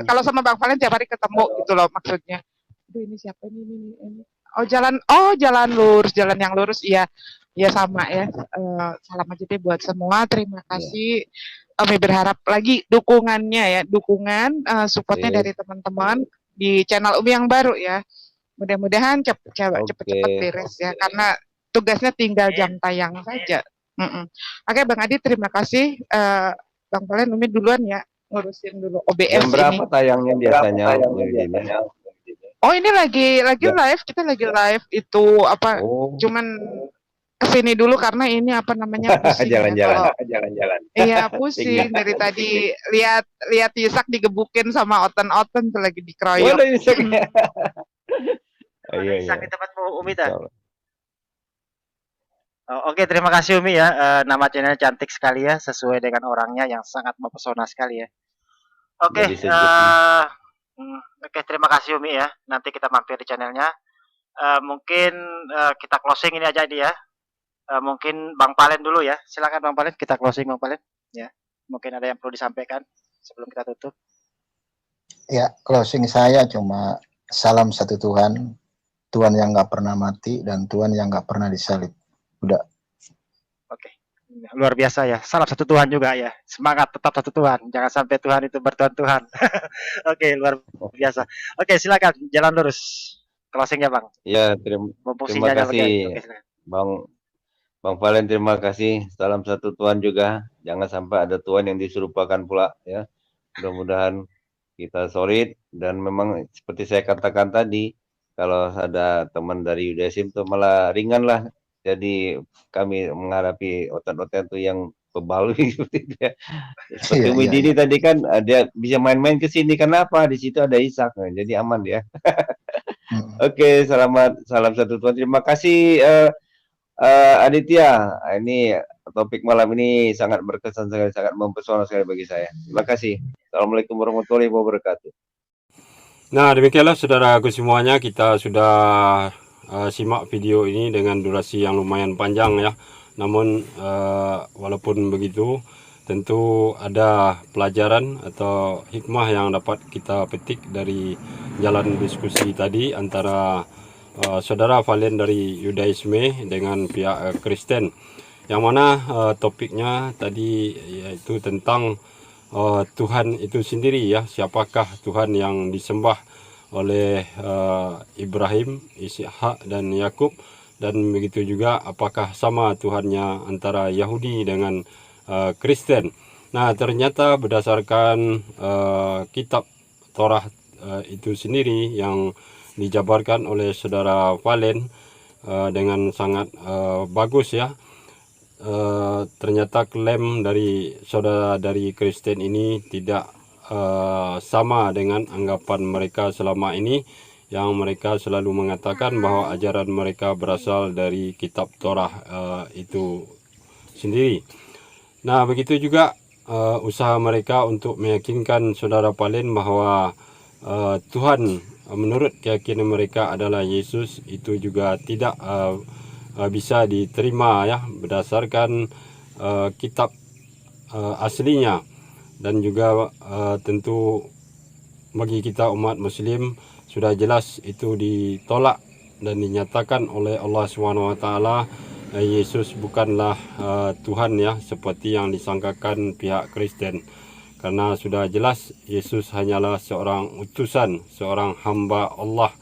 kalau sama Bang Valen tiap hari ketemu gitu loh maksudnya. Aduh, ini siapa ini? Jalan lurus, jalan yang lurus, iya. Ya sama ya, salam aja deh buat semua, terima kasih. Kami berharap lagi dukungannya ya, supportnya dari teman-teman di channel Umi yang baru ya. Mudah-mudahan cepet-cepet beres ya, karena tugasnya tinggal jam tayang saja. Oke Bang Adi, terima kasih. Bang Valen, Umi duluan ya, ngurusin dulu OBS Jam berapa ini. tayangnya biasanya? Oh ini lagi live, kita lagi live itu apa? Cuman kesini dulu karena ini apa namanya pusing jalan-jalan. Iya pusing dari tadi lihat Yisak digebukin sama Oten tuh lagi dikeroyok. Iya. Di tempatmu Umi dah. Oke, terima kasih Umi ya. Nama channelnya cantik sekali ya, sesuai dengan orangnya yang sangat mempesona sekali ya. Oke, terima kasih Umi ya. Nanti kita mampir di channelnya. Mungkin kita closing ini aja dia. Mungkin Bang Valen dulu ya. Silakan Bang Valen, kita closing Bang Valen. Ya, mungkin ada yang perlu disampaikan sebelum kita tutup. Ya, closing saya cuma salam satu Tuhan, Tuhan yang nggak pernah mati dan Tuhan yang nggak pernah disalib. Udah. Oke, luar biasa ya. Salam satu Tuhan juga ya. Semangat tetap satu Tuhan. Jangan sampai Tuhan itu bertuhan-tuhan. Oke, luar biasa. Oke, silakan jalan lurus. Closingnya Bang. Ya, terima kasih Bang Valen, terima kasih. Salam satu Tuhan juga. Jangan sampai ada Tuhan yang diserupakan pula ya. Mudah-mudahan kita solid, dan memang seperti saya katakan tadi, kalau ada teman dari UDSIM itu malah ringan lah. Jadi kami menghadapi otot-otot itu yang pebalui seperti itu ya. Seperti Umi Dini tadi kan dia bisa main-main ke sini, kenapa? Di situ ada Ishak, jadi aman ya. Oke, salam satu Tuhan. Terima kasih Aditya. Ini topik malam ini sangat berkesan sekali, sangat mempesona sekali bagi saya. Terima kasih. Assalamualaikum warahmatullahi wabarakatuh. Nah, demikianlah saudaraku semuanya, kita sudah simak video ini dengan durasi yang lumayan panjang ya. Namun walaupun begitu, tentu ada pelajaran atau hikmah yang dapat kita petik dari jalan diskusi tadi antara saudara Valen dari Yudaisme dengan pihak Kristen, yang mana topiknya tadi yaitu tentang Tuhan itu sendiri ya, siapakah Tuhan yang disembah oleh Ibrahim, Ishak dan Yakub, dan begitu juga apakah sama Tuhannya antara Yahudi dengan Kristen. Nah, ternyata berdasarkan kitab Torah itu sendiri yang dijabarkan oleh saudara Valen dengan sangat bagus ya. Ternyata klaim dari saudara dari Kristen ini tidak sama dengan anggapan mereka selama ini, yang mereka selalu mengatakan bahwa ajaran mereka berasal dari kitab Torah itu sendiri. Nah, begitu juga usaha mereka untuk meyakinkan saudara Valen bahwa Tuhan menurut keyakinan mereka adalah Yesus, itu juga tidak bisa diterima ya, berdasarkan kitab aslinya. Dan juga tentu bagi kita umat muslim sudah jelas itu ditolak dan dinyatakan oleh Allah SWT, Yesus bukanlah Tuhan ya, seperti yang disangkakan pihak Kristen. Karena sudah jelas Yesus hanyalah seorang utusan, seorang hamba Allah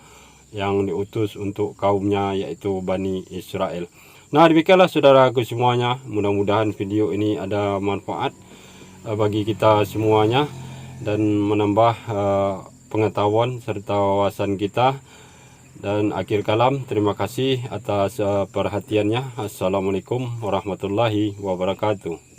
yang diutus untuk kaumnya, yaitu Bani Israel. Nah, demikianlah saudaraku semuanya, mudah-mudahan video ini ada manfaat bagi kita semuanya dan menambah pengetahuan serta wawasan kita. Dan akhir kalam, terima kasih atas perhatiannya. Assalamualaikum warahmatullahi wabarakatuh.